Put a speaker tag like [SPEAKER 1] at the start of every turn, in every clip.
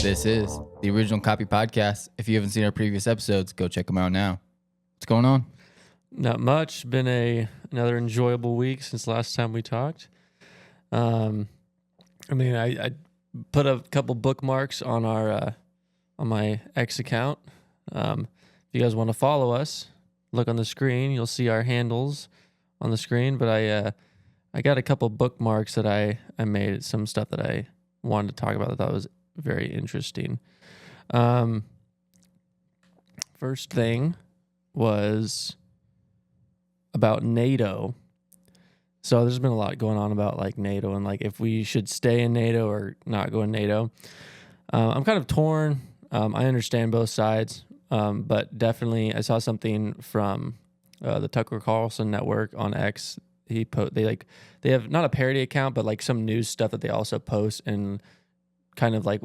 [SPEAKER 1] This is the Original Copy Podcast. If you haven't seen our previous episodes, go check them out now. What's going on?
[SPEAKER 2] Not much. Been another enjoyable week since last time we talked. I put a couple bookmarks on our on my X account. If you guys want to follow us, look on the screen. You'll see our handles on the screen. But I got a couple bookmarks that I made. Some stuff that I wanted to talk about that I thought was very interesting. First thing was about NATO. So there's been a lot going on about like NATO and like if we should stay in NATO or not go in NATO. I'm kind of torn. I understand both sides, but definitely I saw something from the Tucker Carlson network on X. They have not a parody account, but like some news stuff that they also post and kind of like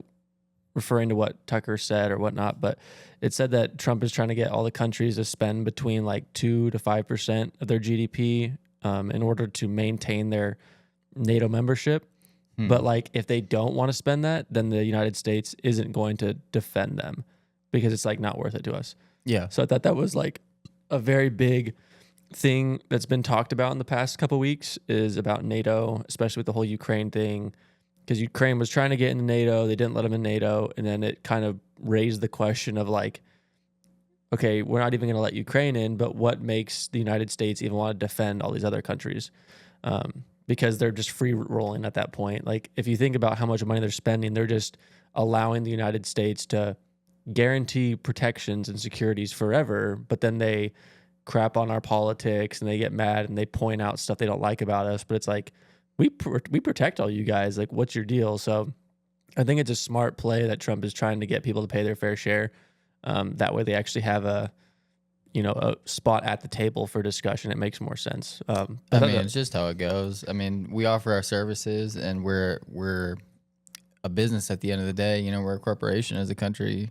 [SPEAKER 2] referring to what Tucker said or whatnot. But it said that Trump is trying to get all the countries to spend between like 2 to 5% of their GDP in order to maintain their NATO membership. But like if they don't want to spend that, then the United States isn't going to defend them because it's like not worth it to us.
[SPEAKER 1] Yeah.
[SPEAKER 2] So I thought that was like a very big thing that's been talked about in the past couple of weeks is about NATO, especially with the whole Ukraine thing. Because Ukraine was trying to get into NATO, they didn't let them in NATO, and then it kind of raised the question of like, okay, we're not even going to let Ukraine in, but what makes the United States even want to defend all these other countries? Because they're just free rolling at that point. Like if you think about how much money they're spending, they're just allowing the United States to guarantee protections and securities forever, but then they crap on our politics and they get mad and they point out stuff they don't like about us. But it's like, we protect all you guys. Like, what's your deal? So I think it's a smart play that Trump is trying to get people to pay their fair share. That way they actually have a spot at the table for discussion. It makes more sense.
[SPEAKER 1] It's just how it goes. I mean, we offer our services and we're a business at the end of the day. You know, we're a corporation as a country,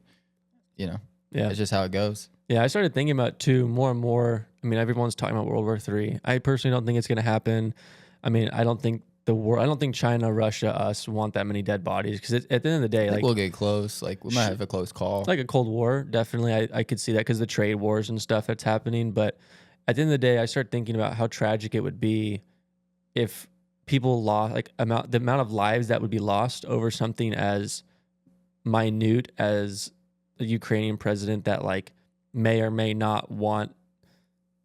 [SPEAKER 1] Yeah. It's just how it goes.
[SPEAKER 2] Yeah, I started thinking about too more and more. I mean, everyone's talking about World War III. I personally don't think it's going to happen. I mean, I don't think China, Russia, us want that many dead bodies because at the end of the day,
[SPEAKER 1] I think
[SPEAKER 2] like
[SPEAKER 1] we'll get close. Like we might have a close call.
[SPEAKER 2] Like a Cold War, definitely. I could see that because the trade wars and stuff that's happening. But at the end of the day, I start thinking about how tragic it would be if people lost the amount of lives that would be lost over something as minute as a Ukrainian president that like may or may not want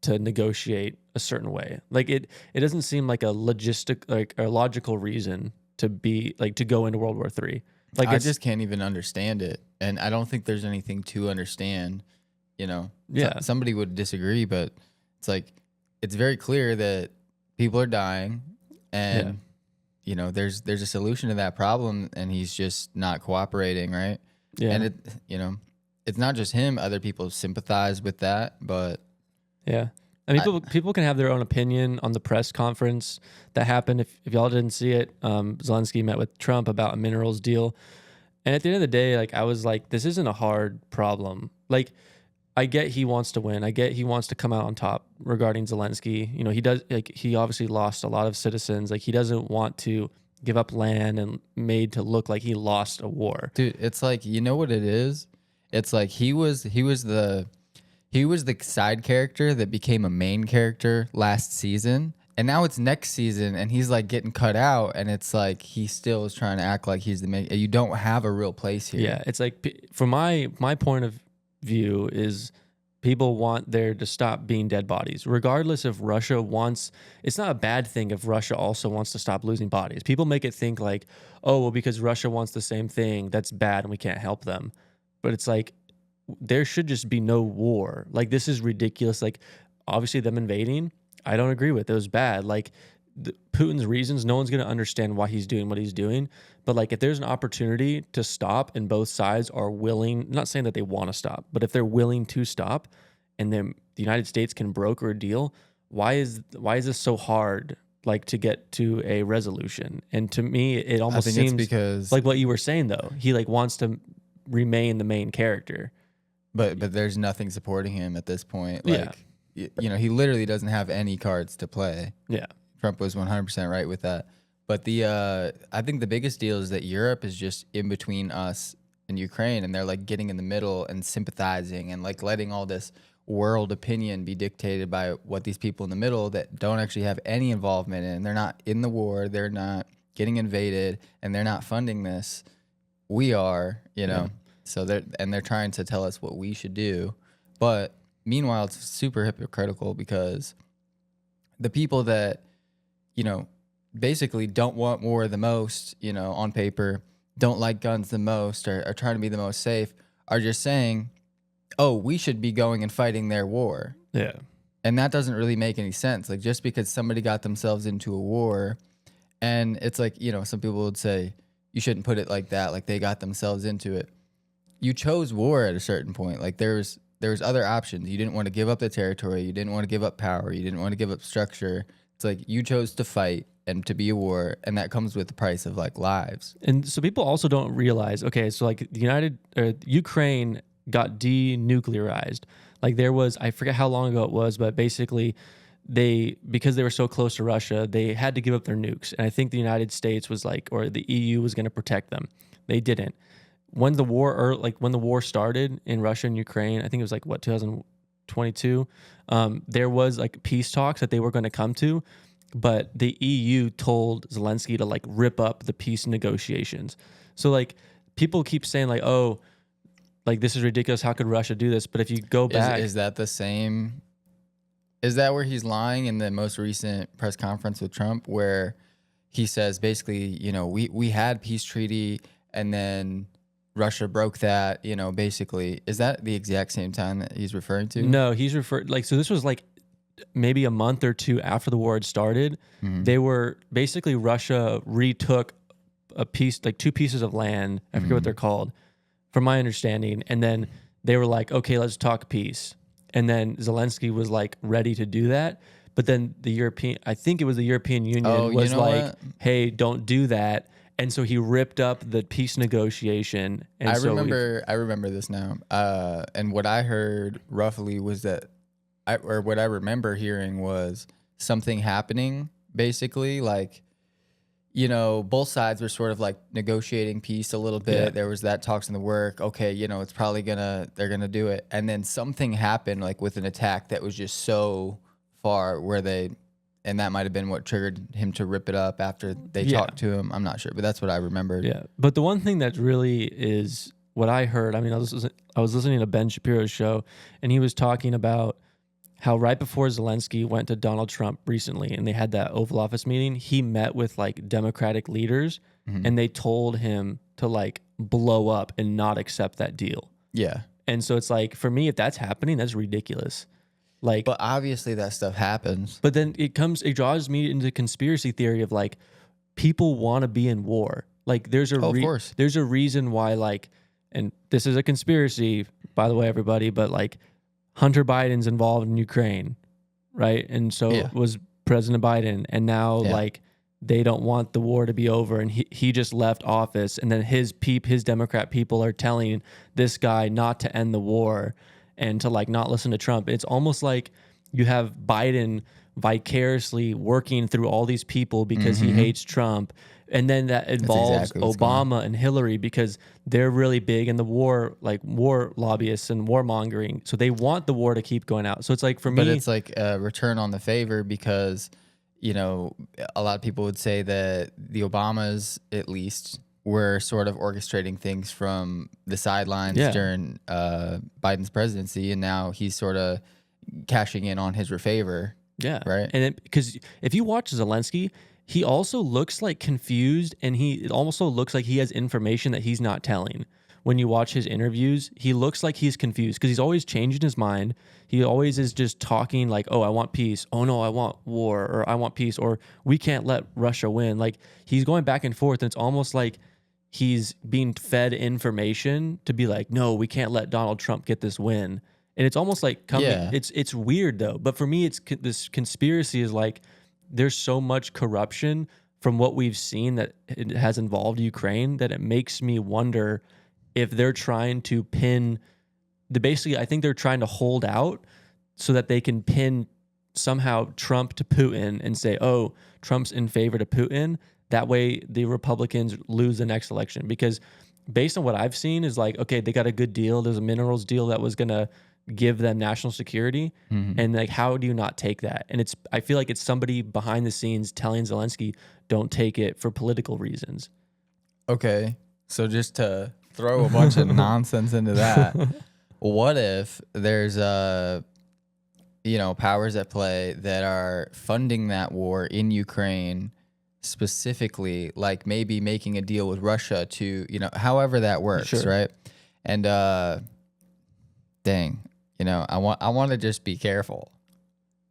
[SPEAKER 2] to negotiate a certain way. Like it doesn't seem like a logical reason to be like to go into World War III. Like
[SPEAKER 1] I just can't even understand it, and I don't think there's anything to understand.
[SPEAKER 2] Yeah.
[SPEAKER 1] Somebody would disagree, but it's like it's very clear that people are dying, and there's a solution to that problem, and he's just not cooperating, right?
[SPEAKER 2] Yeah,
[SPEAKER 1] and it's not just him; other people sympathize with that, but.
[SPEAKER 2] Yeah. I mean, people can have their own opinion on the press conference that happened. If y'all didn't see it, Zelensky met with Trump about a minerals deal. And at the end of the day, like I was like, this isn't a hard problem. Like I get he wants to win. I get he wants to come out on top regarding Zelensky. He obviously lost a lot of citizens. Like he doesn't want to give up land and made to look like he lost a war.
[SPEAKER 1] Dude, it's like, you know what it is? It's like he was the side character that became a main character last season, and now it's next season, and he's like getting cut out, and it's like he still is trying to act like he's the main. You don't have a real place here.
[SPEAKER 2] Yeah, it's like from my point of view is people want there to stop being dead bodies, regardless if Russia wants. It's not a bad thing if Russia also wants to stop losing bodies. People make it think like, oh, well, because Russia wants the same thing, that's bad, and we can't help them. But it's like, there should just be no war. Like, this is ridiculous. Like, obviously them invading, I don't agree with. It was bad. Like, Putin's reasons, no one's going to understand why he's doing what he's doing. But like, if there's an opportunity to stop and both sides are willing, not saying that they want to stop, but if they're willing to stop and then the United States can broker a deal, why is this so hard? Like to get to a resolution? And to me, it almost seems
[SPEAKER 1] because
[SPEAKER 2] like what you were saying though. He like wants to remain the main character.
[SPEAKER 1] But there's nothing supporting him at this point. Like, he literally doesn't have any cards to play.
[SPEAKER 2] Yeah.
[SPEAKER 1] Trump was 100% right with that. But I think the biggest deal is that Europe is just in between us in Ukraine, and they're like getting in the middle and sympathizing and like letting all this world opinion be dictated by what these people in the middle that don't actually have any involvement in. They're not in the war, they're not getting invaded, and they're not funding this. We are, you know.
[SPEAKER 2] Yeah.
[SPEAKER 1] So they're trying to tell us what we should do. But meanwhile, it's super hypocritical because the people that, you know, basically don't want war the most, you know, on paper, don't like guns the most, or are trying to be the most safe, are just saying, oh, we should be going and fighting their war.
[SPEAKER 2] Yeah.
[SPEAKER 1] And that doesn't really make any sense. Like, just because somebody got themselves into a war, and it's like, you know, some people would say, you shouldn't put it like that, like they got themselves into it. You chose war at a certain point. Like there was other options. You didn't want to give up the territory. You didn't want to give up power. You didn't want to give up structure. It's like you chose to fight and to be a war, and that comes with the price of like lives.
[SPEAKER 2] And so people also don't realize, okay, so like Ukraine got denuclearized. Like there was, I forget how long ago it was, but basically because they were so close to Russia, they had to give up their nukes. And I think the United States was like, or the EU was going to protect them. They didn't. When the war started in Russia and Ukraine, I think it was like 2022. There was like peace talks that they were going to come to, but the EU told Zelensky to like rip up the peace negotiations. So like people keep saying like, oh, like this is ridiculous. How could Russia do this? But if you go back,
[SPEAKER 1] is that the same? Is that where he's lying in the most recent press conference with Trump, where he says basically, you know, we had peace treaty and then Russia broke that, you know, basically. Is that the exact same time that he's referring to?
[SPEAKER 2] No, he's referred like, so this was like maybe a month or two after the war had started.
[SPEAKER 1] Mm-hmm.
[SPEAKER 2] They were basically, Russia retook a piece, like two pieces of land. I forget what they're called, from my understanding. And then they were like, okay, let's talk peace. And then Zelensky was like ready to do that. But then I think it was the European Union was like, what? Hey, don't do that. And so he ripped up the peace negotiation. And
[SPEAKER 1] I remember this now. And what I heard roughly was that, what I remember hearing was something happening, basically, like, you know, both sides were sort of like negotiating peace a little bit. Yeah. There was that talks in the work. Okay, you know, it's probably they're gonna do it. And then something happened, like with an attack that was just so far and that might have been what triggered him to rip it up after they talked to him. I'm not sure, but that's what I remembered.
[SPEAKER 2] Yeah. But the one thing that really is what I heard, I mean, I was listening to Ben Shapiro's show, and he was talking about how right before Zelensky went to Donald Trump recently and they had that Oval Office meeting, he met with like Democratic leaders and they told him to like blow up and not accept that deal.
[SPEAKER 1] Yeah.
[SPEAKER 2] And so it's like, for me, if that's happening, that's ridiculous. Like,
[SPEAKER 1] but obviously that stuff happens.
[SPEAKER 2] But then it draws me into conspiracy theory of like, people want to be in war. Like there's a reason why, like, and this is a conspiracy, by the way, everybody, but like, Hunter Biden's involved in Ukraine, right? And so was President Biden. And now like they don't want the war to be over, and he just left office. And then his Democrat people are telling this guy not to end the war and to like not listen to Trump. It's almost like you have Biden vicariously working through all these people because he hates Trump. And then that involves Obama and Hillary because they're really big in the war, like war lobbyists and warmongering. So they want the war to keep going out. So it's like, for me,
[SPEAKER 1] but it's like a return on the favor because, you know, a lot of people would say that the Obamas, at least, were sort of orchestrating things from the sidelines during Biden's presidency, and now he's sort of cashing in on his favor.
[SPEAKER 2] Yeah,
[SPEAKER 1] right.
[SPEAKER 2] And because if you watch Zelensky, he also looks like confused, and it also looks like he has information that he's not telling. When you watch his interviews, he looks like he's confused because he's always changing his mind. He always is just talking like, oh, I want peace. Oh, no, I want war, or I want peace, or we can't let Russia win. Like he's going back and forth, and it's almost like he's being fed information to be like, no, we can't let Donald Trump get this win. And it's almost like it's weird though. But for me, this conspiracy is like, there's so much corruption from what we've seen that it has involved Ukraine that it makes me wonder if they're trying to I think they're trying to hold out so that they can pin somehow Trump to Putin and say, oh, Trump's in favor to Putin. That way the Republicans lose the next election. Because based on what I've seen, is like, okay, they got a good deal. There's a minerals deal that was gonna give them national security, and like, how do you not take that? And I feel like it's somebody behind the scenes telling Zelensky, don't take it for political reasons.
[SPEAKER 1] Okay, so just to throw a bunch of nonsense into that, what if there's powers at play that are funding that war in Ukraine specifically, like maybe making a deal with Russia to, however that works,
[SPEAKER 2] Sure.
[SPEAKER 1] right? And dang, I want to just be careful.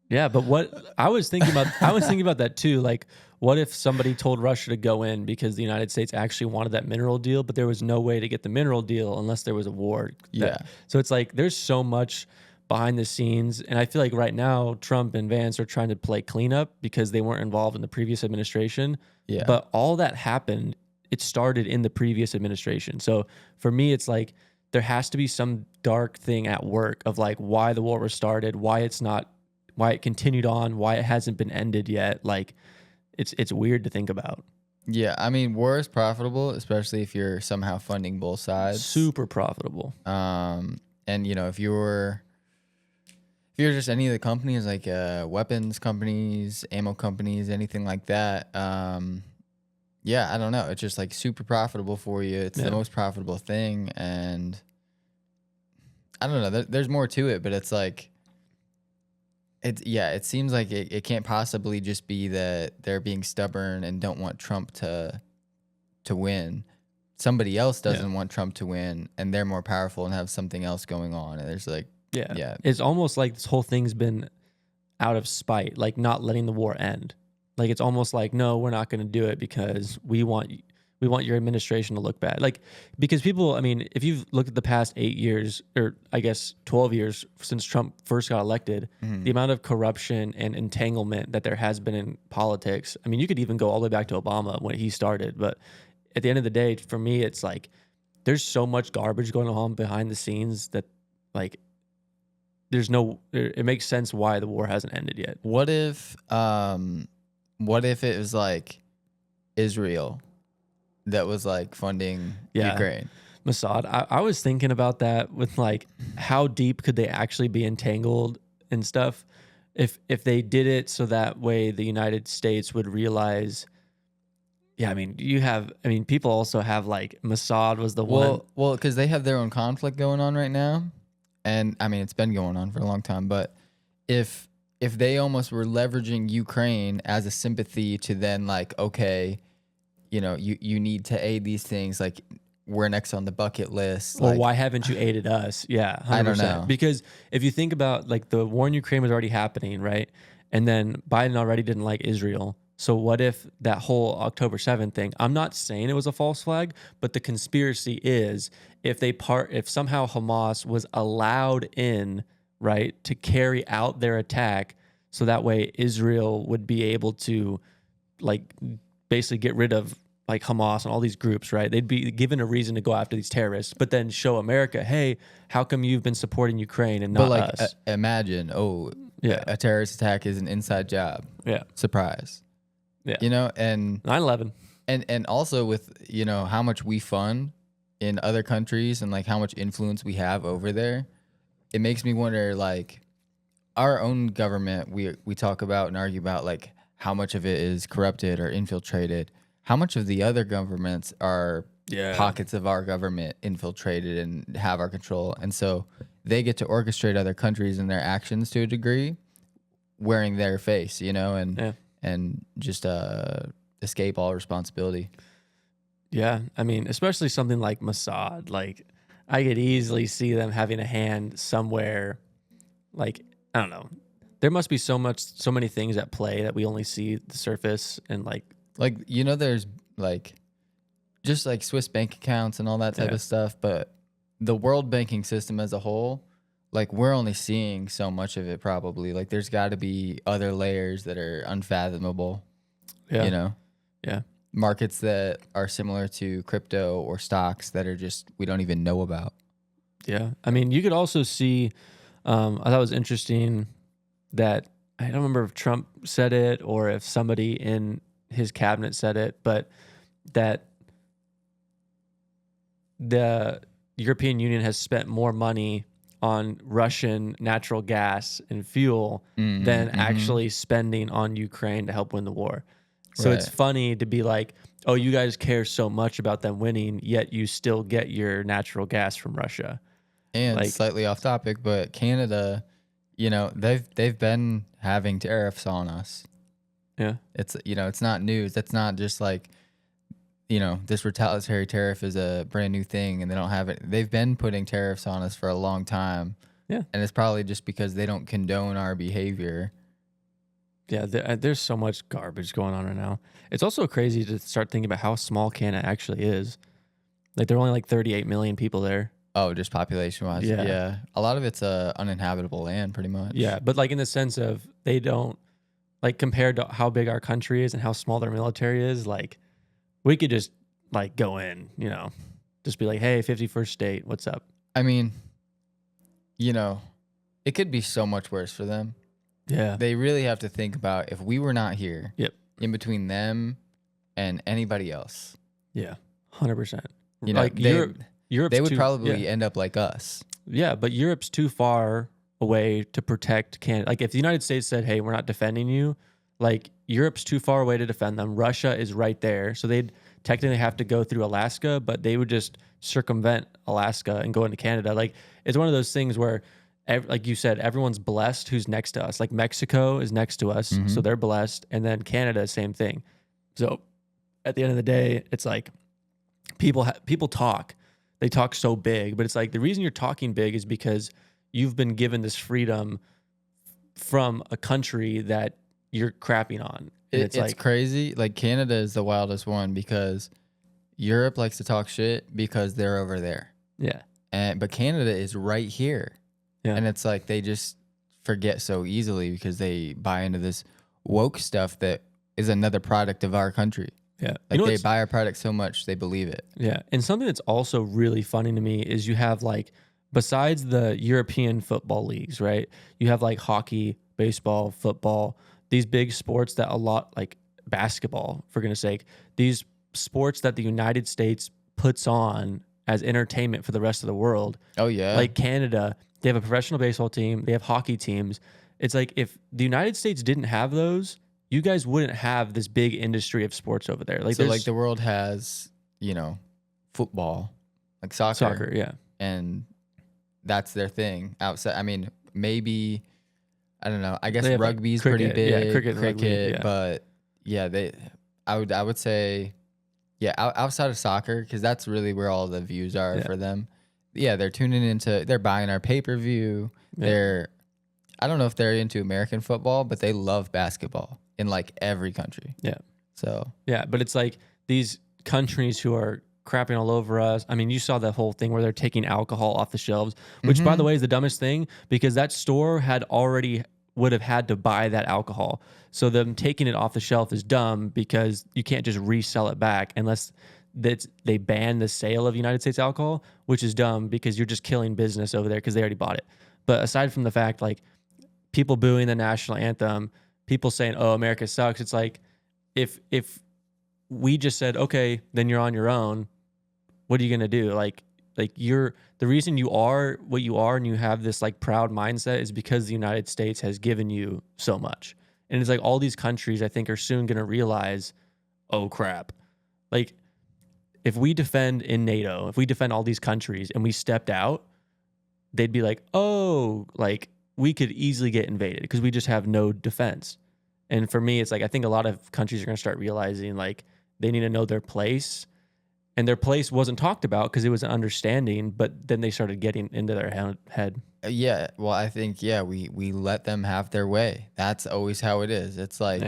[SPEAKER 2] Yeah, but what I was thinking about that too. Like, what if somebody told Russia to go in because the United States actually wanted that mineral deal, but there was no way to get the mineral deal unless there was a war?
[SPEAKER 1] Yeah.
[SPEAKER 2] So it's like there's so much behind the scenes, and I feel like right now Trump and Vance are trying to play cleanup because they weren't involved in the previous administration.
[SPEAKER 1] Yeah.
[SPEAKER 2] But all that happened, it started in the previous administration. So for me, it's like there has to be some dark thing at work of like why the war was started, why it continued on, why it hasn't been ended yet. Like it's weird to think about.
[SPEAKER 1] Yeah, I mean, war is profitable, especially if you're somehow funding both sides.
[SPEAKER 2] Super profitable.
[SPEAKER 1] And if you're just any of the companies like weapons companies, ammo companies, anything like that, yeah, I don't know. It's just like super profitable for you. It's the most profitable thing, and I don't know. There's more to it, but it's like. It seems like it can't possibly just be that they're being stubborn and don't want Trump to win. Somebody else doesn't want Trump to win, and they're more powerful and have something else going on. And there's like,
[SPEAKER 2] it's almost like this whole thing's been out of spite, like not letting the war end. Like it's almost like, no, we're not going to do it because we want your administration to look bad. Like, because people, I mean, if you've looked at the past 8 years, or I guess 12 years since Trump first got elected, the amount of corruption and entanglement that there has been in politics, I mean, you could even go all the way back to Obama when he started. But at the end of the day, for me, it's like there's so much garbage going on behind the scenes that like it makes sense why the war hasn't ended yet.
[SPEAKER 1] What if it was like Israel that was like funding Ukraine?
[SPEAKER 2] Mossad. I was thinking about that with like how deep could they actually be entangled and stuff if they did it so that way the United States would realize. Yeah, I mean, people also have like Mossad was the one.
[SPEAKER 1] Well, because they have their own conflict going on right now, and I mean it's been going on for a long time. But if they almost were leveraging Ukraine as a sympathy to then like, okay, you need to aid these things, like we're next on the bucket list.
[SPEAKER 2] Well,
[SPEAKER 1] like,
[SPEAKER 2] why haven't you aided us? Yeah, 100%.
[SPEAKER 1] I don't know.
[SPEAKER 2] Because if you think about like the war in Ukraine was already happening, right? And then Biden already didn't like Israel. So what if that whole October 7th thing, I'm not saying it was a false flag, but the conspiracy is if somehow Hamas was allowed in, right, to carry out their attack, so that way Israel would be able to like basically get rid of like Hamas and all these groups, right? They'd be given a reason to go after these terrorists, but then show America, hey, how come you've been supporting Ukraine and not us?
[SPEAKER 1] Imagine, a terrorist attack is an inside job.
[SPEAKER 2] Yeah.
[SPEAKER 1] Surprise.
[SPEAKER 2] Yeah.
[SPEAKER 1] And
[SPEAKER 2] 9/11.
[SPEAKER 1] And also with, how much we fund in other countries and like how much influence we have over there, it makes me wonder, like, our own government, we talk about and argue about like how much of it is corrupted or infiltrated. How much of the other governments are pockets of our government infiltrated and have our control? And so they get to orchestrate other countries and their actions to a degree, wearing their face, and just escape all responsibility.
[SPEAKER 2] Yeah, I mean, especially something like Mossad. Like, I could easily see them having a hand somewhere. Like, I don't know. There must be so many things at play that we only see the surface and like
[SPEAKER 1] there's like just like Swiss bank accounts and all that type of stuff, but the world banking system as a whole, like we're only seeing so much of it probably. Like there's got to be other layers that are unfathomable.
[SPEAKER 2] Yeah.
[SPEAKER 1] Markets that are similar to crypto or stocks that are just we don't even know about.
[SPEAKER 2] Yeah. I mean, you could also see I thought it was interesting that I don't remember if Trump said it or if somebody in his cabinet said it, but that the European Union has spent more money on Russian natural gas and fuel than actually spending on Ukraine to help win the war. So it's
[SPEAKER 1] Right.
[SPEAKER 2] funny to be like, oh, you guys care so much about them winning, yet you still get your natural gas from Russia.
[SPEAKER 1] And
[SPEAKER 2] Like,
[SPEAKER 1] slightly off topic, but Canada, they've been having tariffs on us.
[SPEAKER 2] yeah,
[SPEAKER 1] It's it's not news. That's not just like this retaliatory tariff is a brand new thing and they don't have it. They've been putting tariffs on us for a long time.
[SPEAKER 2] yeah,
[SPEAKER 1] And it's probably just because they don't condone our behavior.
[SPEAKER 2] yeah. There's so much garbage going on right now. It's also crazy to start thinking about how small Canada actually is. Like, there are only like 38 million people there.
[SPEAKER 1] Oh, just population wise.
[SPEAKER 2] Yeah.
[SPEAKER 1] Yeah. A lot of it's uninhabitable land pretty much.
[SPEAKER 2] Yeah, but like in the sense of they don't, like, compared to how big our country is and how small their military is, like, we could just like go in, just be like, hey, 51st state, what's up?
[SPEAKER 1] I mean, it could be so much worse for them.
[SPEAKER 2] Yeah.
[SPEAKER 1] They really have to think about if we were not here.
[SPEAKER 2] Yep.
[SPEAKER 1] In between them and anybody else.
[SPEAKER 2] Yeah. 100%.
[SPEAKER 1] Like
[SPEAKER 2] Europe's
[SPEAKER 1] they would
[SPEAKER 2] too,
[SPEAKER 1] probably end up like us.
[SPEAKER 2] Yeah, but Europe's too far away to protect Canada. Like, if the United States said, hey, we're not defending you, like, Europe's too far away to defend them. Russia is right there. So they'd technically have to go through Alaska, but they would just circumvent Alaska and go into Canada. Like, it's one of those things where, like you said, everyone's blessed who's next to us. Like, Mexico is next to us, so they're blessed. And then Canada, same thing. So at the end of the day, it's like people talk. They talk so big, but it's like the reason you're talking big is because you've been given this freedom from a country that you're crapping on.
[SPEAKER 1] It's
[SPEAKER 2] like
[SPEAKER 1] crazy. Like, Canada is the wildest one because Europe likes to talk shit because they're over there.
[SPEAKER 2] Yeah.
[SPEAKER 1] But Canada is right here.
[SPEAKER 2] Yeah.
[SPEAKER 1] And it's like they just forget so easily because they buy into this woke stuff that is another product of our country.
[SPEAKER 2] Yeah.
[SPEAKER 1] Like, they buy our product so much they believe it.
[SPEAKER 2] Yeah. And something that's also really funny to me is you have, like, besides the European football leagues, right? You have like hockey, baseball, football, these big sports that a lot, like basketball, for goodness sake, these sports that the United States puts on as entertainment for the rest of the world.
[SPEAKER 1] Oh, yeah.
[SPEAKER 2] Like Canada, they have a professional baseball team, they have hockey teams. It's like, if the United States didn't have those, you guys wouldn't have this big industry of sports over there. Like,
[SPEAKER 1] so like the world has, football, like soccer.
[SPEAKER 2] Yeah.
[SPEAKER 1] And that's their thing outside. I mean, maybe, I don't know. I guess
[SPEAKER 2] They have, like,
[SPEAKER 1] rugby's
[SPEAKER 2] cricket.
[SPEAKER 1] pretty big.
[SPEAKER 2] Yeah, cricket and rugby, yeah.
[SPEAKER 1] But yeah, I would say, yeah, outside of soccer, because that's really where all the views are for them. Yeah, they're they're buying our pay-per-view. Yeah. I don't know if they're into American football, but they love basketball in like every country.
[SPEAKER 2] Yeah.
[SPEAKER 1] So.
[SPEAKER 2] Yeah, but it's like these countries who are crapping all over us. I mean, you saw the whole thing where they're taking alcohol off the shelves, which, by the way, is the dumbest thing, because that store would have had to buy that alcohol. So them taking it off the shelf is dumb because you can't just resell it back unless they ban the sale of United States alcohol, which is dumb because you're just killing business over there because they already bought it. But aside from the fact, like, people booing the national anthem, people saying, oh, America sucks, it's like, if we just said, okay, then you're on your own, what are you going to do? Like the reason you are what you are and you have this like proud mindset is because the United States has given you so much. And it's like all these countries, I think, are soon going to realize, oh crap. Like, if we defend in NATO, if we defend all these countries and we stepped out, they'd be like, oh, like, we could easily get invaded because we just have no defense. And for me, it's like, I think a lot of countries are going to start realizing, like, they need to know their place. And their place wasn't talked about because it was an understanding, but then they started getting into their head.
[SPEAKER 1] Yeah, well, I think, we let them have their way. That's always how it is. It's like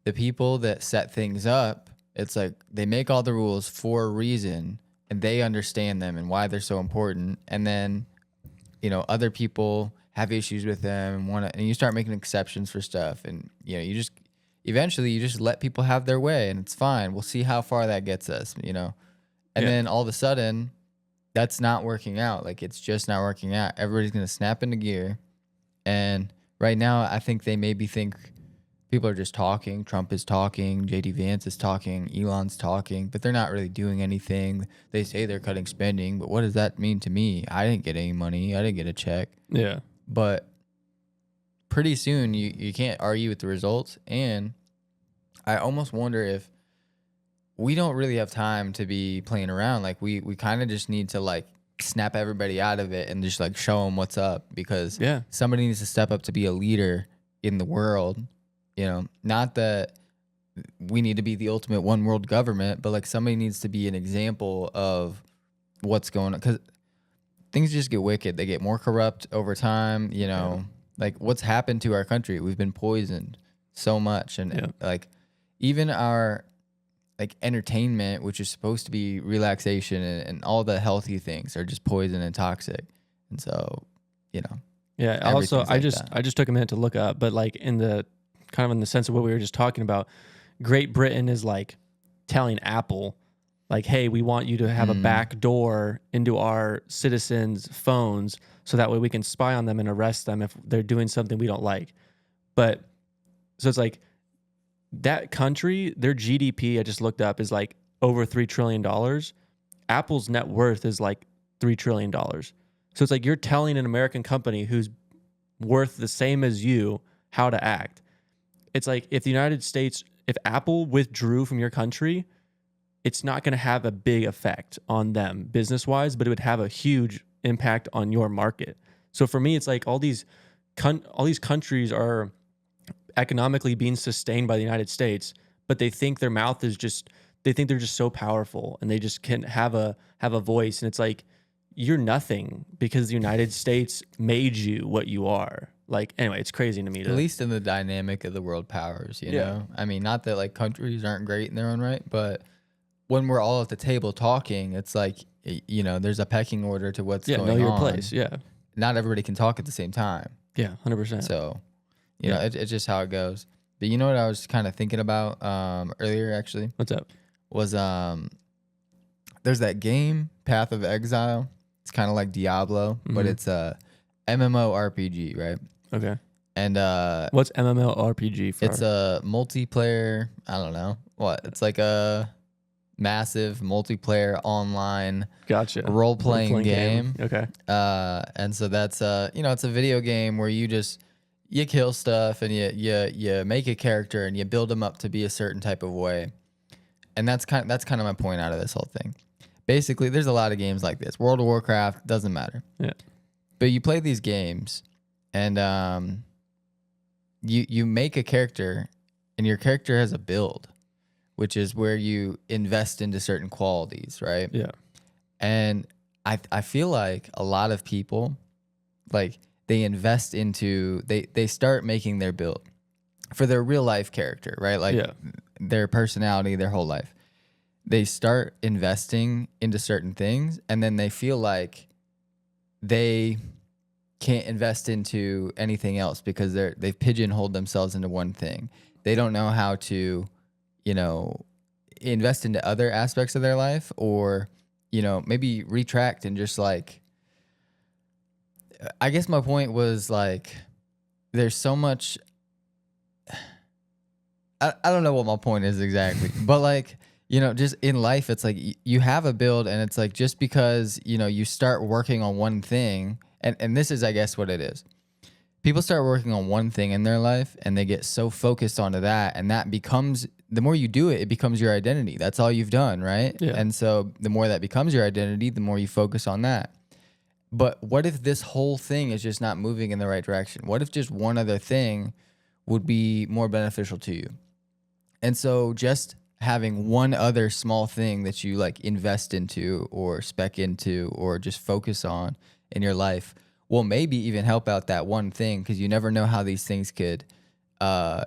[SPEAKER 1] the people that set things up, it's like they make all the rules for a reason and they understand them and why they're so important. And then, other people have issues with them and you start making exceptions for stuff. And, eventually you just let people have their way and it's fine. We'll see how far that gets us, And then all of a sudden, that's not working out. Like, it's just not working out. Everybody's going to snap into gear. And right now, I think they maybe think people are just talking. Trump is talking, JD Vance is talking, Elon's talking, but they're not really doing anything. They say they're cutting spending, but what does that mean to me? I didn't get any money. I didn't get a check.
[SPEAKER 2] Yeah.
[SPEAKER 1] But pretty soon you can't argue with the results. And I almost wonder if we don't really have time to be playing around. Like we kind of just need to like snap everybody out of it and just like show them what's up, because somebody needs to step up to be a leader in the world. You know, not that we need to be the ultimate one world government, but like somebody needs to be an example of what's going on, because things just get wicked. They get more corrupt over time. You know, like what's happened to our country. We've been poisoned so much. And like even our like entertainment, which is supposed to be relaxation and all the healthy things, are just poison and toxic. And so, you know.
[SPEAKER 2] Yeah. Also, I just took a minute to look up, but like in the kind of in the sense of what we were just talking about, Great Britain is like telling Apple, like, hey, we want you to have a back door into our citizens' phones so that way we can spy on them and arrest them if they're doing something we don't like. But so it's like that country, their GDP, I just looked up, is like over $3 trillion. Apple's net worth is like $3 trillion. So it's like you're telling an American company who's worth the same as you how to act. It's like if the United States, if Apple withdrew from your country, it's not going to have a big effect on them business-wise, but it would have a huge impact on your market. So for me, it's like all these countries are economically being sustained by the United States, but they think their mouth is just, they think they're just so powerful and they just can have a voice. And it's like, you're nothing because the United States made you what you are. Like, anyway, it's crazy to me.
[SPEAKER 1] At least in the dynamic of the world powers, you know? I mean, not that like countries aren't great in their own right, but when we're all at the table talking, it's like, you know, there's a pecking order to what's going on.
[SPEAKER 2] Know your place. Yeah.
[SPEAKER 1] Not everybody can talk at the same time.
[SPEAKER 2] Yeah, 100%.
[SPEAKER 1] So, you know, it's just how it goes. But you know what I was kind of thinking about earlier, actually?
[SPEAKER 2] What's up?
[SPEAKER 1] Was there's that game, Path of Exile. It's kind of like Diablo, but it's a MMORPG, right?
[SPEAKER 2] Okay.
[SPEAKER 1] And
[SPEAKER 2] what's MMORPG for?
[SPEAKER 1] It's a multiplayer, I don't know. What? It's like a massive multiplayer online role-playing game.
[SPEAKER 2] Okay.
[SPEAKER 1] And so that's you know, it's a video game where you kill stuff and you make a character and you build them up to be a certain type of way. And that's kind of my point out of this whole thing. Basically, there's a lot of games like this. World of Warcraft, doesn't matter.
[SPEAKER 2] Yeah.
[SPEAKER 1] But you play these games and you make a character and your character has a build, which is where you invest into certain qualities, right?
[SPEAKER 2] Yeah.
[SPEAKER 1] And I feel like a lot of people, like, they invest into, they start making their build for their real life character, right? Like their personality, their whole life. They start investing into certain things and then they feel like they can't invest into anything else because they've pigeonholed themselves into one thing. They don't know how to, you know, invest into other aspects of their life, or, you know, maybe retract and just like, I guess my point was like, there's so much, I don't know what my point is exactly, but like, you know, just in life, it's like you have a build and it's like, just because, you know, you start working on one thing, and this is, I guess, what it is. People start working on one thing in their life and they get so focused onto that, and that becomes, the more you do it, it becomes your identity. That's all you've done, right?
[SPEAKER 2] Yeah.
[SPEAKER 1] And so the more that becomes your identity, the more you focus on that. But what if this whole thing is just not moving in the right direction? What if just one other thing would be more beneficial to you? And so just having one other small thing that you like invest into or spec into or just focus on in your life will maybe even help out that one thing, because you never know how these things could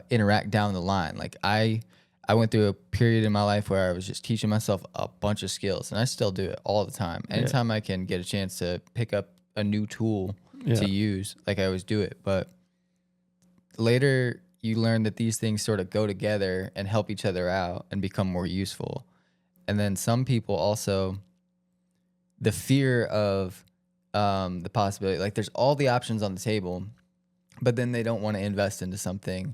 [SPEAKER 1] interact down the line. Like I went through a period in my life where I was just teaching myself a bunch of skills, and I still do it all the time. Anytime I can get a chance to pick up a new tool to use, like I always do it. But later you learn that these things sort of go together and help each other out and become more useful. And then some people also, the fear of the possibility, like there's all the options on the table, but then they don't want to invest into something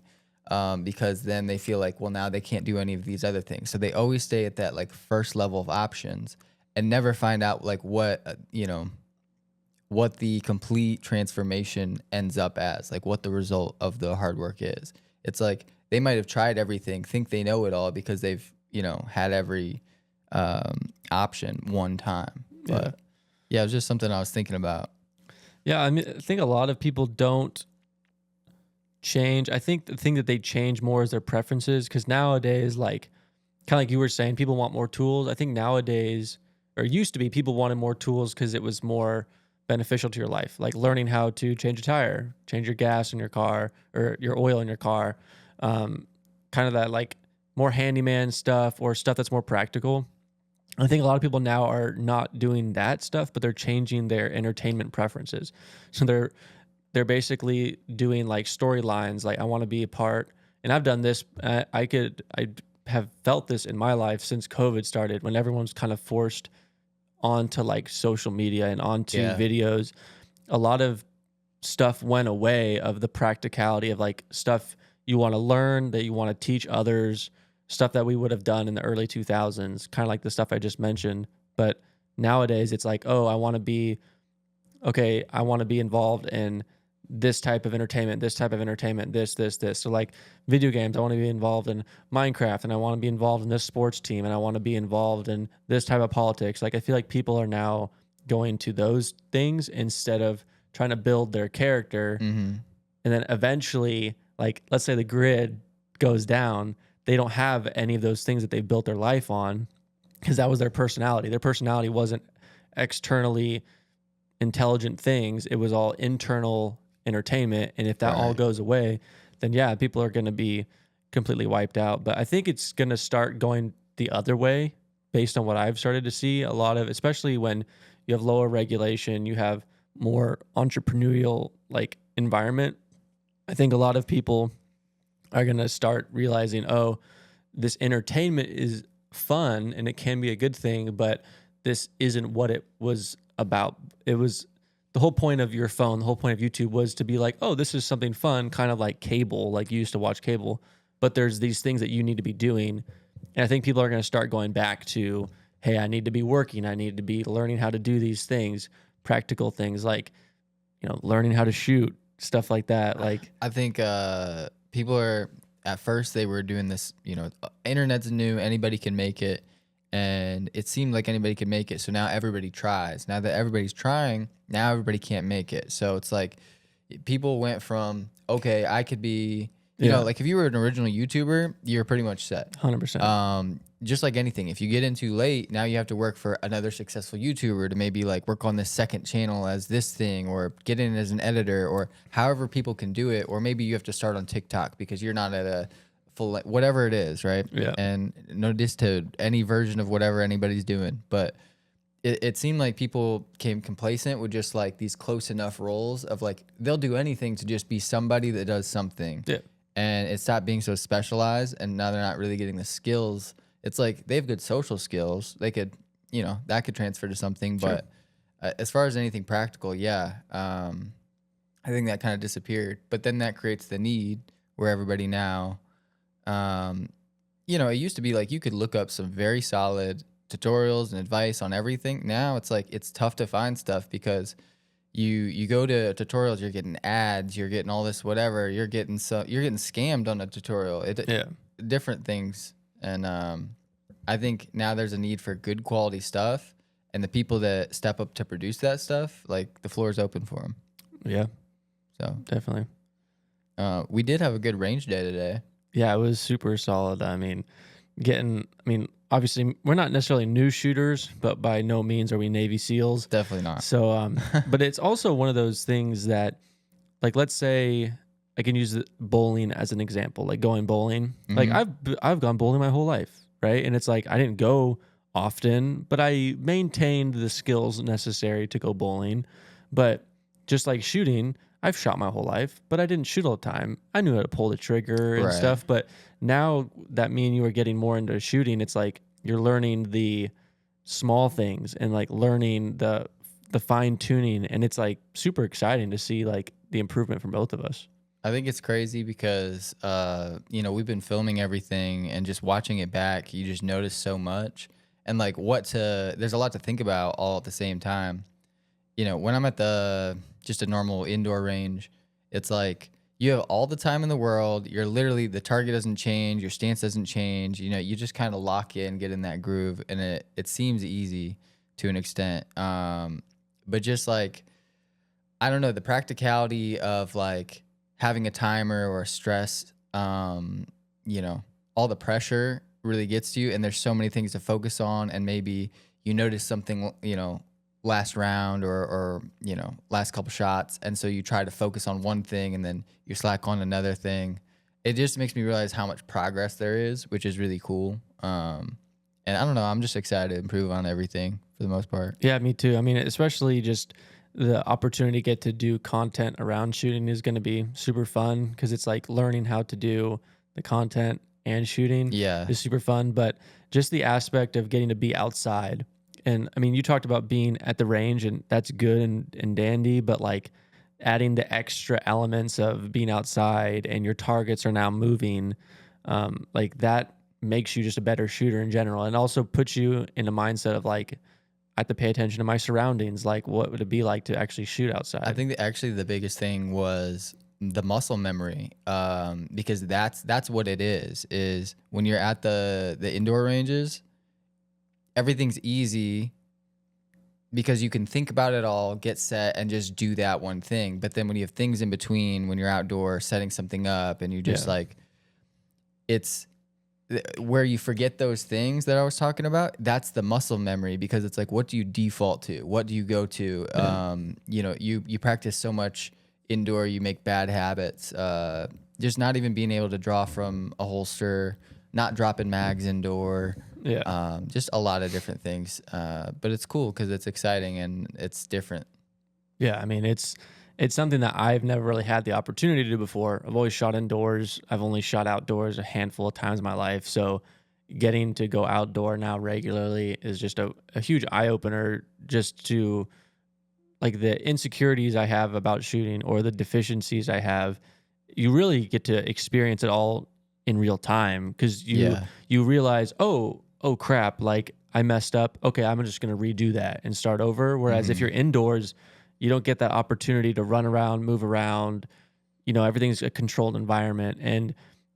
[SPEAKER 1] because then they feel like, well, now they can't do any of these other things. So they always stay at that like first level of options and never find out like what, what the complete transformation ends up as, like what the result of the hard work is. It's like they might have tried everything, think they know it all because they've, had every option one time. But yeah, it was just something I was thinking about.
[SPEAKER 2] Yeah, I mean, I think a lot of people don't change. I think the thing that they change more is their preferences, because nowadays, like kind of like you were saying, people want more tools. I think nowadays, or used to be, people wanted more tools because it was more beneficial to your life, like learning how to change a tire, change your gas in your car, or your oil in your car. Kind of that like more handyman stuff or stuff that's more practical. I think a lot of people now are not doing that stuff, but they're changing their entertainment preferences. So they're basically doing like storylines, like I want to be a part. And I've done this. I have felt this in my life since COVID started, when everyone's kind of forced onto like social media and onto videos. A lot of stuff went away of the practicality of like stuff you want to learn, that you want to teach others, stuff that we would have done in the early 2000s, kind of like the stuff I just mentioned. But nowadays it's like, oh, I want to be involved in this type of entertainment, this. So like video games, I want to be involved in Minecraft, and I want to be involved in this sports team, and I want to be involved in this type of politics. Like I feel like people are now going to those things instead of trying to build their character.
[SPEAKER 1] Mm-hmm.
[SPEAKER 2] And then eventually, like let's say the grid goes down, they don't have any of those things that they built their life on, because that was their personality. Their personality wasn't externally intelligent things. It was all internal entertainment. And if that all goes away, then yeah, people are going to be completely wiped out. But I think it's going to start going the other way based on what I've started to see a lot of, especially when you have lower regulation, you have more entrepreneurial like environment. I think a lot of people are going to start realizing, oh, this entertainment is fun and it can be a good thing, but this isn't what it was about. It was the whole point of your phone, the whole point of YouTube was to be like, oh, this is something fun, kind of like cable, like you used to watch cable, but there's these things that you need to be doing. And I think people are going to start going back to, hey, I need to be working. I need to be learning how to do these things, practical things like, learning how to shoot, stuff like that. Like,
[SPEAKER 1] I think people are, at first they were doing this, internet's new, anybody can make it. And it seemed like anybody could make it. So now everybody tries. Now that everybody's trying, now everybody can't make it. So it's like people went from, okay, I could be, like if you were an original YouTuber, you're pretty much set.
[SPEAKER 2] 100%.
[SPEAKER 1] Just like anything, if you get in too late, now you have to work for another successful YouTuber to maybe like work on this second channel as this thing, or get in as an editor, or however people can do it. Or maybe you have to start on TikTok because you're not at a full, whatever it is, right?
[SPEAKER 2] Yeah.
[SPEAKER 1] And no diss to any version of whatever anybody's doing, but it seemed like people became complacent with just like these close enough roles of like they'll do anything to just be somebody that does something.
[SPEAKER 2] Yeah.
[SPEAKER 1] And it stopped being so specialized, and now they're not really getting the skills. It's like they have good social skills. They could, that could transfer to something.
[SPEAKER 2] Sure.
[SPEAKER 1] But as far as anything practical, I think that kind of disappeared. But then that creates the need where everybody now, it used to be like you could look up some very solid tutorials and advice on everything. Now it's like it's tough to find stuff because you go to tutorials, you're getting ads, you're getting all this whatever, you're getting scammed on a tutorial. Different things. And I think now there's a need for good quality stuff, and the people that step up to produce that stuff, like the floor is open for them.
[SPEAKER 2] Yeah.
[SPEAKER 1] So
[SPEAKER 2] definitely.
[SPEAKER 1] We did have a good range day today.
[SPEAKER 2] Yeah, it was super solid. Obviously we're not necessarily new shooters, but by no means are we Navy SEALs.
[SPEAKER 1] Definitely not.
[SPEAKER 2] So, but it's also one of those things that, like, let's say I can use bowling as an example, like going bowling.
[SPEAKER 1] Mm-hmm.
[SPEAKER 2] Like I've gone bowling my whole life, right? And it's like I didn't go often, but I maintained the skills necessary to go bowling. But just like shooting, I've shot my whole life, but I didn't shoot all the time. I knew how to pull the trigger and stuff. But now that me and you are getting more into shooting, it's like you're learning the small things and like learning the fine tuning, and it's like super exciting to see like the improvement from both of us.
[SPEAKER 1] I think it's crazy because we've been filming everything and just watching it back, you just notice so much. And like there's a lot to think about all at the same time. When I'm at just a normal indoor range, it's like you have all the time in the world. You're literally, the target doesn't change, your stance doesn't change. You just kind of lock in, get in that groove, and it seems easy to an extent. But just like, I don't know, the practicality of like having a timer or a stress, all the pressure really gets to you, and there's so many things to focus on, and maybe you notice something, last round or last couple shots, and so you try to focus on one thing and then you slack on another thing. It just makes me realize how much progress there is, which is really cool. And I don't know, I'm just excited to improve on everything for the most part.
[SPEAKER 2] Yeah, me too. I mean, especially just the opportunity to get to do content around shooting is going to be super fun because it's like learning how to do the content and shooting
[SPEAKER 1] Yeah.
[SPEAKER 2] is super fun. But just the aspect of getting to be outside. And I mean, you talked about being at the range, and that's good and dandy, but like adding the extra elements of being outside and your targets are now moving, like that makes you just a better shooter in general, and also puts you in a mindset of like, I have to pay attention to my surroundings. Like, what would it be like to actually shoot outside?
[SPEAKER 1] I think that actually the biggest thing was the muscle memory, because that's what it is when you're at the indoor ranges, everything's easy because you can think about it all, get set, and just do that one thing. But then when you have things in between, when you're outdoor setting something up, and you just like, it's where you forget those things that I was talking about. That's the muscle memory, because it's like, what do you default to? What do you go to? You practice so much indoor, you make bad habits. Just not even being able to draw from a holster, not dropping mags indoor.
[SPEAKER 2] Yeah.
[SPEAKER 1] Just a lot of different things. But it's cool because it's exciting and it's different.
[SPEAKER 2] Yeah, I mean, it's something that I've never really had the opportunity to do before. I've always shot indoors. I've only shot outdoors a handful of times in my life. So getting to go outdoor now regularly is just a huge eye opener, just to like the insecurities I have about shooting or the deficiencies I have. You really get to experience it all in real time, because you realize, oh crap, like I messed up. Okay, I'm just going to redo that and start over. Whereas if you're indoors, you don't get that opportunity to run around, move around. Everything's a controlled environment, and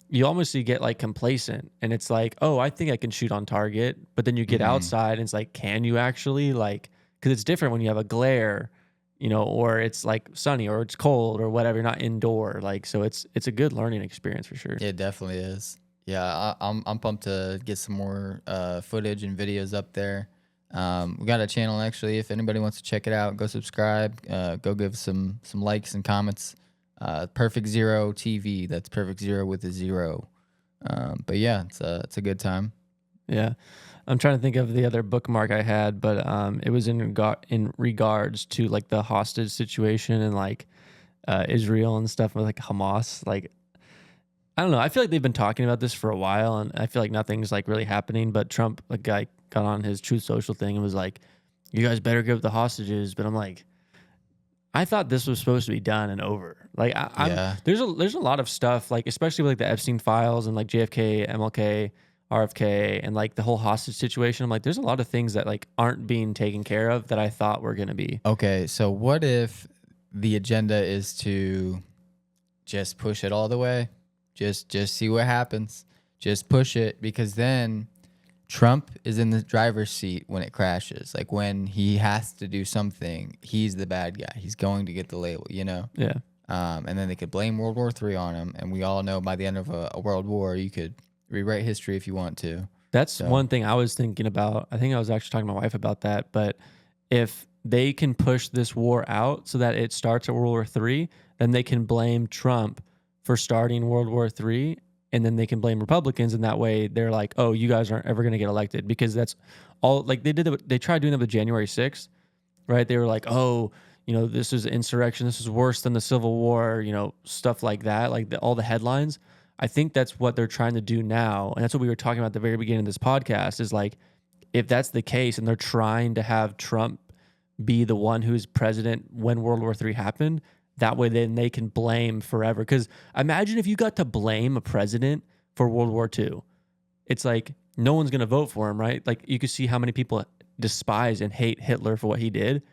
[SPEAKER 2] you almost get like complacent, and it's like, oh, I think I can shoot on target. But then you get outside and it's like, can you actually, like, because it's different when you have a glare, or it's like sunny or it's cold or whatever, you're not indoor. Like, so it's a good learning experience for sure.
[SPEAKER 1] It definitely is. Yeah, I'm pumped to get some more footage and videos up there. We got a channel, actually. If anybody wants to check it out, go subscribe. Go give some likes and comments. Perfect Zero TV. That's Perfect Zero with a zero. But yeah, it's a good time.
[SPEAKER 2] Yeah, I'm trying to think of the other bookmark I had, but it was in regards to like the hostage situation and like Israel and stuff with like Hamas. Like, I don't know. I feel like they've been talking about this for a while, and I feel like nothing's like really happening. But Trump, a guy, got on his Truth Social thing and was like, "You guys better give the hostages." But I'm like, I thought this was supposed to be done and over. Like, there's a lot of stuff, like especially with like the Epstein files and like JFK, MLK, RFK, and like the whole hostage situation. I'm like, there's a lot of things that like aren't being taken care of that I thought were gonna be.
[SPEAKER 1] Okay, so what if the agenda is to just push it all the way? Just see what happens. Just push it, because then Trump is in the driver's seat when it crashes. Like when he has to do something, he's the bad guy. He's going to get the label,
[SPEAKER 2] Yeah.
[SPEAKER 1] And then they could blame World War III on him. And we all know by the end of a world war, you could rewrite history if you want to.
[SPEAKER 2] That's one thing I was thinking about. I think I was actually talking to my wife about that. But if they can push this war out so that it starts at World War III, then they can blame Trump for starting World War III, and then they can blame Republicans, and that way they're like, oh, you guys aren't ever going to get elected, because that's all. Like they tried doing that with January 6th, right? They were like, oh, this is insurrection, this is worse than the Civil War, stuff like that, like all the headlines. I think that's what they're trying to do now, and that's what we were talking about at the very beginning of this podcast, is like, if that's the case and they're trying to have Trump be the one who's president when World War III happened, That way then they can blame forever. Because imagine if you got to blame a president for World War II. It's like no one's going to vote for him, right? Like you could see how many people despise and hate Hitler for what he did.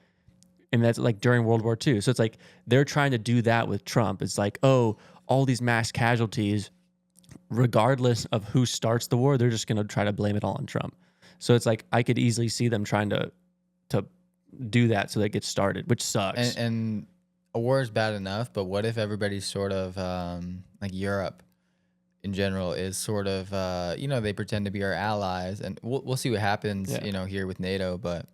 [SPEAKER 2] And that's like during World War II. So it's like they're trying to do that with Trump. It's like, oh, all these mass casualties, regardless of who starts the war, they're just going to try to blame it all on Trump. So it's like I could easily see them trying to do that so that it gets started, which sucks.
[SPEAKER 1] And a war is bad enough, but what if everybody's sort of like Europe in general is sort of they pretend to be our allies, and we'll see what happens here with NATO, but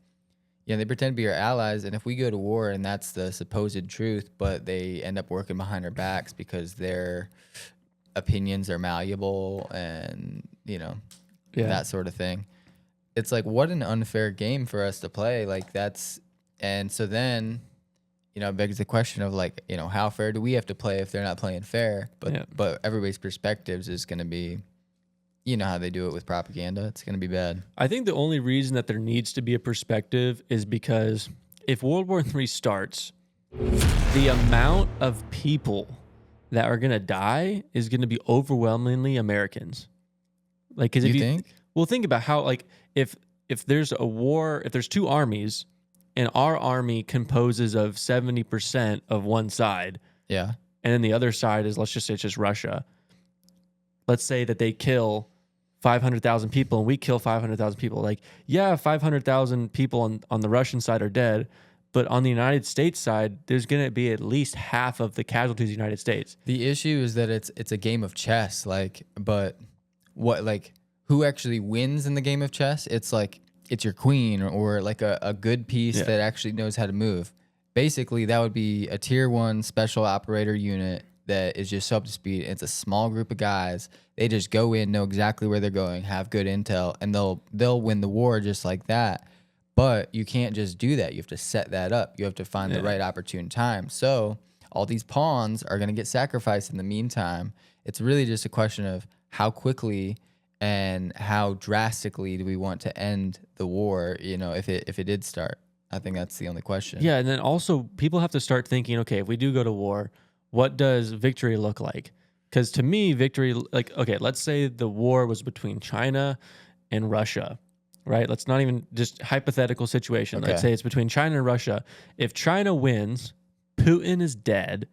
[SPEAKER 1] they pretend to be our allies, and if we go to war and that's the supposed truth, but they end up working behind our backs because their opinions are malleable and that sort of thing. It's like, what an unfair game for us to play. Like and so then it begs the question of like, how fair do we have to play if they're not playing fair? But everybody's perspectives is going to be, how they do it with propaganda. It's going to be bad.
[SPEAKER 2] I think the only reason that there needs to be a perspective is because if World War III starts, the amount of people that are going to die is going to be overwhelmingly Americans. Like, because if you think? Well, think about how, like, if there's a war, if there's two armies, and our army composes of 70% of one side.
[SPEAKER 1] Yeah.
[SPEAKER 2] And then the other side is, let's just say it's just Russia. Let's say that they kill 500,000 people and we kill 500,000 people. Like, 500,000 people on the Russian side are dead. But on the United States side, there's going to be at least half of the casualties of the United States.
[SPEAKER 1] The issue is that it's a game of chess. But who actually wins in the game of chess? It's like, it's your queen or like a good piece that actually knows how to move. Basically, that would be a tier 1 special operator unit that is just so up to speed. It's a small group of guys. They just go in, know exactly where they're going, have good intel, and they'll win the war just like that. But you can't just do that. You have to set that up. You have to find the right opportune time. So all these pawns are going to get sacrificed in the meantime. It's really just a question of how quickly and how drastically do we want to end the war, if it did start. I think that's the only question.
[SPEAKER 2] Yeah, and then also people have to start thinking, okay, if we do go to war, what does victory look like? Because to me, victory, like, okay, let's say the war was between China and Russia, right? Let's not even just hypothetical situation.
[SPEAKER 1] Okay.
[SPEAKER 2] Let's say it's between China and Russia. If China wins, Putin is dead,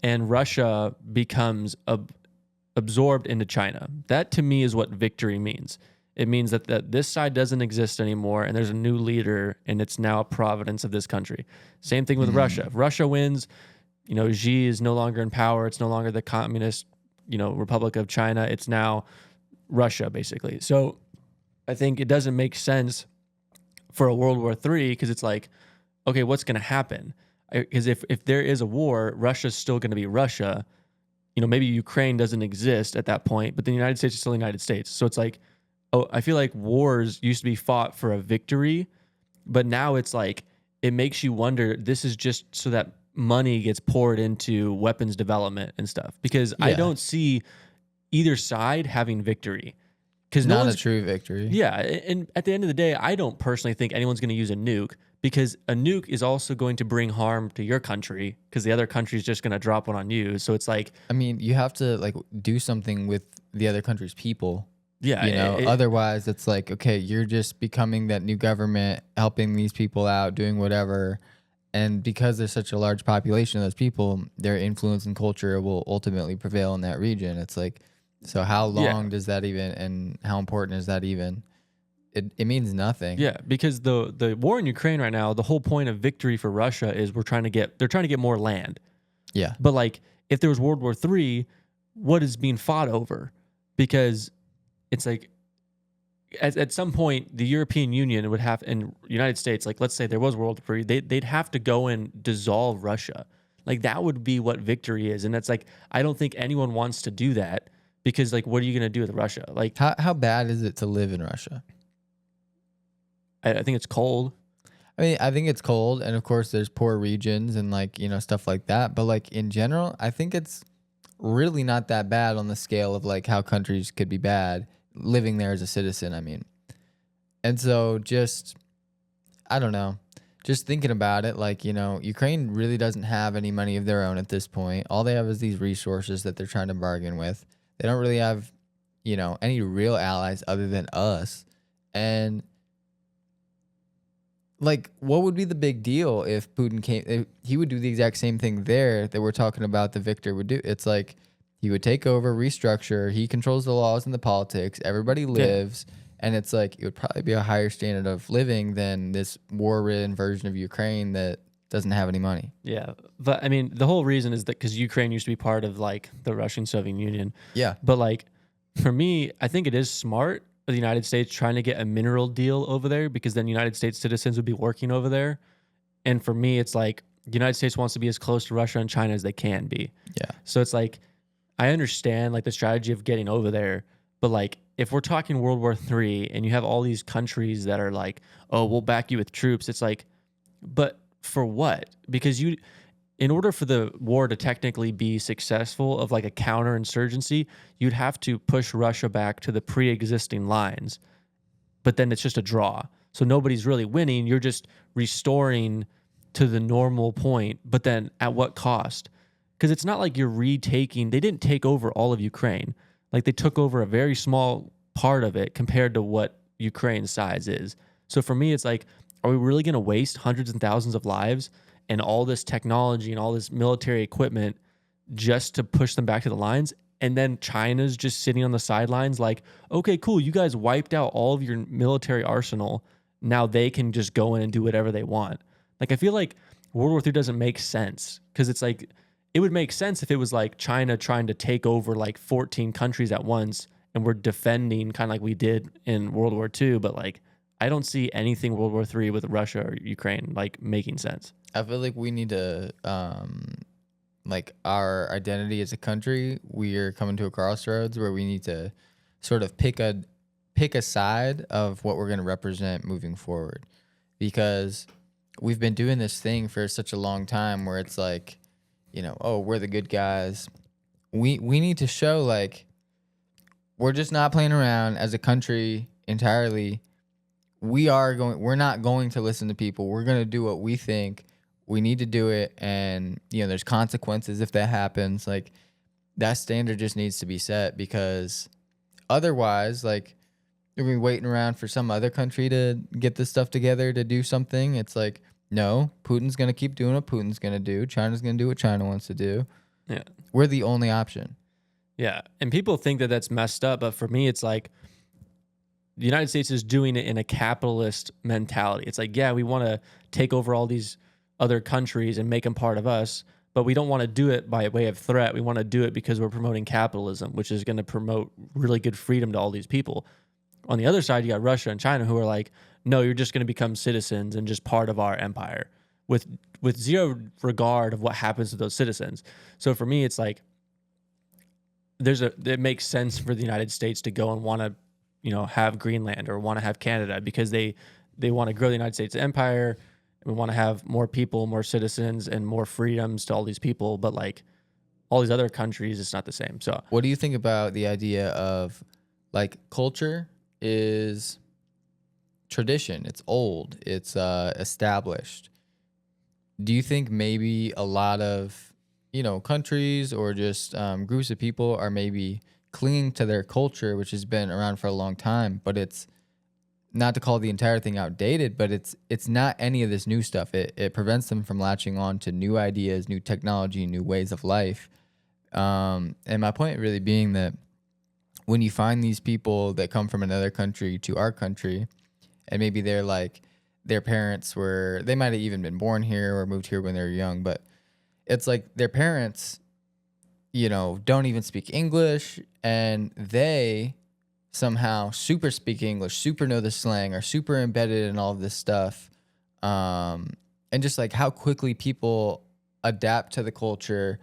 [SPEAKER 2] and Russia becomes absorbed into China. That to me is what victory means. It means that this side doesn't exist anymore and there's a new leader and it's now a providence of this country. Same thing with Russia. If Russia wins, Xi is no longer in power. It's no longer the communist, Republic of China. It's now Russia, basically. So I think it doesn't make sense for a World War III because it's like, okay, what's going to happen? Because if there is a war, Russia's still going to be Russia. Maybe Ukraine doesn't exist at that point, but the United States is still the United States. So it's like, I feel like wars used to be fought for a victory, but now it's like, it makes you wonder, this is just so that money gets poured into weapons development and stuff. Because I don't see either side having victory. Because
[SPEAKER 1] not a true victory.
[SPEAKER 2] Yeah, and at the end of the day, I don't personally think anyone's going to use a nuke because a nuke is also going to bring harm to your country because the other country is just going to drop one on you. So it's like,
[SPEAKER 1] I mean, you have to do something with the other country's people.
[SPEAKER 2] Yeah,
[SPEAKER 1] otherwise it's like, okay, you're just becoming that new government, helping these people out, doing whatever. And because there's such a large population of those people, their influence and culture will ultimately prevail in that region. It's like, so how long does that even, and how important is that even? It means nothing.
[SPEAKER 2] Yeah, because the war in Ukraine right now, the whole point of victory for Russia is they're trying to get more land.
[SPEAKER 1] Yeah.
[SPEAKER 2] But like if there was World War III, what is being fought over? Because it's like at some point the European Union would have, and United States, like let's say there was World War III, they'd have to go and dissolve Russia. Like that would be what victory is. And that's like, I don't think anyone wants to do that because like, what are you going to do with Russia? Like
[SPEAKER 1] how bad is it to live in Russia?
[SPEAKER 2] I think it's cold.
[SPEAKER 1] I mean, I think it's cold, and of course there's poor regions and stuff like that. But like in general, I think it's really not that bad on the scale of like how countries could be bad living there as a citizen. I mean, and so I don't know, just thinking about it, like, Ukraine really doesn't have any money of their own at this point. All they have is these resources that they're trying to bargain with. They don't really have, any real allies other than us. And like, what would be the big deal if Putin came? If he would do the exact same thing there that we're talking about the victor would do. It's like he would take over, restructure. He controls the laws and the politics. Everybody lives. And it's like it would probably be a higher standard of living than this war-ridden version of Ukraine that doesn't have any money.
[SPEAKER 2] Yeah. But I mean, the whole reason is that because Ukraine used to be part of like the Russian Soviet Union.
[SPEAKER 1] Yeah.
[SPEAKER 2] But like for me, I think it is smart of the United States trying to get a mineral deal over there because then United States citizens would be working over there. And for me, it's like the United States wants to be as close to Russia and China as they can be.
[SPEAKER 1] Yeah.
[SPEAKER 2] So it's like I understand like the strategy of getting over there, but like if we're talking World War III and you have all these countries that are like, oh, we'll back you with troops, it's like, but for what? Because in order for the war to technically be successful of like a counterinsurgency, you'd have to push Russia back to the pre-existing lines. But then it's just a draw. So nobody's really winning. You're just restoring to the normal point, but then at what cost? Because it's not like you're retaking, they didn't take over all of Ukraine. Like they took over a very small part of it compared to what Ukraine's size is. So for me, it's like, are we really going to waste hundreds and thousands of lives and all this technology and all this military equipment just to push them back to the lines? And then China's just sitting on the sidelines like, okay, cool. You guys wiped out all of your military arsenal. Now they can just go in and do whatever they want. Like, I feel like World War III doesn't make sense because it's like, it would make sense if it was like China trying to take over like 14 countries at once and we're defending kind of like we did in World War II. But like, I don't see anything World War III with Russia or Ukraine like making sense.
[SPEAKER 1] I feel like we need to, like our identity as a country, we are coming to a crossroads where we need to sort of pick a side of what we're going to represent moving forward, because we've been doing this thing for such a long time where it's like, oh, we're the good guys. We need to show like we're just not playing around as a country entirely. We're not going to listen to people. We're going to do what we think. We need to do it, and there's consequences if that happens. Like, that standard just needs to be set, because otherwise, like, are we waiting around for some other country to get this stuff together to do something? It's like, no, Putin's going to keep doing what Putin's going to do. China's going to do what China wants to do.
[SPEAKER 2] Yeah.
[SPEAKER 1] We're the only option.
[SPEAKER 2] Yeah. And people think that that's messed up. But for me, it's like the United States is doing it in a capitalist mentality. It's like, yeah, we want to take over all these other countries and make them part of us, but we don't want to do it by way of threat. We want to do it because we're promoting capitalism, which is going to promote really good freedom to all these people. On the other side, you got Russia and China who are like, no, you're just going to become citizens and just part of our empire with zero regard of what happens to those citizens. So for me, it's like it makes sense for the United States to go and want to, have Greenland or want to have Canada because they want to grow the United States empire. We want to have more people, more citizens, and more freedoms to all these people. But like all these other countries, it's not the same. So
[SPEAKER 1] what do you think about the idea of like culture is tradition? It's old. It's established. Do you think maybe a lot of, countries or just groups of people are maybe clinging to their culture, which has been around for a long time, but it's not to call the entire thing outdated, but it's not any of this new stuff. It prevents them from latching on to new ideas, new technology, new ways of life. And my point really being that when you find these people that come from another country to our country, and maybe they're like, their parents they might have even been born here or moved here when they were young, but it's like their parents, don't even speak English, and they somehow super speak English, super know the slang, are super embedded in all of this stuff. And just like how quickly people adapt to the culture.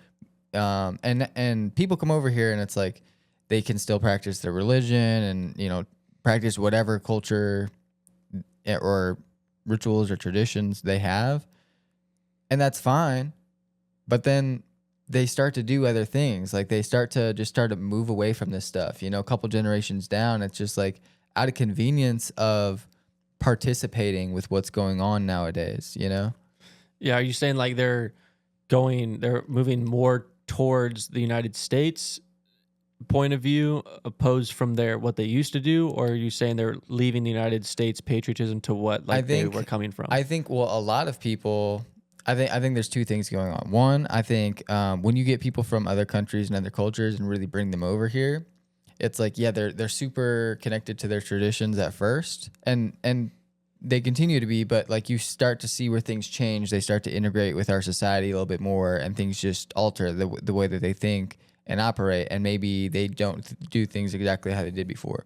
[SPEAKER 1] And people come over here and it's like they can still practice their religion and, practice whatever culture or rituals or traditions they have. And that's fine. But then they start to do other things. Like they start to move away from this stuff. A couple generations down, it's just like out of convenience of participating with what's going on nowadays, you know?
[SPEAKER 2] Yeah, are you saying like they're moving more towards the United States point of view opposed from what they used to do, or are you saying they're leaving the United States patriotism to what
[SPEAKER 1] I
[SPEAKER 2] like they
[SPEAKER 1] think
[SPEAKER 2] were coming from?
[SPEAKER 1] I think well, a lot of people. I think there's two things going on. One, I think when you get people from other countries and other cultures and really bring them over here, it's like yeah, they're super connected to their traditions at first, and they continue to be. But like you start to see where things change, they start to integrate with our society a little bit more, and things just alter the way that they think and operate, and maybe they don't do things exactly how they did before.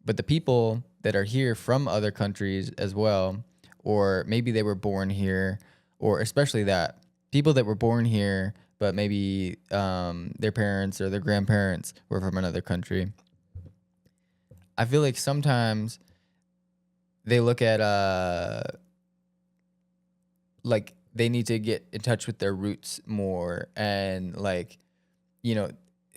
[SPEAKER 1] But the people that are here from other countries as well, or maybe they were born here, or especially that people that were born here, but maybe their parents or their grandparents were from another country. I feel like sometimes they look at like they need to get in touch with their roots more, and like you know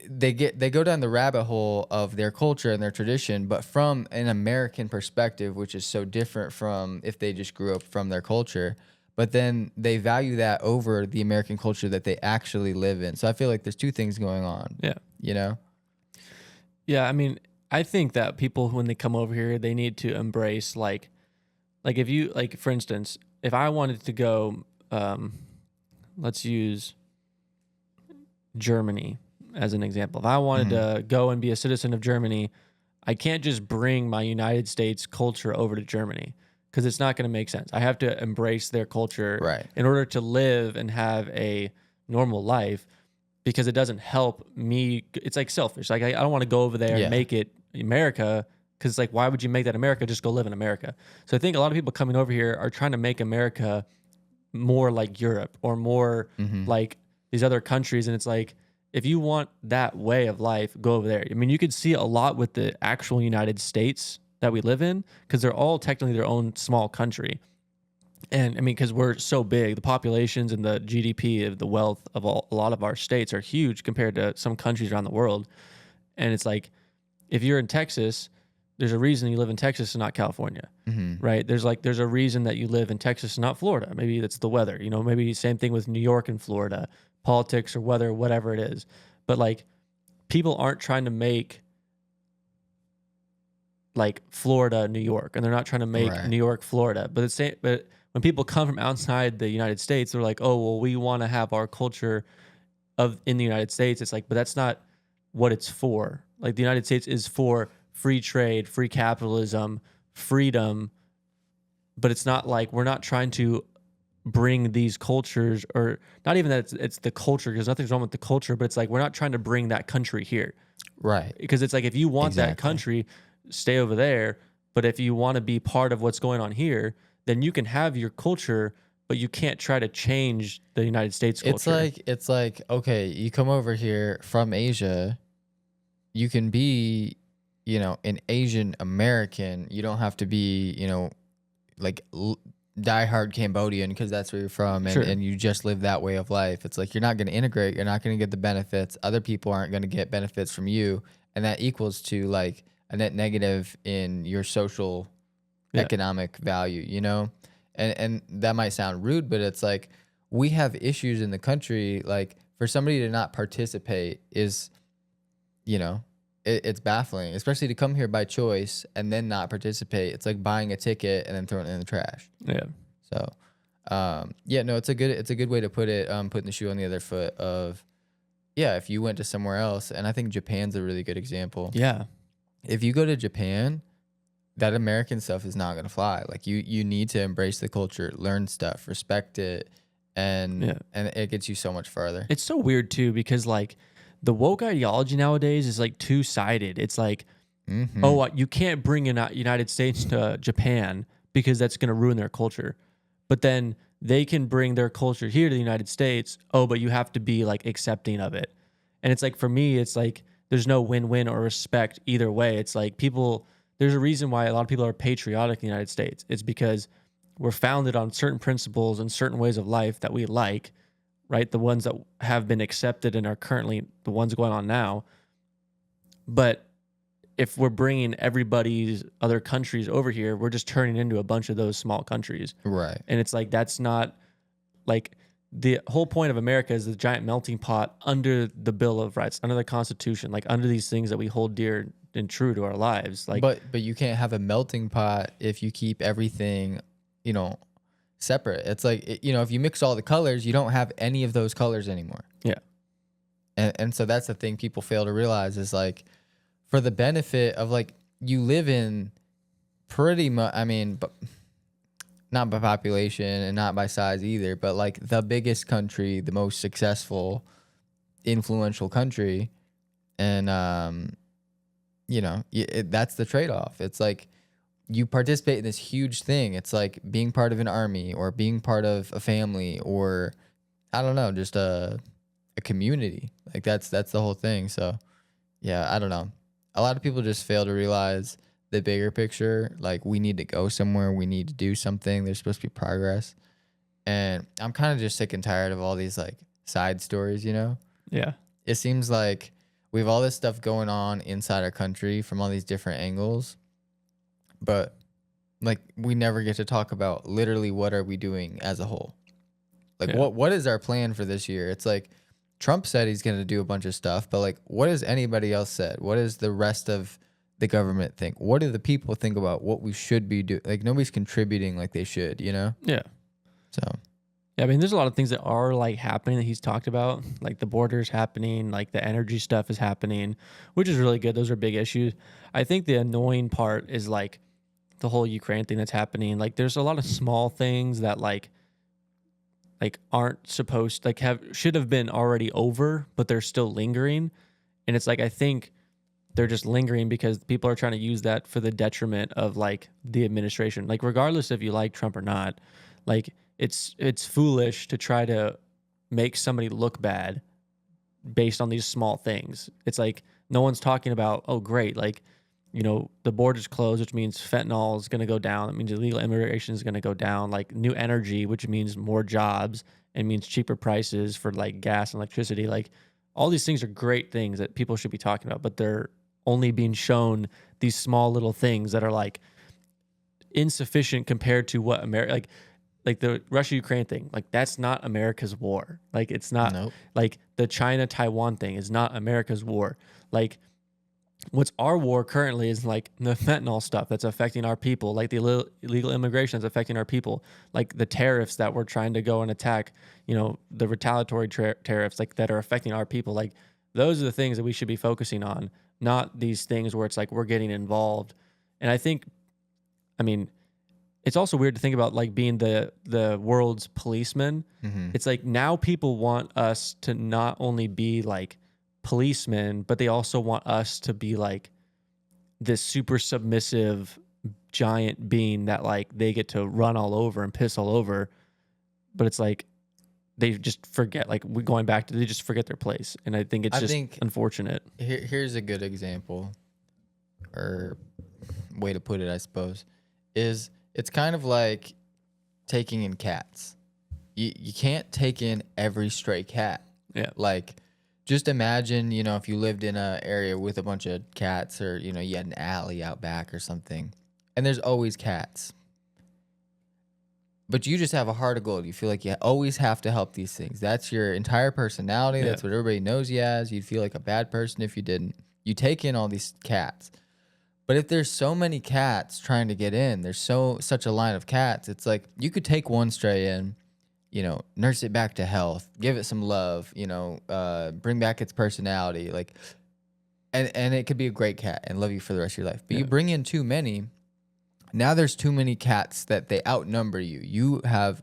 [SPEAKER 1] they go down the rabbit hole of their culture and their tradition, but from an American perspective, which is so different from if they just grew up from their culture. But then they value that over the American culture that they actually live in. So I feel like there's two things going on.
[SPEAKER 2] Yeah.
[SPEAKER 1] You know?
[SPEAKER 2] Yeah, I mean, I think that people when they come over here, they need to embrace like if you like for instance, if I wanted to go let's use Germany as an example. If I wanted to go and be a citizen of Germany, I can't just bring my United States culture over to Germany because it's not going to make sense. I have to embrace their culture
[SPEAKER 1] Right.
[SPEAKER 2] in order to live and have a normal life because it doesn't help me. It's like selfish. Like I don't want to go over there
[SPEAKER 1] Yeah.
[SPEAKER 2] and make it America because it's like, why would you make that America? Just go live in America. So I think a lot of people coming over here are trying to make America more like Europe or more like these other countries. And it's like, if you want that way of life, go over there. I mean, you could see a lot with the actual United States that we live in because they're all technically their own small country. And I mean, because we're so big, the populations and the GDP of the wealth of a lot of our states are huge compared to some countries around the world. And it's like, if you're in Texas, there's a reason you live in Texas and not California, right? There's a reason that you live in Texas and not Florida. Maybe that's the weather, maybe same thing with New York and Florida, politics or weather, whatever it is. But like people aren't trying to make like Florida, New York, and they're not trying to make New York, Florida. But but when people come from outside the United States, they're like, oh, well, we want to have our culture in the United States. It's like, but that's not what it's for. Like the United States is for free trade, free capitalism, freedom. But it's not like we're not trying to bring these cultures, or not even that it's the culture, because nothing's wrong with the culture, but it's like we're not trying to bring that country here.
[SPEAKER 1] Right.
[SPEAKER 2] Because it's like if you want that country, stay over there. But if you want to be part of what's going on here, then you can have your culture, but you can't try to change the United States culture.
[SPEAKER 1] It's like okay, you come over here from Asia, you can be, an Asian American. You don't have to be, like diehard Cambodian because that's where you're from, and you just live that way of life. It's like you're not going to integrate. You're not going to get the benefits. Other people aren't going to get benefits from you, and that equals to like a net negative in your social economic value, and that might sound rude, but it's like we have issues in the country. Like for somebody to not participate is, it's baffling, especially to come here by choice and then not participate. It's like buying a ticket and then throwing it in the trash.
[SPEAKER 2] Yeah.
[SPEAKER 1] So, no, it's a good way to put it. Putting the shoe on the other foot of, if you went to somewhere else, and I think Japan's a really good example.
[SPEAKER 2] Yeah.
[SPEAKER 1] If you go to Japan, that American stuff is not going to fly. Like you need to embrace the culture, learn stuff, respect it, and it gets you so much farther.
[SPEAKER 2] It's so weird too, because like the woke ideology nowadays is like two-sided. It's like, you can't bring in United States to Japan because that's going to ruin their culture. But then they can bring their culture here to the United States. Oh, but you have to be like accepting of it. And it's like, for me, it's like, there's no win-win or respect either way. It's like there's a reason why a lot of people are patriotic in the United States. It's because we're founded on certain principles and certain ways of life that we like, right? The ones that have been accepted and are currently the ones going on now. But if we're bringing everybody's other countries over here, we're just turning into a bunch of those small countries.
[SPEAKER 1] Right.
[SPEAKER 2] And it's like, that's not like the whole point of America is the giant melting pot under the Bill of Rights, under the Constitution, like under these things that we hold dear and true to our lives. Like,
[SPEAKER 1] But you can't have a melting pot if you keep everything, you know, separate. It's like, if you mix all the colors, you don't have any of those colors anymore.
[SPEAKER 2] yeah,
[SPEAKER 1] And so that's the thing people fail to realize is like, for the benefit of like, you live in pretty much, I mean, but not by population and not by size either, but like the biggest country, the most successful, influential country. And, that's the trade-off. It's like you participate in this huge thing. It's like being part of an army or being part of a family or, I don't know, just a community. Like that's the whole thing. So yeah, I don't know. A lot of people just fail to realize the bigger picture. Like we need to go somewhere. We need to do something. There's supposed to be progress. And I'm kind of just sick and tired of all these like side stories,
[SPEAKER 2] yeah,
[SPEAKER 1] It seems like we have all this stuff going on inside our country from all these different angles, but like we never get to talk about literally what are we doing as a whole. Like
[SPEAKER 2] Yeah.
[SPEAKER 1] what is our plan for this year? It's like Trump said he's going to do a bunch of stuff, but like what has anybody else said? What does the rest of the government think? What do the people think about what we should be doing? Like nobody's contributing like they should,
[SPEAKER 2] yeah.
[SPEAKER 1] So
[SPEAKER 2] Yeah, I mean, there's a lot of things that are like happening that he's talked about, like the border's happening, like the energy stuff is happening, which is really good. Those are big issues. I think the annoying part is like the whole Ukraine thing that's happening. Like, there's a lot of small things that like aren't supposed should have been already over, but they're still lingering. And it's like I think they're just lingering because people are trying to use that for the detriment of like the administration. Like, regardless if you like Trump or not, like it's foolish to try to make somebody look bad based on these small things. It's like no one's talking about, oh great, like, the border's closed, which means fentanyl is going to go down. It means illegal immigration is going to go down. Like new energy, which means more jobs and means cheaper prices for like gas and electricity. Like all these things are great things that people should be talking about, but they're only being shown these small little things that are like insufficient compared to what America, like the Russia-Ukraine thing, like that's not America's war. Like it's not.
[SPEAKER 1] Nope.
[SPEAKER 2] Like the China-Taiwan thing is not America's war. Like what's our war currently is like the fentanyl stuff that's affecting our people, like the illegal immigration that's affecting our people, like the tariffs that we're trying to go and attack, the retaliatory tariffs like that are affecting our people. Like those are the things that we should be focusing on, not these things where it's like we're getting involved. And I think, I mean, it's also weird to think about like being the world's policeman.
[SPEAKER 1] Mm-hmm.
[SPEAKER 2] It's like now people want us to not only be like policemen, but they also want us to be like this super submissive giant being that like they get to run all over and piss all over. But it's like they just forget, like we going back to, they just forget their place. And I think it's unfortunate.
[SPEAKER 1] Here's a good example or way to put it, I suppose, is it's kind of like taking in cats. You can't take in every stray cat.
[SPEAKER 2] Yeah.
[SPEAKER 1] Like, just imagine, if you lived in an area with a bunch of cats or, you had an alley out back or something, and there's always cats. But you just have a heart of gold. You feel like you always have to help these things. That's your entire personality.
[SPEAKER 2] Yeah.
[SPEAKER 1] That's what everybody knows you as. You'd feel like a bad person if you didn't. You take in all these cats. But if there's so many cats trying to get in, there's such a line of cats, it's like you could take one stray in, nurse it back to health, give it some love, bring back its personality, like, and it could be a great cat and love you for the rest of your life. But you bring in too many, now there's too many cats that they outnumber you. You have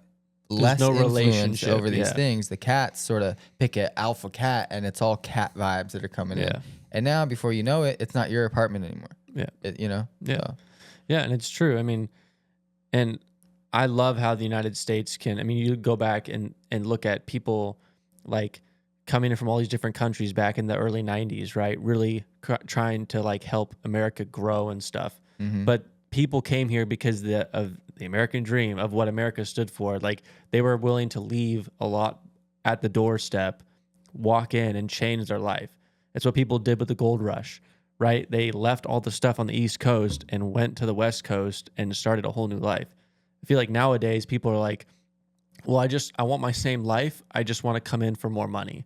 [SPEAKER 1] less influence over these things. The cats sort of pick an alpha cat, and it's all cat vibes that are coming in. And now, before you know it, it's not your apartment anymore.
[SPEAKER 2] Yeah.
[SPEAKER 1] Yeah. So.
[SPEAKER 2] Yeah, and it's true. I mean, and I love how the United States you go back and look at people like coming in from all these different countries back in the early 90s, right? Really trying to like help America grow and stuff.
[SPEAKER 1] Mm-hmm.
[SPEAKER 2] But people came here because of the American dream, of what America stood for. Like they were willing to leave a lot at the doorstep, walk in and change their life. It's what people did with the gold rush, right? They left all the stuff on the East Coast and went to the West Coast and started a whole new life. I feel like nowadays people are like, well, I want my same life. I just want to come in for more money.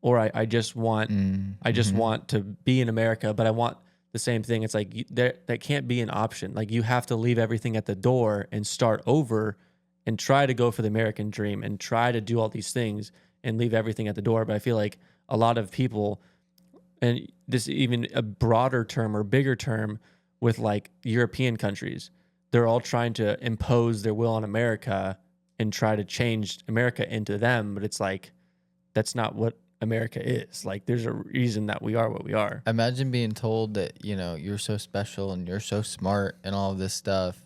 [SPEAKER 2] Or I just want to be in America, but I want the same thing. It's like that can't be an option. Like you have to leave everything at the door and start over and try to go for the American dream and try to do all these things and leave everything at the door. But I feel like a lot of people, and this even a broader term or bigger term with like European countries, they're all trying to impose their will on America and try to change America into them. But it's like, that's not what America is. Like there's a reason that we are what we are.
[SPEAKER 1] Imagine being told that, you're so special and you're so smart and all of this stuff.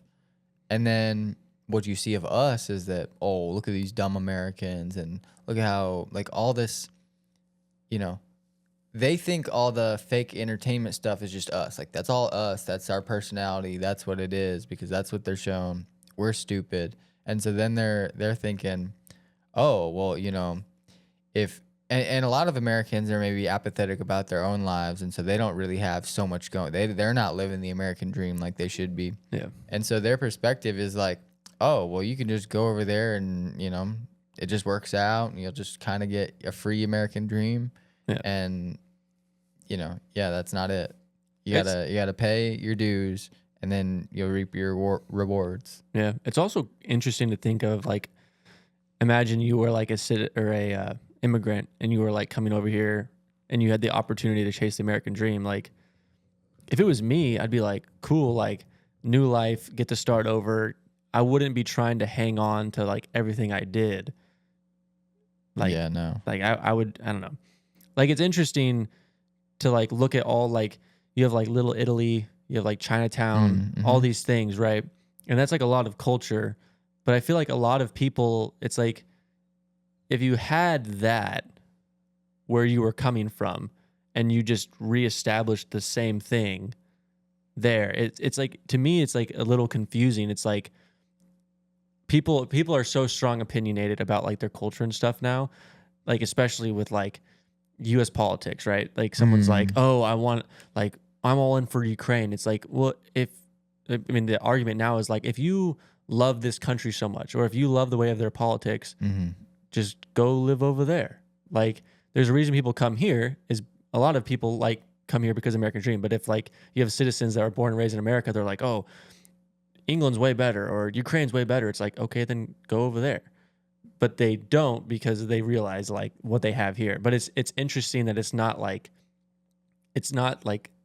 [SPEAKER 1] And then what you see of us is that, oh, look at these dumb Americans and look at how like all this, they think all the fake entertainment stuff is just us. Like that's all us. That's our personality. That's what it is because that's what they're shown. We're stupid. And so then they're thinking, oh, well, if and a lot of Americans are maybe apathetic about their own lives, and so they don't really have so much going. They're not living the American dream like they should be.
[SPEAKER 2] Yeah.
[SPEAKER 1] And so their perspective is like, oh, well, you can just go over there and it just works out, and you'll just kind of get a free American dream.
[SPEAKER 2] Yeah.
[SPEAKER 1] And that's not it. You gotta pay your dues, and then you'll reap your rewards.
[SPEAKER 2] Yeah. It's also interesting to think of like, imagine you were like a immigrant and you were like coming over here and you had the opportunity to chase the American dream. Like if it was me, I'd be like, cool, like new life, get to start over. I wouldn't be trying to hang on to like everything I did. Like,
[SPEAKER 1] yeah, no.
[SPEAKER 2] Like I don't know. Like it's interesting to like look at all like you have like Little Italy, you have like Chinatown, all these things, right? And that's like a lot of culture. But I feel like a lot of people, it's like if you had that where you were coming from and you just reestablished the same thing there, it's like, to me, it's like a little confusing. It's like people are so strong opinionated about like their culture and stuff now, like especially with like U.S. politics, right? Like someone's like, oh, I'm all in for Ukraine. It's like, well, the argument now is like, if you love this country so much, or if you love the way of their politics, just go live over there. Like there's a reason people come here. Is a lot of people like come here because of American dream. But if like you have citizens that are born and raised in America, they're like, oh, England's way better or Ukraine's way better. It's like, okay, then go over there. But they don't because they realize like what they have here. But it's interesting that it's not like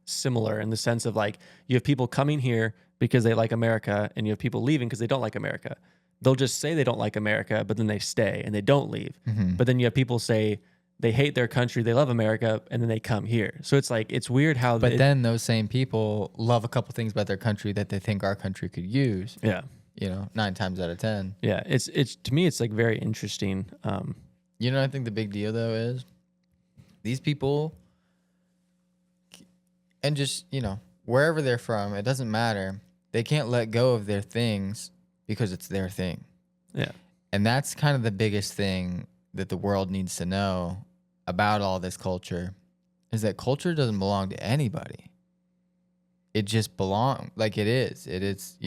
[SPEAKER 2] similar in the sense of like you have people coming here because they like America and you have people leaving because they don't like America. They'll just say they don't like America, but then they stay and they don't leave. But then you have people say they hate their country, they love America, and then they come here. So it's like, it's weird how...
[SPEAKER 1] But then those same people love a couple things about their country that they think our country could use.
[SPEAKER 2] Yeah.
[SPEAKER 1] 9 times out of 10.
[SPEAKER 2] Yeah. It's to me, it's like very interesting.
[SPEAKER 1] I think the big deal though is these people and just, wherever they're from, it doesn't matter. They can't let go of their things because it's their thing.
[SPEAKER 2] Yeah.
[SPEAKER 1] And that's kind of the biggest thing that the world needs to know about all this culture is that culture doesn't belong to anybody. It just belongs, like it is. It is,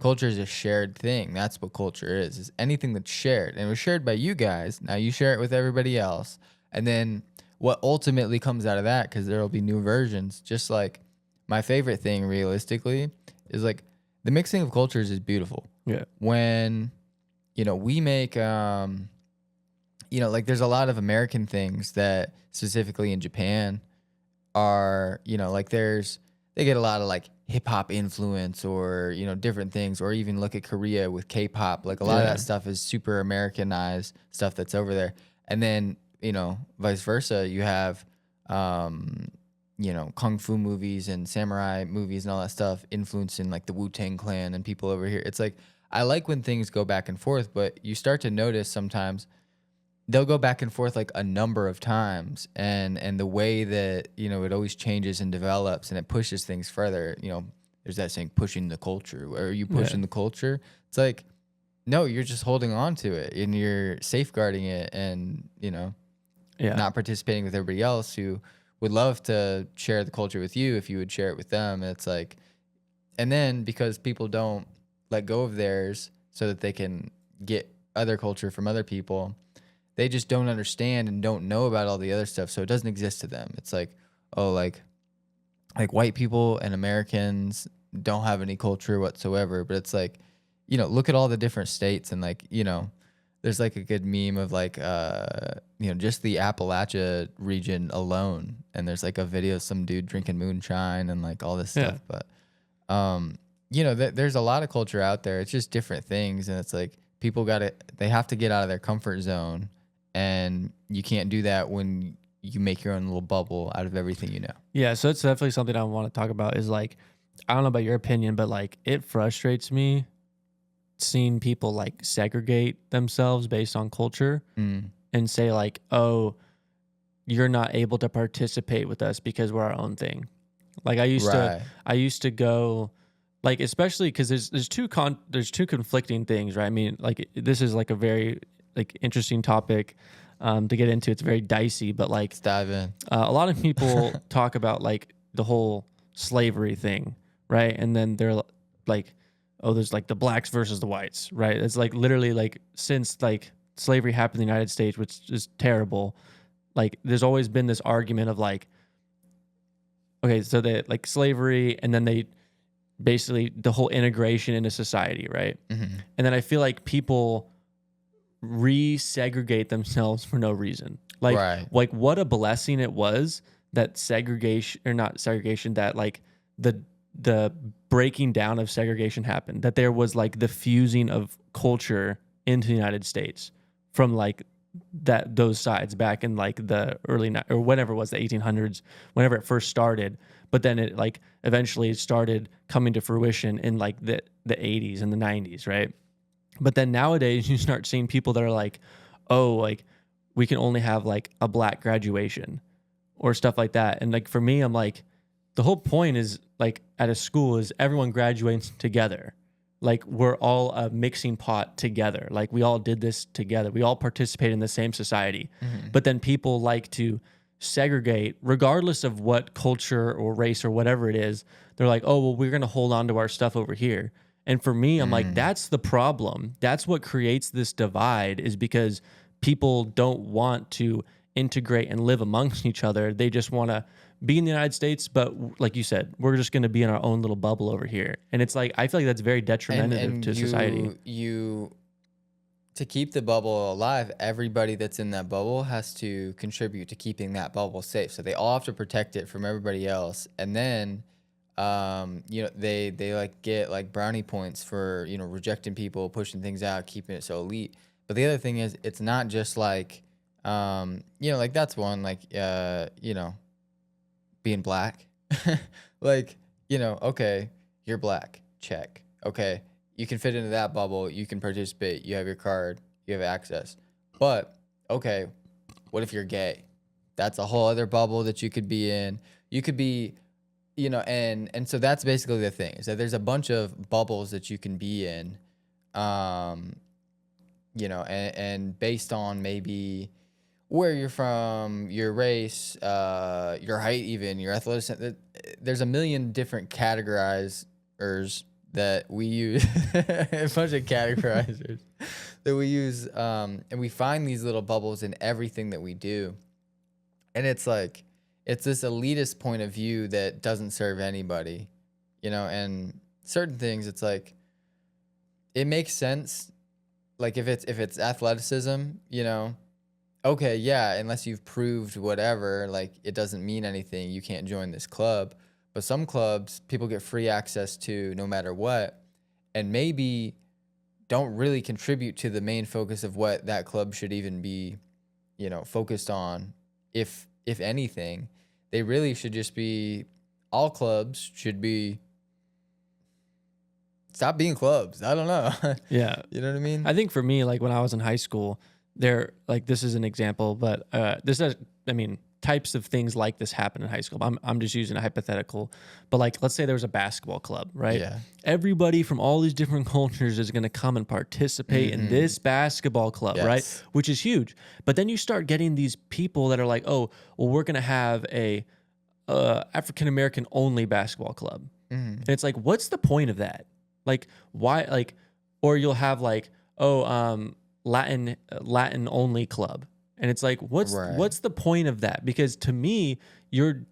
[SPEAKER 1] Culture is a shared thing. That's what culture is anything that's shared. And it was shared by you guys. Now you share it with everybody else. And then what ultimately comes out of that, because there will be new versions, just like my favorite thing realistically is like the mixing of cultures is beautiful.
[SPEAKER 2] Yeah.
[SPEAKER 1] When, we make, like there's a lot of American things that specifically in Japan are, like they get a lot of like hip hop influence or, different things, or even look at Korea with K-pop. Like a lot of that stuff is super Americanized stuff that's over there. And then, vice versa, you have, kung fu movies and samurai movies and all that stuff influencing like the Wu-Tang Clan and people over here. It's like, I like when things go back and forth, but you start to notice sometimes they'll go back and forth like a number of times, and the way that it always changes and develops and it pushes things further. There's that saying, pushing the culture. Are you pushing the culture? It's like, no, you're just holding on to it and you're safeguarding it, and not participating with everybody else who would love to share the culture with you if you would share it with them. And it's like, and then because people don't let go of theirs so that they can get other culture from other people, they just don't understand and don't know about all the other stuff. So it doesn't exist to them. It's like, oh, like white people and Americans don't have any culture whatsoever. But it's like, you know, look at all the different states and like, you know, there's like a good meme of like, you know, just the Appalachia region alone. And there's like a video of some dude drinking moonshine and like all this stuff. But, you know, there's a lot of culture out there. It's just different things. And it's like people they have to get out of their comfort zone. And you can't do that when you make your own little bubble out of everything you know.
[SPEAKER 2] Yeah. So it's definitely something I want to talk about is like, I don't know about your opinion, but like it frustrates me seeing people like segregate themselves based on culture and say like, oh, you're not able to participate with us because we're our own thing. Like I used to go like, especially because there's two conflicting things, right? I mean, like this is like a very like interesting topic to get into. It's very dicey, but like
[SPEAKER 1] let's dive in.
[SPEAKER 2] A lot of people talk about like the whole slavery thing, right? And then they're like, oh, there's like the blacks versus the whites, right? It's like literally like since like slavery happened in the United States, which is terrible. Like there's always been this argument of like, okay, so they like slavery and then they basically the whole integration into society, right? And then I feel like people re-segregate themselves for no reason. Like, like what a blessing it was that segregation or not segregation, that like the breaking down of segregation happened, that there was like the fusing of culture into the United States from like those sides back in like the early or whatever it was, the 1800s, whenever it first started. But then it like eventually started coming to fruition in like the 80s and the 90s, right? But then nowadays you start seeing people that are like, oh, like we can only have like a black graduation or stuff like that. And like for me, I'm like, the whole point is like at a school is everyone graduates together. Like we're all a mixing pot together. Like we all did this together. We all participate in the same society. But then people like to segregate regardless of what culture or race or whatever it is. They're like, oh, well, we're going to hold on to our stuff over here. And for me, I'm like, that's the problem. That's what creates this divide, is because people don't want to integrate and live amongst each other. They just want to be in the United States, but like you said, we're just going to be in our own little bubble over here. And it's like, I feel like that's very detrimental to society.
[SPEAKER 1] To keep the bubble alive, everybody that's in that bubble has to contribute to keeping that bubble safe. So they all have to protect it from everybody else. And then, you know, they like get like brownie points for, you know, rejecting people, pushing things out, keeping it so elite. But the other thing is, it's not just like, you know, like that's one, like, you know, being black. Like, you know, okay, you're black, check. Okay, you can fit into that bubble, you can participate, you have your card, you have access. But okay, what if you're gay? That's a whole other bubble that you could be in. You could be, you know, and so that's basically the thing, is that there's a bunch of bubbles that you can be in, you know, and based on maybe where you're from, your race, your height, even your athleticism. There's a million different categorizers that we use, a bunch of categorizers that we use, and we find these little bubbles in everything that we do. And it's like, it's this elitist point of view that doesn't serve anybody, you know, and certain things, it's like, it makes sense. Like if it's athleticism, you know, okay, yeah, unless you've proved whatever, like it doesn't mean anything, you can't join this club. But some clubs people get free access to no matter what, and maybe don't really contribute to the main focus of what that club should even be, you know, focused on. If anything, they really should just be, all clubs should be, stop being clubs. I don't know.
[SPEAKER 2] Yeah.
[SPEAKER 1] You know what I mean?
[SPEAKER 2] I think for me, like when I was in high school, like this is an example, but this is, I mean, types of things like this happen in high school. I'm just using a hypothetical, but like, let's say there was a basketball club, right?
[SPEAKER 1] Yeah.
[SPEAKER 2] Everybody from all these different cultures is going to come and participate in this basketball club, right?
[SPEAKER 1] Yes.
[SPEAKER 2] Which is huge. But then you start getting these people that are like, oh, well, we're going to have a African-American only basketball club. And it's like, what's the point of that? Like, why? Like, or you'll have like, Latin only club. And it's like, what's the point of that? Because to me, you're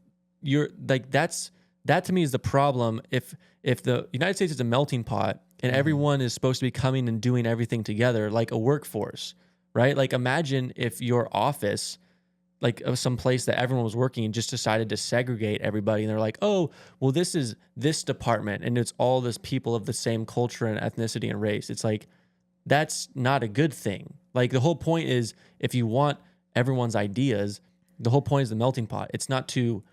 [SPEAKER 2] like, that to me is the problem. If the United States is a melting pot and everyone is supposed to be coming and doing everything together, like a workforce, right? Like imagine if your office, like some place that everyone was working and just decided to segregate everybody. And they're like, oh, well, this is this department and it's all this people of the same culture and ethnicity and race. It's like, that's not a good thing. Like the whole point is, if you want everyone's ideas, the whole point is the melting pot. It's not to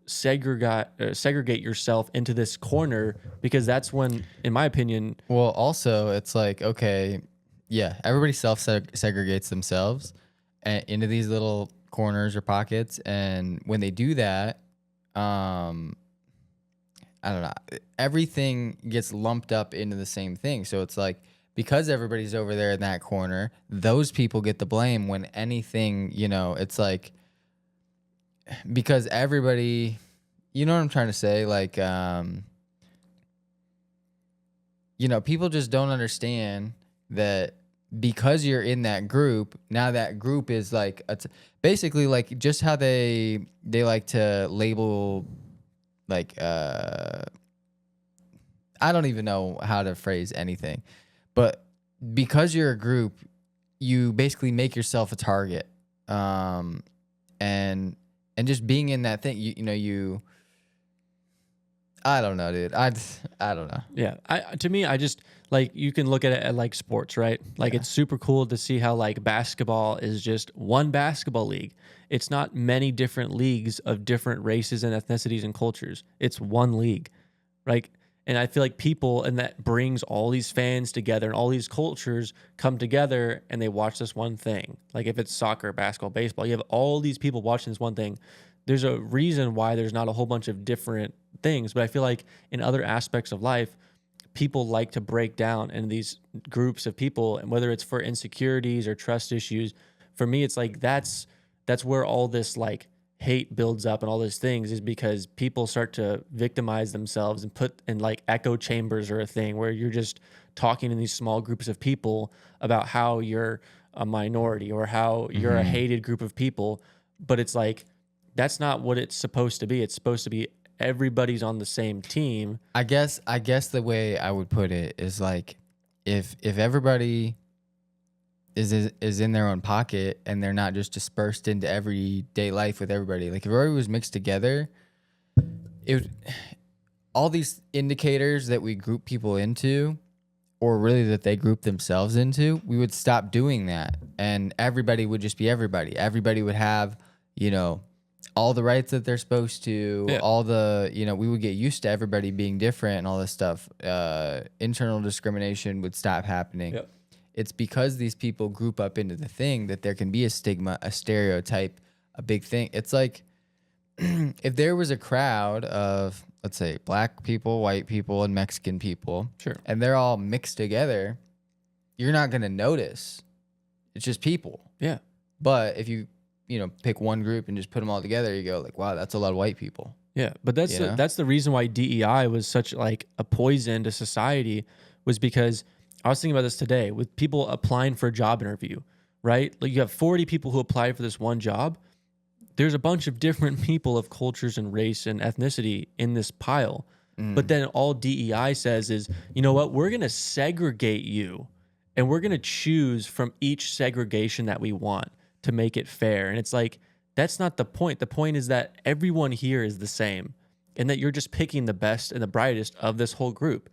[SPEAKER 2] segregate yourself into this corner, because that's when, in my opinion.
[SPEAKER 1] Well, also it's like, okay, yeah, everybody segregates themselves into these little corners or pockets, and when they do that, I don't know, everything gets lumped up into the same thing. So it's like, because everybody's over there in that corner, those people get the blame when anything, it's like, because everybody, you know what I'm trying to say? Like, people just don't understand that because you're in that group, now that group is like, basically like just how they like to label, like, I don't even know how to phrase anything. But because you're a group, you basically make yourself a target, and just being in that thing, I don't know, dude. I don't know.
[SPEAKER 2] Yeah, to me, I just like, you can look at it at like sports, right? Like it's super cool to see how like basketball is just one basketball league. It's not many different leagues of different races and ethnicities and cultures. It's one league, right? And I feel like people, and that brings all these fans together and all these cultures come together and they watch this one thing. Like if it's soccer, basketball, baseball, you have all these people watching this one thing. There's a reason why there's not a whole bunch of different things. But I feel like in other aspects of life, people like to break down in these groups of people, and whether it's for insecurities or trust issues, for me, it's like, that's where all this like hate builds up and all those things, is because people start to victimize themselves and put in like echo chambers, or a thing where you're just talking in these small groups of people about how you're a minority or how you're a hated group of people. But it's like, that's not what it's supposed to be. It's supposed to be everybody's on the same team.
[SPEAKER 1] I guess the way I would put it is like, if everybody is in their own pocket and they're not just dispersed into everyday life with everybody. Like if everybody was mixed together, all these indicators that we group people into, or really that they group themselves into, we would stop doing that, and everybody would just be everybody. Everybody would have, all the rights that they're supposed to, all the, we would get used to everybody being different and all this stuff. Internal discrimination would stop happening.
[SPEAKER 2] Yep.
[SPEAKER 1] It's because these people group up into the thing that there can be a stigma, a stereotype, a big thing. It's like, if there was a crowd of, let's say, black people, white people, and Mexican people,
[SPEAKER 2] sure,
[SPEAKER 1] and they're all mixed together, you're not going to notice. It's just people.
[SPEAKER 2] Yeah.
[SPEAKER 1] But if you pick one group and just put them all together, you go like, wow, that's a lot of white people.
[SPEAKER 2] Yeah, but that's the reason why DEI was such like a poison to society, was because I was thinking about this today with people applying for a job interview, right? Like you have 40 people who applied for this one job. There's a bunch of different people of cultures and race and ethnicity in this pile. But then all DEI says is, you know what? We're going to segregate you, and we're going to choose from each segregation that we want to make it fair. And it's like, that's not the point. The point is that everyone here is the same, and that you're just picking the best and the brightest of this whole group.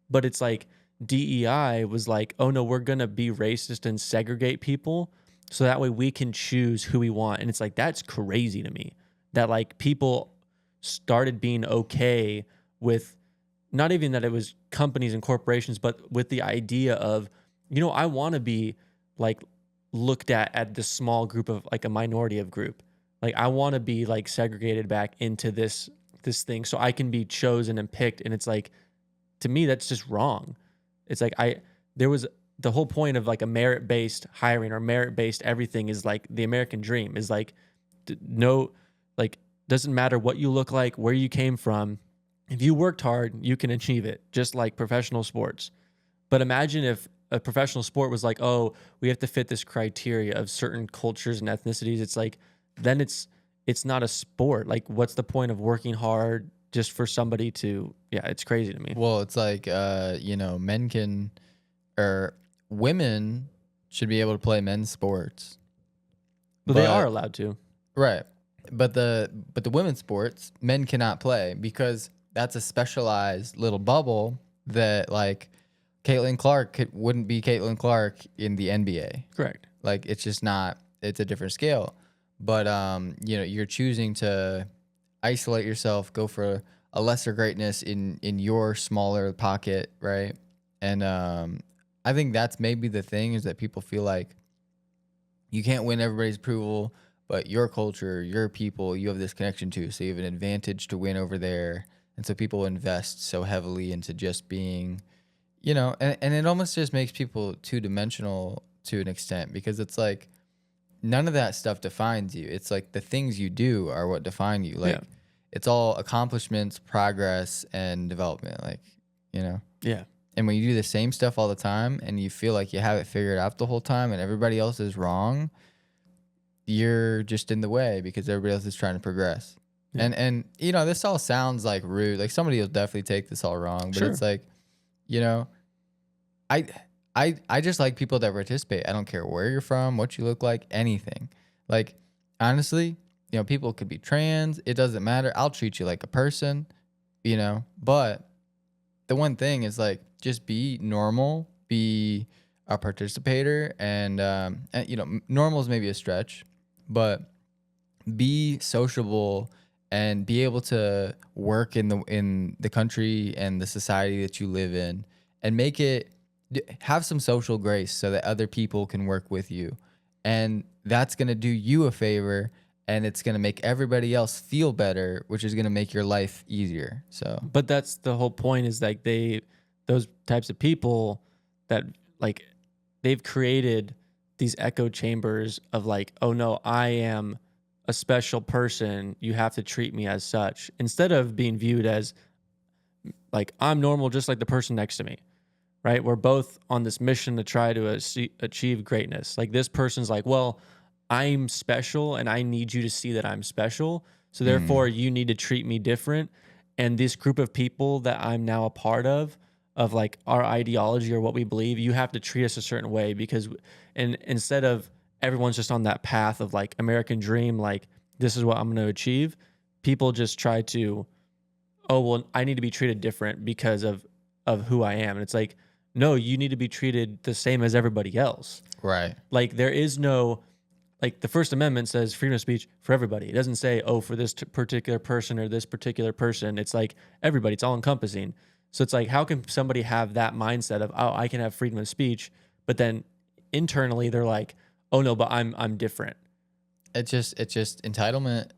[SPEAKER 2] But it's like, DEI was like, oh no, we're going to be racist and segregate people so that way we can choose who we want. And it's like, that's crazy to me that like people started being okay with, not even that it was companies and corporations, but with the idea of, I want to be like looked at this small group of like a minority of group. Like I want to be like segregated back into this thing so I can be chosen and picked. And it's like, to me, that's just wrong. It's like there was the whole point of like a merit-based hiring or merit-based everything is like the American dream is like no, like doesn't matter what you look like, where you came from. If you worked hard, you can achieve it, just like professional sports. But imagine if a professional sport was like, oh, we have to fit this criteria of certain cultures and ethnicities. It's like, then it's not a sport. Like, what's the point of working hard just for somebody to? Yeah, it's crazy to me.
[SPEAKER 1] Well, it's like men can or women should be able to play men's sports.
[SPEAKER 2] But they are allowed to.
[SPEAKER 1] Right. But the women's sports, men cannot play because that's a specialized little bubble that like Caitlin Clark wouldn't be Caitlin Clark in the NBA.
[SPEAKER 2] Correct.
[SPEAKER 1] Like it's just not, it's a different scale. But you're choosing to isolate yourself, go for a lesser greatness in your smaller pocket, right? And I think that's maybe the thing is that people feel like you can't win everybody's approval, but your culture, your people, you have this connection to, so you have an advantage to win over there. And so people invest so heavily into just being, and it almost just makes people two-dimensional to an extent because it's like none of that stuff defines you. It's like the things you do are what define you. Like it's all accomplishments, progress, and development. Like,
[SPEAKER 2] Yeah.
[SPEAKER 1] And when you do the same stuff all the time and you feel like you have it figured out the whole time and everybody else is wrong, you're just in the way because everybody else is trying to progress. Yeah. And this all sounds like rude. Like somebody will definitely take this all wrong, but it's like, I just like people that participate. I don't care where you're from, what you look like, anything. Like honestly, people could be trans. It doesn't matter. I'll treat you like a person, but the one thing is like, just be normal, be a participator, and normal is maybe a stretch, but be sociable and be able to work in the country and the society that you live in, and have some social grace so that other people can work with you, and that's gonna do you a favor, and it's gonna make everybody else feel better, which is gonna make your life easier. So,
[SPEAKER 2] but that's the whole point is like those types of people that like they've created these echo chambers of like, oh no, I am a special person. You have to treat me as such instead of being viewed as like I'm normal, just like the person next to me, right? We're both on this mission to try to achieve greatness. Like this person's like, well, I'm special and I need you to see that I'm special. So therefore you need to treat me different. And this group of people that I'm now a part of like our ideology or what we believe, you have to treat us a certain way because, and instead of everyone's just on that path of like American dream, like this is what I'm going to achieve. People just try to, oh, well, I need to be treated different because of who I am. And it's like, no, you need to be treated the same as everybody else.
[SPEAKER 1] Right.
[SPEAKER 2] Like there is no, like the First Amendment says freedom of speech for everybody. It doesn't say, oh, for this particular person or this particular person. It's like everybody, it's all encompassing. So it's like, how can somebody have that mindset of, oh, I can have freedom of speech, but then internally they're like, oh no, but I'm different.
[SPEAKER 1] It's just entitlement,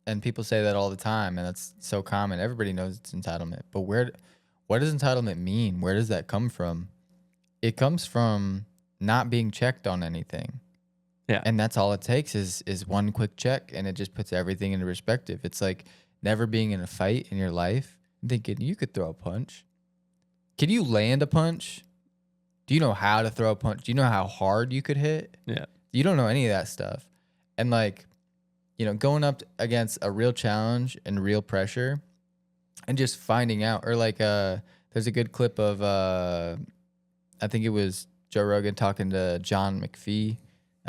[SPEAKER 1] and people say that all the time, and that's so common. Everybody knows it's entitlement, but what does entitlement mean? Where does that come from? It comes from not being checked on anything.
[SPEAKER 2] Yeah.
[SPEAKER 1] And that's all it takes is one quick check, and it just puts everything into perspective. It's like never being in a fight in your life and thinking you could throw a punch. Can you land a punch? Do you know how to throw a punch? Do you know how hard you could hit?
[SPEAKER 2] Yeah.
[SPEAKER 1] You don't know any of that stuff. And like, going up against a real challenge and real pressure and just finding out, or like, there's a good clip of, I think it was Joe Rogan talking to John McPhee,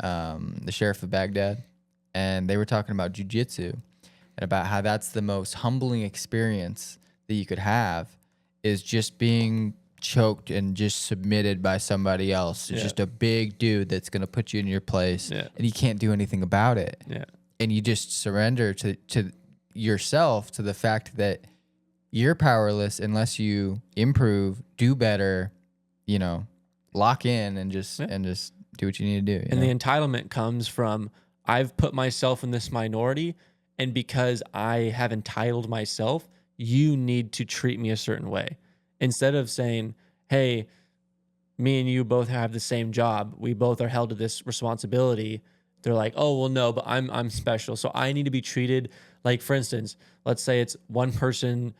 [SPEAKER 1] the sheriff of Baghdad, and they were talking about jujitsu and about how that's the most humbling experience that you could have is just being choked and just submitted by somebody else. It's just a big dude that's going to put you in your place and you can't do anything about it.
[SPEAKER 2] Yeah.
[SPEAKER 1] And you just surrender to yourself, to the fact that you're powerless unless you improve, do better, lock in and just do what you need to do.
[SPEAKER 2] And the entitlement comes from, I've put myself in this minority, and because I have entitled myself, you need to treat me a certain way. Instead of saying, hey, me and you both have the same job. We both are held to this responsibility. They're like, oh, well, no, but I'm special. So I need to be treated like, for instance, let's say it's one person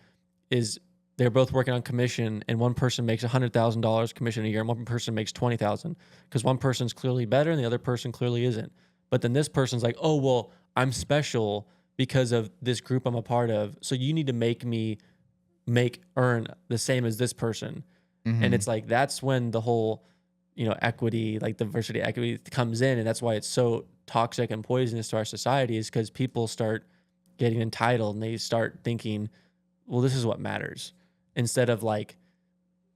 [SPEAKER 2] is they're both working on commission, and one person makes $100,000 commission a year and one person makes 20,000, because one person's clearly better and the other person clearly isn't. But then this person's like, oh, well, I'm special because of this group I'm a part of. So you need to make me earn the same as this person. And it's like, that's when the whole, equity, like diversity, equity comes in. And that's why it's so toxic and poisonous to our society, is because people start getting entitled and they start thinking, well, this is what matters. Instead of like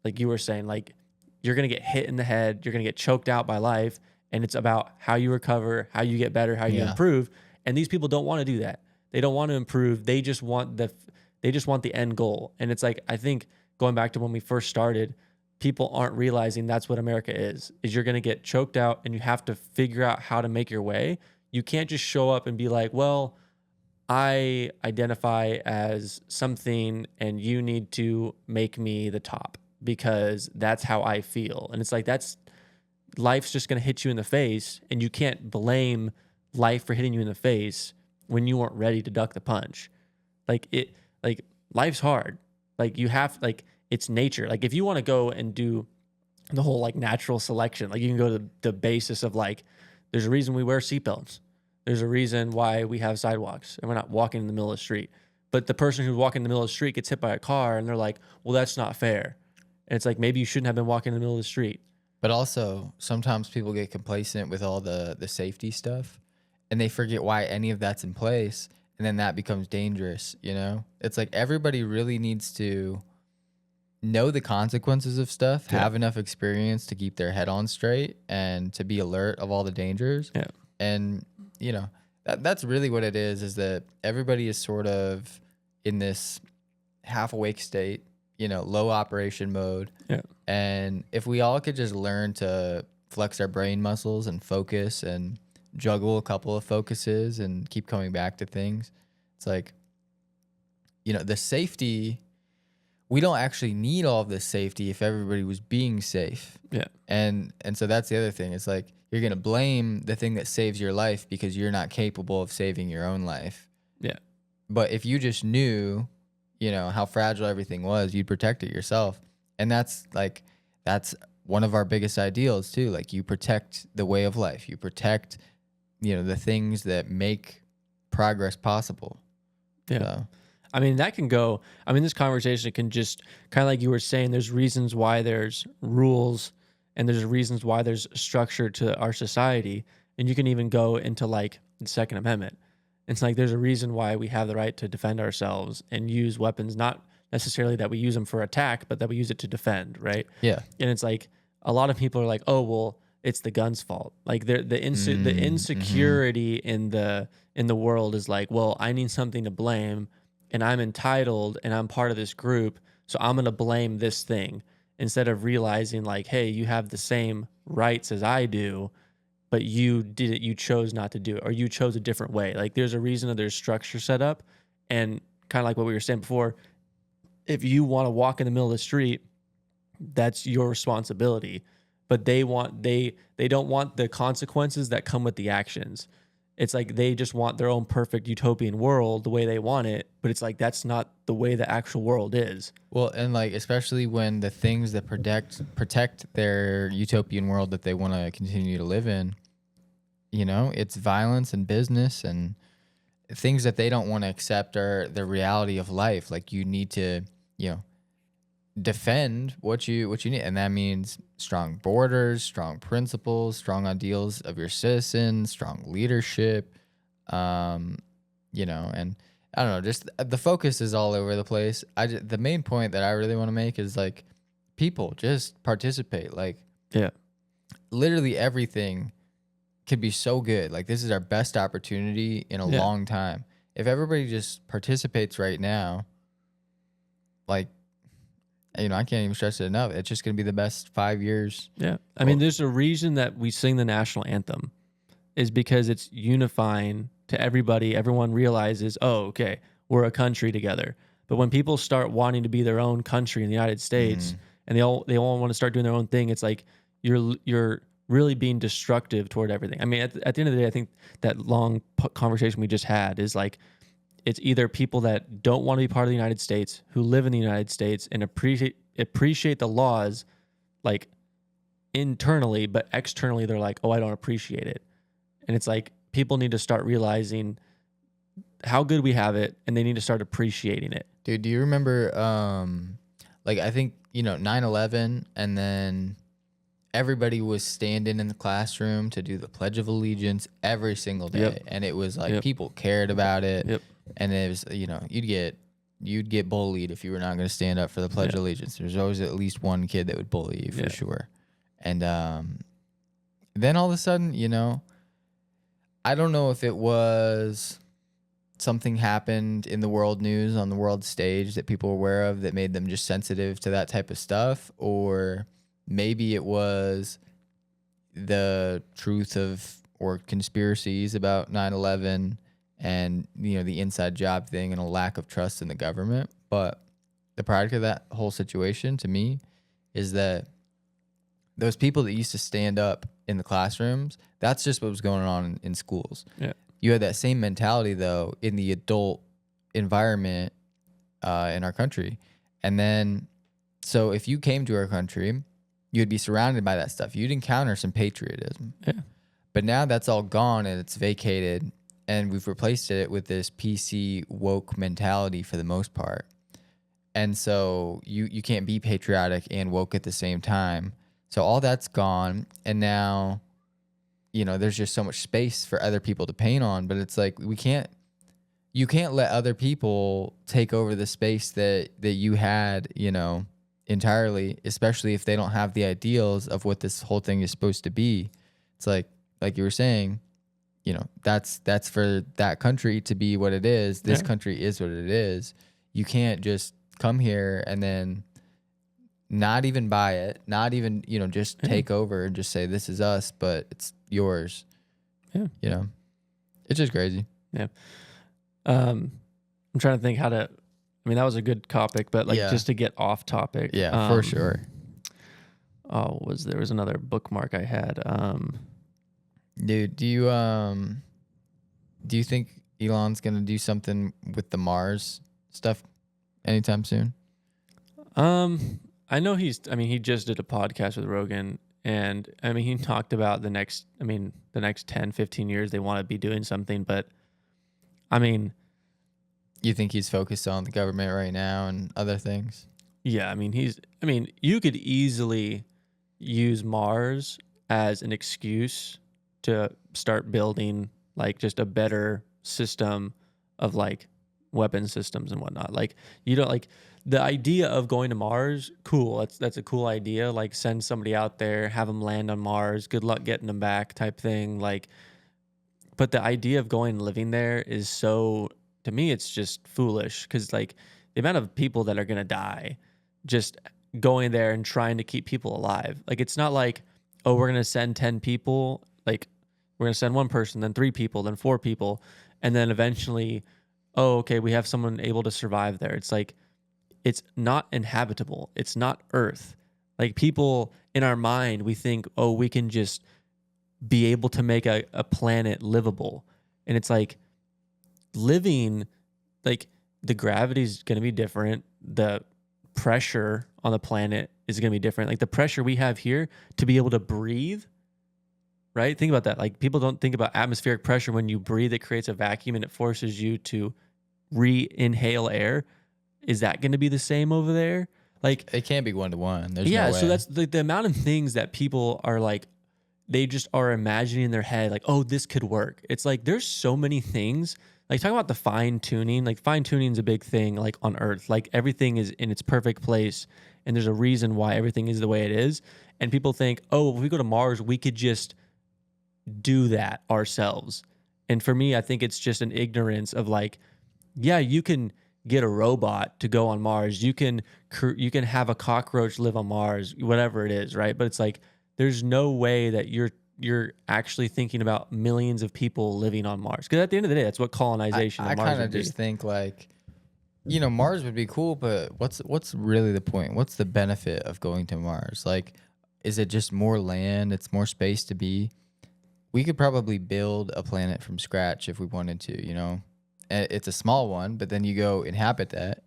[SPEAKER 2] you were saying, like, you're going to get hit in the head, you're going to get choked out by life. And it's about how you recover, how you get better, how you improve. And these people don't want to do that. They don't want to improve. They just want the end goal. And it's like, I think going back to when we first started, people aren't realizing that's what America is you're going to get choked out and you have to figure out how to make your way. You can't just show up and be like, well, I identify as something and you need to make me the top because that's how I feel. And it's like, life's just going to hit you in the face, and you can't blame life for hitting you in the face when you weren't ready to duck the punch. Like life's hard. Like you have, like, it's nature. Like if you want to go and do the whole like natural selection, like you can go to the basis of like, there's a reason we wear seatbelts. There's a reason why we have sidewalks and we're not walking in the middle of the street. But the person who's walking in the middle of the street gets hit by a car and they're like, well, that's not fair. And it's like, maybe you shouldn't have been walking in the middle of the street.
[SPEAKER 1] But also, sometimes people get complacent with all the safety stuff, and they forget why any of that's in place, and then that becomes dangerous, It's like everybody really needs to know the consequences of stuff, have enough experience to keep their head on straight, and to be alert of all the dangers.
[SPEAKER 2] Yeah.
[SPEAKER 1] And, that's really what it is that everybody is sort of in this half-awake state, low operation mode.
[SPEAKER 2] Yeah.
[SPEAKER 1] And if we all could just learn to flex our brain muscles and focus and juggle a couple of focuses and keep coming back to things, it's like, the safety, we don't actually need all of this safety if everybody was being safe.
[SPEAKER 2] Yeah.
[SPEAKER 1] And so that's the other thing. It's like, you're going to blame the thing that saves your life because you're not capable of saving your own life.
[SPEAKER 2] Yeah.
[SPEAKER 1] But if you just knew, how fragile everything was, you'd protect it yourself. And that's one of our biggest ideals too. Like, you protect the way of life. You protect, the things that make progress possible.
[SPEAKER 2] Yeah.
[SPEAKER 1] So.
[SPEAKER 2] I mean, this conversation can just kind of, like you were saying, there's reasons why there's rules and there's reasons why there's structure to our society. And you can even go into like the Second Amendment. It's like, there's a reason why we have the right to defend ourselves and use weapons, not necessarily that we use them for attack, but that we use it to defend, right?
[SPEAKER 1] Yeah.
[SPEAKER 2] And it's like, a lot of people are like, oh, well, it's the gun's fault. Like the insecurity in the world is like, well, I need something to blame, and I'm entitled and I'm part of this group, so I'm going to blame this thing, instead of realizing like, hey, you have the same rights as I do, but you chose not to do it, or you chose a different way. Like, there's a reason that there's structure set up. And kind of like what we were saying before, if you want to walk in the middle of the street, that's your responsibility. But they don't want the consequences that come with the actions. It's like they just want their own perfect utopian world the way they want it, but it's like, that's not the way the actual world is.
[SPEAKER 1] Well, and like, especially when the things that protect their utopian world that they want to continue to live in, it's violence and business and things that they don't want to accept are the reality of life. Like, you need to, defend what you need, and that means strong borders, strong principles, strong ideals of your citizens, strong leadership, and I don't know, just the focus is all over the place. The main point that I really want to make is like, people just participate. Like,
[SPEAKER 2] yeah,
[SPEAKER 1] literally everything could be so good. Like, this is our best opportunity in a long time. If everybody just participates right now, like, I can't even stress it enough. It's just going to be the best 5 years.
[SPEAKER 2] Yeah. I mean, there's a reason that we sing the national anthem. is because it's unifying to everybody. Everyone realizes, oh, okay, we're a country together. But when people start wanting to be their own country in the United States, and they all want to start doing their own thing, it's like you're really being destructive toward everything. I mean, at the end of the day, I think that long conversation we just had is like, it's either people that don't want to be part of the United States, who live in the United States and appreciate the laws, like internally, but externally they're like, oh, I don't appreciate it. And it's like, people need to start realizing how good we have it, and they need to start appreciating it.
[SPEAKER 1] Dude, do you remember, like, I think, 9/11, and then everybody was standing in the classroom to do the Pledge of Allegiance every single day.
[SPEAKER 2] Yep.
[SPEAKER 1] And it was like,
[SPEAKER 2] Yep.
[SPEAKER 1] people cared about it.
[SPEAKER 2] Yep.
[SPEAKER 1] And it was, you'd get bullied if you were not going to stand up for the Pledge of Allegiance. There's always at least one kid that would bully you for sure. And then all of a sudden, I don't know if it was something happened in the world news on the world stage that people were aware of that made them just sensitive to that type of stuff, or maybe it was the truth of or conspiracies about 9/11 and the inside job thing and a lack of trust in the government. But the product of that whole situation to me is that those people that used to stand up in the classrooms, that's just what was going on in schools.
[SPEAKER 2] Yeah.
[SPEAKER 1] You had that same mentality though in the adult environment in our country. And then, so if you came to our country, you'd be surrounded by that stuff. You'd encounter some patriotism.
[SPEAKER 2] Yeah.
[SPEAKER 1] But now that's all gone and it's vacated, and we've replaced it with this PC woke mentality for the most part. And so you can't be patriotic and woke at the same time. So all that's gone, and now, there's just so much space for other people to paint on, but it's like you can't let other people take over the space that you had, entirely, especially if they don't have the ideals of what this whole thing is supposed to be. It's like you were saying, that's for that country to be what it is. This country is what it is. You can't just come here and then not even buy it, not even, just take over and just say, this is us, but it's yours.
[SPEAKER 2] Yeah.
[SPEAKER 1] It's just crazy.
[SPEAKER 2] Yeah. I'm trying to think that was a good topic, but just to get off topic.
[SPEAKER 1] Yeah, for sure.
[SPEAKER 2] There was another bookmark I had.
[SPEAKER 1] Dude, do you think Elon's going to do something with the Mars stuff anytime soon?
[SPEAKER 2] I know he just did a podcast with Rogan, and he talked about the next 10, 15 years they want to be doing something, but
[SPEAKER 1] you think he's focused on the government right now and other things?
[SPEAKER 2] Yeah, you could easily use Mars as an excuse to start building just a better system of weapon systems and whatnot. The idea of going to Mars, cool. That's a cool idea. Send somebody out there, have them land on Mars. Good luck getting them back, type thing. But the idea of going and living there is so, to me, it's just foolish, because the amount of people that are gonna die just going there and trying to keep people alive. It's not oh, we're gonna send 10 people. We're gonna send one person, then 3 people, then 4 people, and then eventually, oh, okay, we have someone able to survive there. It's not inhabitable. It's not Earth. People in our mind, we think, oh, we can just be able to make a planet livable. And it's living, the gravity is going to be different. The pressure on the planet is going to be different. The pressure we have here to be able to breathe, right? Think about that. People don't think about atmospheric pressure. When you breathe, it creates a vacuum and it forces you to re-inhale air. Is that going to be the same over there?
[SPEAKER 1] It can't be 1-to-1. There's no way.
[SPEAKER 2] So that's the amount of things that people are they just are imagining in their head, oh, this could work. It's there's so many things. Talking about the fine tuning, fine tuning is a big thing, on Earth. Everything is in its perfect place, and there's a reason why everything is the way it is. And people think, oh, if we go to Mars, we could just do that ourselves. And for me, I think it's just an ignorance of yeah, you can get a robot to go on Mars. You can have a cockroach live on Mars, whatever it is, right? But it's there's no way that you're you're actually thinking about millions of people living on Mars. Because at the end of the day, that's what colonization
[SPEAKER 1] I
[SPEAKER 2] of Mars
[SPEAKER 1] kind of
[SPEAKER 2] would be.
[SPEAKER 1] just think like, Mars would be cool, but what's really the point? What's the benefit of going to Mars? Like, is it just more land? It's more space to be. We could probably build a planet from scratch if we wanted to, It's a small one, but then you go inhabit that,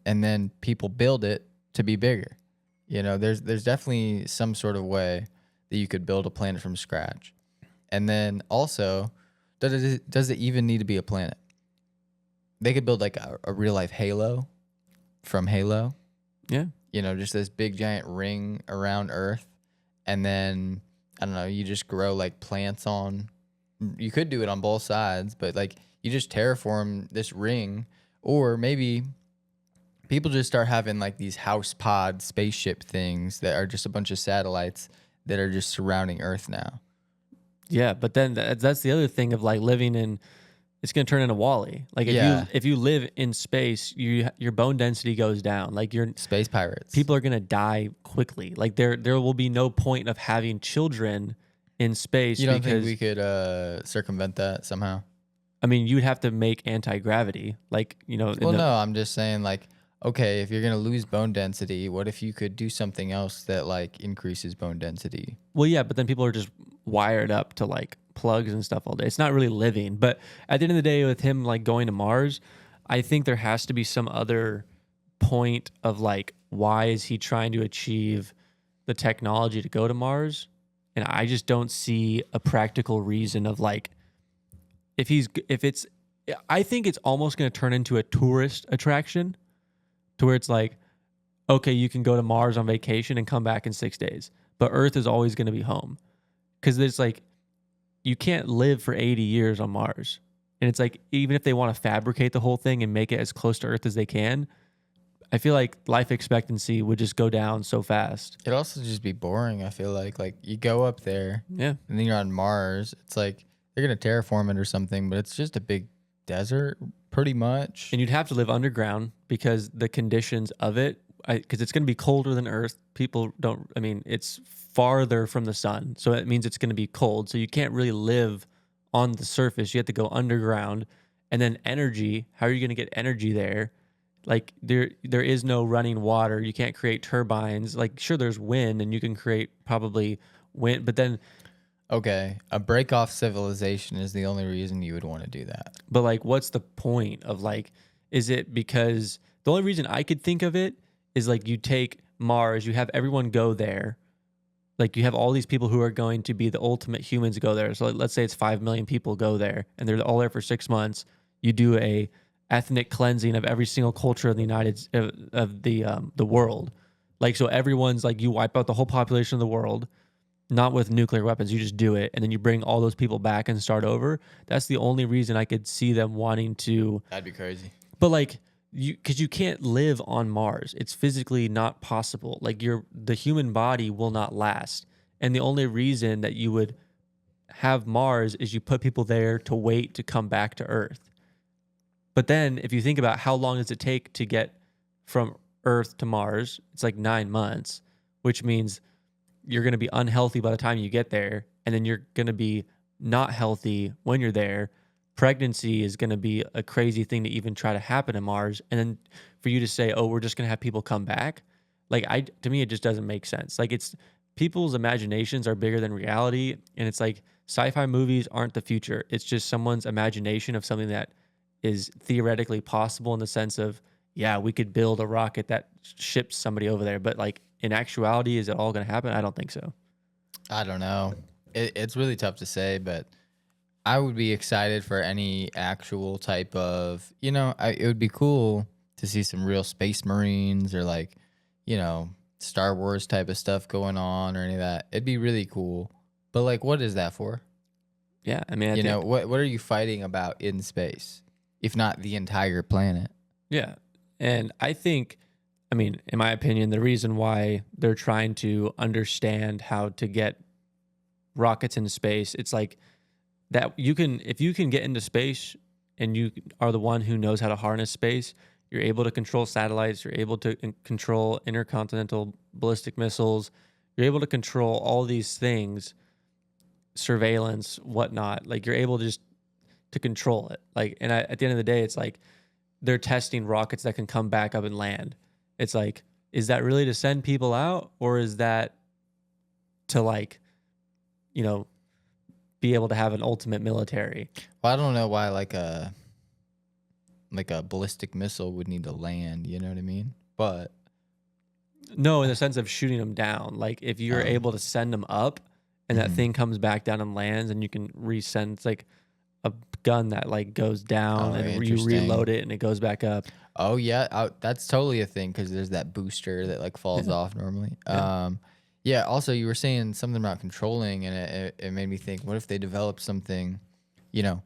[SPEAKER 1] and then people build it to be bigger. There's definitely some sort of way that you could build a planet from scratch. And then also, does it even need to be a planet? They could build like a real life Halo from Halo.
[SPEAKER 2] Yeah.
[SPEAKER 1] Just this big giant ring around Earth. And then, I don't know, you just grow like plants on. You could do it on both sides, but like you just terraform this ring. Or maybe people just start having like these house pod spaceship things that are just a bunch of satellites that are just surrounding Earth now.
[SPEAKER 2] Yeah, but then that's the other thing of like living in. It's going to turn into Wall-E. Like if you live in space, your bone density goes down. Like your
[SPEAKER 1] Space pirates.
[SPEAKER 2] people are going to die quickly. Like there will be no point of having children in space.
[SPEAKER 1] You don't think we could circumvent that somehow?
[SPEAKER 2] I mean, you'd have to make anti-gravity. Like,
[SPEAKER 1] Well, no, I'm just saying like, okay, if you're going to lose bone density, what if you could do something else that like increases bone density?
[SPEAKER 2] Well, yeah, but then people are just wired up to like plugs and stuff all day. It's not really living. But at the end of the day, with him like going to Mars, I think there has to be some other point of like, why is he trying to achieve the technology to go to Mars? And I just don't see a practical reason of like, I think it's almost going to turn into a tourist attraction to where it's like, okay, you can go to Mars on vacation and come back in 6 days, but Earth is always going to be home. Because there's like, you can't live for 80 years on Mars. And it's like, even if they want to fabricate the whole thing and make it as close to Earth as they can, I feel like life expectancy would just go down so fast.
[SPEAKER 1] It'd also just be boring, I feel like you go up there,
[SPEAKER 2] Yeah.
[SPEAKER 1] and then you're on Mars. It's like they're going to terraform it or something, but it's just a big desert pretty much.
[SPEAKER 2] And you'd have to live underground because the conditions of it, because it's going to be colder than Earth. It's farther from the sun. So it means it's going to be cold. So you can't really live on the surface. You have to go underground. And then energy, how are you going to get energy there? Like there is no running water. You can't create turbines. Like sure, there's wind and you can create probably wind, but then
[SPEAKER 1] okay, a break off civilization is the only reason you would want to do that.
[SPEAKER 2] But like, what's the point of like, is it because the only reason I could think of it is like you take Mars, you have everyone go there. Like you have all these people who are going to be the ultimate humans go there. So let's say it's 5 million people go there and they're all there for 6 months. You do a ethnic cleansing of every single culture of the world. Like, so everyone's like, you wipe out the whole population of the world, not with nuclear weapons. You just do it. And then you bring all those people back and start over. That's the only reason I could see them wanting to.
[SPEAKER 1] That'd be crazy.
[SPEAKER 2] But like, because you can't live on Mars. It's physically not possible. Like the human body will not last. And the only reason that you would have Mars is you put people there to wait to come back to Earth. But then if you think about how long does it take to get from Earth to Mars, it's like 9 months, which means you're going to be unhealthy by the time you get there. And then you're going to be not healthy when you're there. Pregnancy is going to be a crazy thing to even try to happen in Mars. And then for you to say, oh, we're just going to have people come back. Like to me, it just doesn't make sense. Like people's imaginations are bigger than reality. And it's like sci-fi movies aren't the future. It's just someone's imagination of something that is theoretically possible in the sense of, yeah, we could build a rocket that ships somebody over there. But like in actuality, is it all going to happen? I don't think so.
[SPEAKER 1] I don't know. It's really tough to say, but I would be excited for any actual type of, it would be cool to see some real space marines or like, Star Wars type of stuff going on or any of that. It'd be really cool. But like, what is that for?
[SPEAKER 2] Yeah. I mean,
[SPEAKER 1] what are you fighting about in space, if not the entire planet?
[SPEAKER 2] Yeah. And I think, in my opinion, the reason why they're trying to understand how to get rockets into space, it's like that if you can get into space and you are the one who knows how to harness space, you're able to control satellites, you're able to control intercontinental ballistic missiles, you're able to control all these things. surveillance, whatnot. Like you're able to just to control it. Like, and at the end of the day, it's like they're testing rockets that can come back up and land. It's like, is that really to send people out, or is that to like, you know, be able to have an ultimate military?
[SPEAKER 1] Well, I don't know why like a ballistic missile would need to land. You know what I mean? But
[SPEAKER 2] No, in the sense of shooting them down. Like if you're able to send them up and that thing comes back down and lands, and you can resend. It's like a gun that like goes down and you reload it and it goes back up.
[SPEAKER 1] Oh yeah, that's totally a thing because there's that booster that like falls off normally. Yeah. Also, you were saying something about controlling, and it made me think: what if they developed something? You know,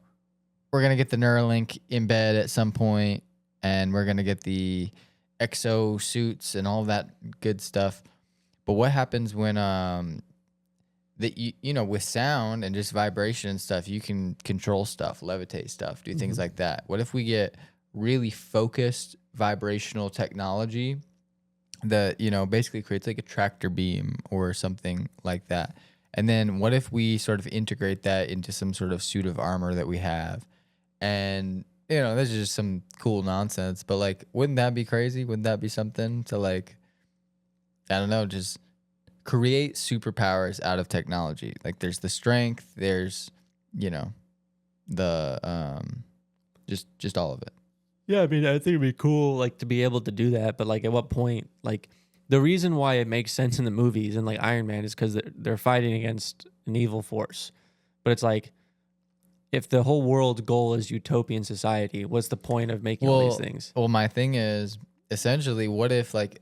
[SPEAKER 1] we're gonna get the Neuralink in bed at some point, and we're gonna get the exo suits and all that good stuff. But what happens when that you know, with sound and just vibration and stuff, you can control stuff, levitate stuff, do things like that. What if we get really focused vibrational technology that, you know, basically creates like a tractor beam or something like that? And then what if we sort of integrate that into some sort of suit of armor that we have? And, you know, this is just some cool nonsense, but like, wouldn't that be crazy? Wouldn't that be something to like, I don't know, just create superpowers out of technology? Like there's the strength, there's, you know, the just all of it.
[SPEAKER 2] Yeah, I mean, I think it'd be cool, like, to be able to do that. But like, at what point? Like, the reason why it makes sense in the movies and like Iron Man is because they're fighting against an evil force. But it's like, if the whole world's goal is utopian society, what's the point of making all these things?
[SPEAKER 1] Well, my thing is essentially, what if like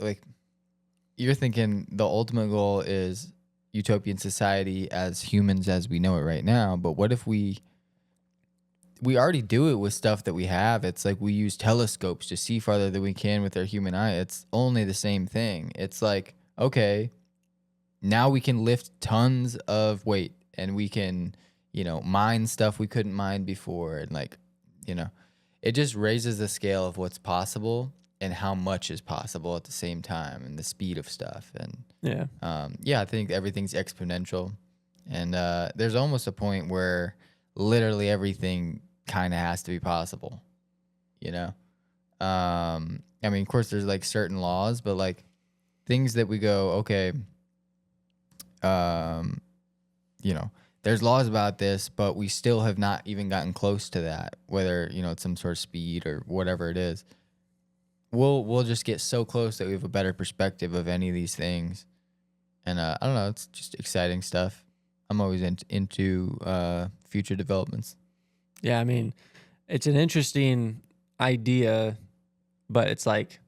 [SPEAKER 1] you're thinking the ultimate goal is utopian society as humans as we know it right now, but what if we already do it with stuff that we have? It's like we use telescopes to see farther than we can with our human eye. It's only the same thing. It's like, okay, now we can lift tons of weight and we can, you know, mine stuff we couldn't mine before. And like, you know, it just raises the scale of what's possible and how much is possible at the same time, and the speed of stuff. And yeah, I think everything's exponential. And there's almost a point where literally everything kind of has to be possible, you know? I mean, of course, there's like certain laws, but like things that we go, okay, you know, there's laws about this, but we still have not even gotten close to that, whether, you know, it's some sort of speed or whatever it is. We'll just get so close that we have a better perspective of any of these things. And I don't know, it's just exciting stuff. I'm always into future developments.
[SPEAKER 2] Yeah, I mean, it's an interesting idea, but it's like,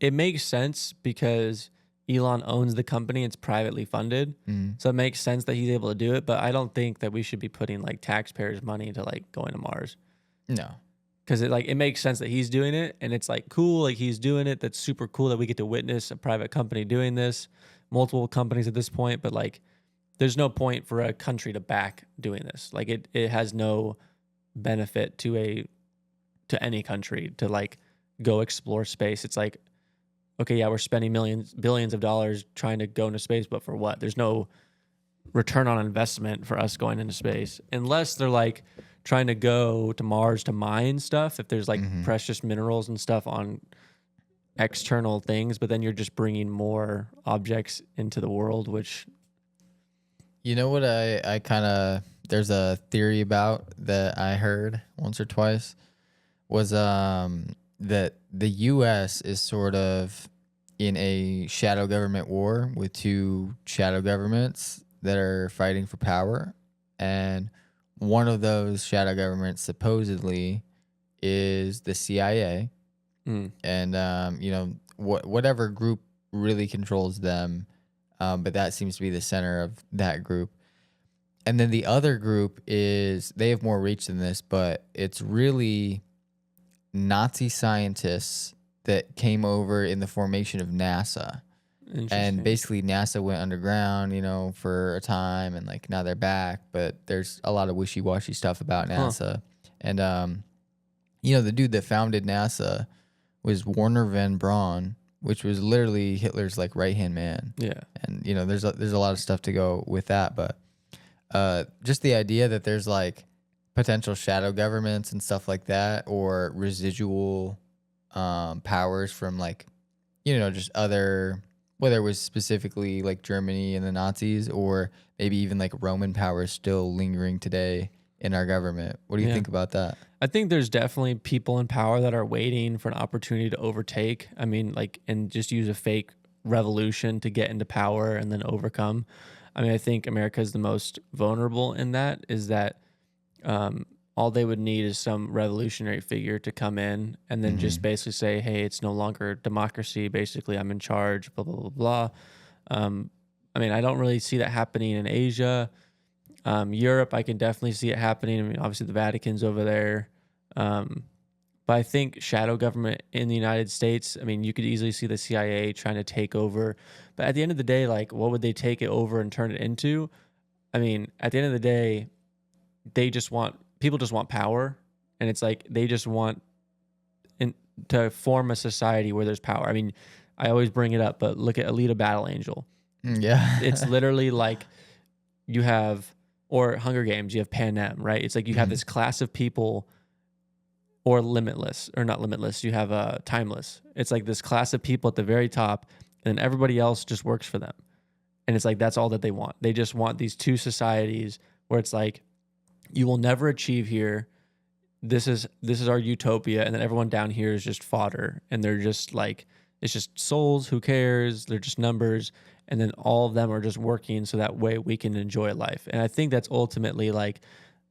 [SPEAKER 2] it makes sense because Elon owns the company. It's privately funded. So it makes sense that he's able to do it. But I don't think that we should be putting like taxpayers' money into like going to Mars.
[SPEAKER 1] No.
[SPEAKER 2] Because it makes sense that he's doing it, and it's like cool, like he's doing it. That's super cool that we get to witness a private company doing this, multiple companies at this point. But like, there's no point for a country to back doing this. Like it has no benefit to any country to like go explore space. It's like, okay, yeah, we're spending billions of dollars trying to go into space, but for what? There's no return on investment for us going into space, unless they're like trying to go to Mars to mine stuff. If there's like precious minerals and stuff on external things, but then you're just bringing more objects into the world, which,
[SPEAKER 1] you know what, I kind of, there's a theory about that I heard once or twice was that the U.S. is sort of in a shadow government war with two shadow governments that are fighting for power. And one of those shadow governments supposedly is the CIA. And, you know, whatever group really controls them, but that seems to be the center of that group. And then the other group is, they have more reach than this, but it's really Nazi scientists that came over in the formation of NASA. And basically NASA went underground, you know, for a time, and like now they're back, but there's a lot of wishy-washy stuff about NASA. And you know, the dude that founded NASA was Werner von Braun, which was literally Hitler's like right-hand man.
[SPEAKER 2] Yeah.
[SPEAKER 1] And you know, there's a lot of stuff to go with that, but just the idea that there's like potential shadow governments and stuff like that, or residual powers from like, just other, whether it was specifically like Germany and the Nazis, or maybe even like Roman powers still lingering today in our government. What do you
[SPEAKER 2] Yeah.
[SPEAKER 1] think about that?
[SPEAKER 2] I think there's definitely people in power that are waiting for an opportunity to overtake. I mean, like, and just use a fake revolution to get into power and then overcome. I mean, I think America is the most vulnerable in that, is that all they would need is some revolutionary figure to come in and then just basically say, hey, it's no longer democracy. Basically, I'm in charge, blah, blah, blah, blah. I mean, I don't really see that happening in Asia. Europe, I can definitely see it happening. I mean, obviously the Vatican's over there. But I think shadow government in the United States, I mean, you could easily see the CIA trying to take over. But at the end of the day, like, what would they take it over and turn it into? I mean, at the end of the day, people just want power. And it's like they just want to form a society where there's power. I mean, I always bring it up, but look at Alita Battle Angel.
[SPEAKER 1] Yeah.
[SPEAKER 2] It's literally like you have, or Hunger Games, you have Panem, right? It's like you have this class of people, or Limitless, or not Limitless, you have Timeless. It's like this class of people at the very top, and everybody else just works for them. And it's like that's all that they want. They just want these two societies where it's like, you will never achieve here. This is our utopia, and then everyone down here is just fodder, and they're just like, it's just souls. Who cares? They're just numbers, and then all of them are just working so that way we can enjoy life. And I think that's ultimately like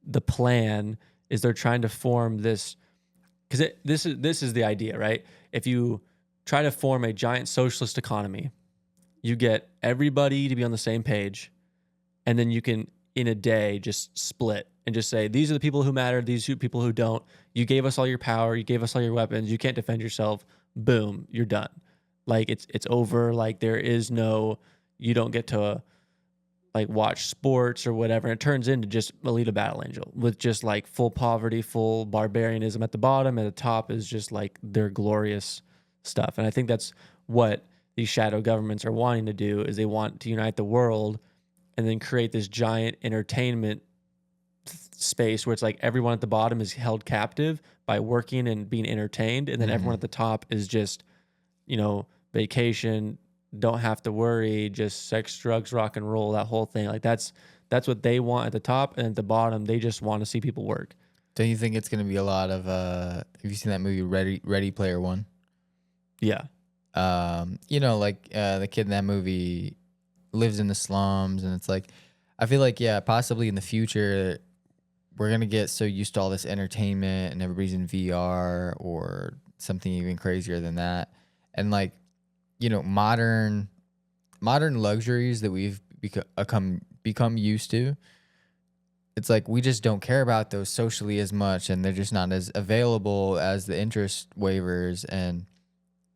[SPEAKER 2] the plan, is they're trying to form this, because this is the idea, right? If you try to form a giant socialist economy, you get everybody to be on the same page, and then you can in a day just split and just say, these are the people who matter, these are the people who don't. You gave us all your power, you gave us all your weapons, you can't defend yourself. Boom, you're done. Like it's over. Like there is no, you don't get to like watch sports or whatever. And it turns into just Alita Battle Angel with just like full poverty, full barbarianism at the bottom, and the top is just like their glorious stuff. And I think that's what these shadow governments are wanting to do, is they want to unite the world and then create this giant entertainment space where it's like everyone at the bottom is held captive by working and being entertained, and then everyone at the top is just, vacation, don't have to worry, just sex, drugs, rock and roll, that whole thing. Like that's what they want at the top, and at the bottom they just want to see people work.
[SPEAKER 1] Don't you think it's going to be a lot of have you seen that movie Ready Player One?
[SPEAKER 2] Yeah.
[SPEAKER 1] The kid in that movie lives in the slums, and it's like, I feel like, yeah, possibly in the future we're going to get so used to all this entertainment and everybody's in VR or something even crazier than that. And like, modern luxuries that we've become used to, it's like we just don't care about those socially as much, and they're just not as available as the interest waivers. And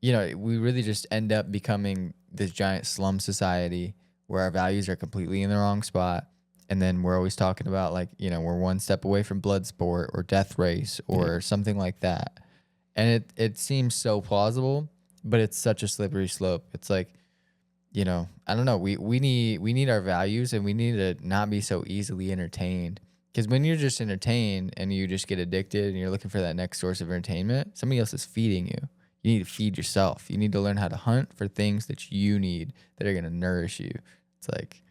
[SPEAKER 1] we really just end up becoming this giant slum society where our values are completely in the wrong spot. And then we're always talking about like, we're one step away from blood sport or death race or something like that. And it seems so plausible, but it's such a slippery slope. It's like, I don't know. We need our values, and we need to not be so easily entertained. Because when you're just entertained and you just get addicted and you're looking for that next source of entertainment, somebody else is feeding you. You need to feed yourself. You need to learn how to hunt for things that you need that are going to nourish you. It's like,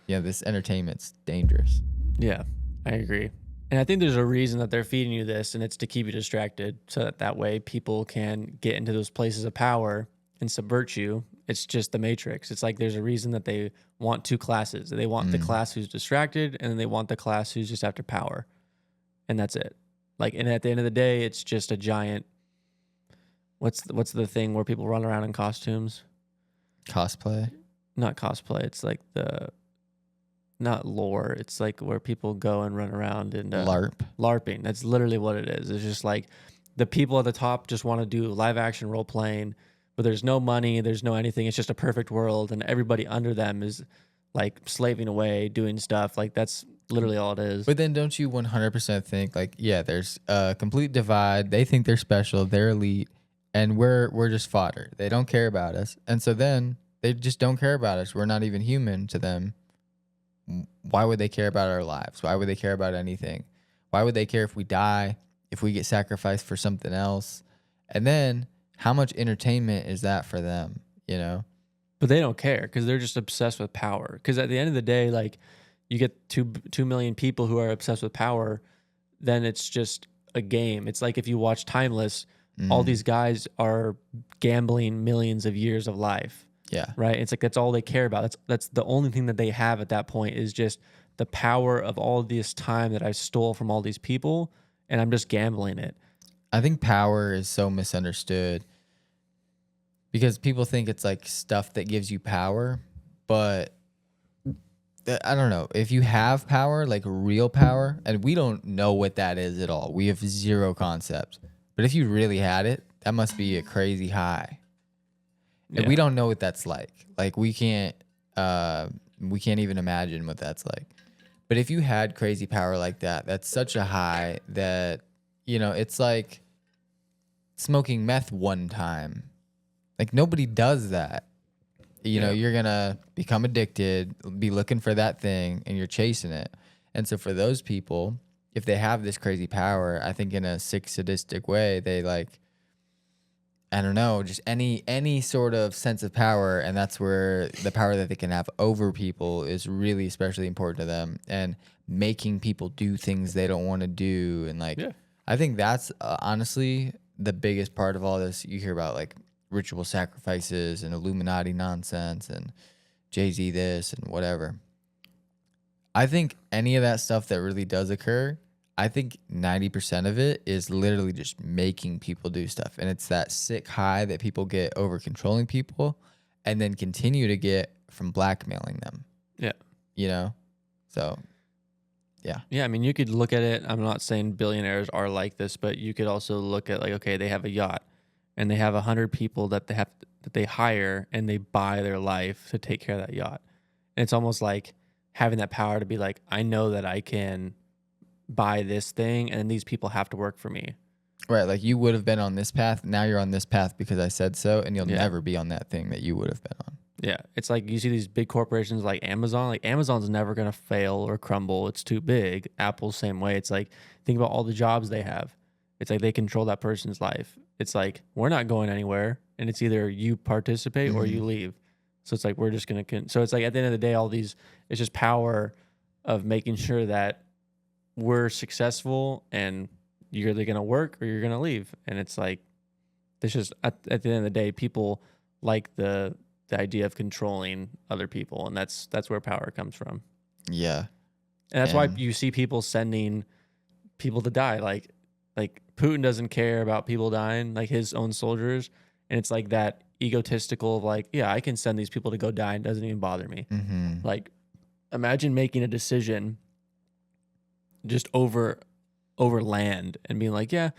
[SPEAKER 1] this entertainment's dangerous.
[SPEAKER 2] Yeah, I agree. And I think there's a reason that they're feeding you this, and it's to keep you distracted so that way people can get into those places of power and subvert you. It's just the Matrix. It's like there's a reason that they want two classes. They want the class who's distracted, and then they want the class who's just after power. And that's it. Like, and at the end of the day, it's just a giant, what's the thing where people run around in costumes?
[SPEAKER 1] Cosplay?
[SPEAKER 2] Not cosplay. It's like not lore. It's like where people go and run around and LARPing. That's literally what it is. It's just like the people at the top just want to do live action role playing, but there's no money, there's no anything. It's just a perfect world, and everybody under them is like slaving away, doing stuff. Like that's literally all it is.
[SPEAKER 1] But then don't you 100% think like, yeah, there's a complete divide. They think they're special, they're elite, and we're just fodder. They don't care about us. And so then they just don't care about us. We're not even human to them. why would they care about our lives? Why would they care about anything? Why would they care if we die, if we get sacrificed for something else? And then how much entertainment is that for them, you know?
[SPEAKER 2] But they don't care because they're just obsessed with power. Because at the end of the day, like you get 2 million people who are obsessed with power, then it's just a game. It's like if you watch Timeless, all these guys are gambling millions of years of life.
[SPEAKER 1] Yeah.
[SPEAKER 2] Right. It's like that's all they care about. That's the only thing that they have at that point is just the power of all this time that I stole from all these people, and I'm just gambling it.
[SPEAKER 1] I think power is so misunderstood because people think it's like stuff that gives you power, but I don't know. If you have power, like real power, and we don't know what that is at all. We have zero concept. But if you really had it, that must be a crazy high. And we don't know what that's like. Like we can't even imagine what that's like. But if you had crazy power like that, that's such a high that, you know, it's like smoking meth one time. Like nobody does that. You know, you're going to become addicted, be looking for that thing, and you're chasing it. And so for those people, if they have this crazy power, I think in a sick, sadistic way, they like, I don't know, just any sort of sense of power. And that's where the power that they can have over people is really especially important to them. And making people do things they don't want to do. And like, I think that's honestly the biggest part of all this. You hear about like ritual sacrifices and Illuminati nonsense and Jay-Z this and whatever. I think any of that stuff that really does occur, I think 90% of it is literally just making people do stuff. And it's that sick high that people get over controlling people and then continue to get from blackmailing them.
[SPEAKER 2] Yeah.
[SPEAKER 1] You know? So, yeah.
[SPEAKER 2] Yeah, I mean, you could look at it. I'm not saying billionaires are like this, but you could also look at like, okay, they have a yacht and they have 100 people that they hire and they buy their life to take care of that yacht. And it's almost like having that power to be like, I know that I can buy this thing and these people have to work for me.
[SPEAKER 1] Right. Like you would have been on this path. Now you're on this path because I said so. And you'll never be on that thing that you would have been on.
[SPEAKER 2] Yeah. It's like you see these big corporations like Amazon. Like Amazon's never going to fail or crumble. It's too big. Apple's same way. It's like, think about all the jobs they have. It's like they control that person's life. It's like, we're not going anywhere. And it's either you participate or you leave. So it's like, we're just going to, so it's like at the end of the day, all these, it's just power of making sure that we're successful and you're either going to work or you're going to leave. And it's like, it's just at the end of the day, people like the idea of controlling other people. And that's where power comes from.
[SPEAKER 1] Yeah.
[SPEAKER 2] And that's why you see people sending people to die. Like Putin doesn't care about people dying, like his own soldiers. And it's like that egotistical of like, yeah, I can send these people to go die and it doesn't even bother me.
[SPEAKER 1] Mm-hmm.
[SPEAKER 2] Like imagine making a decision just over land and being like, yeah,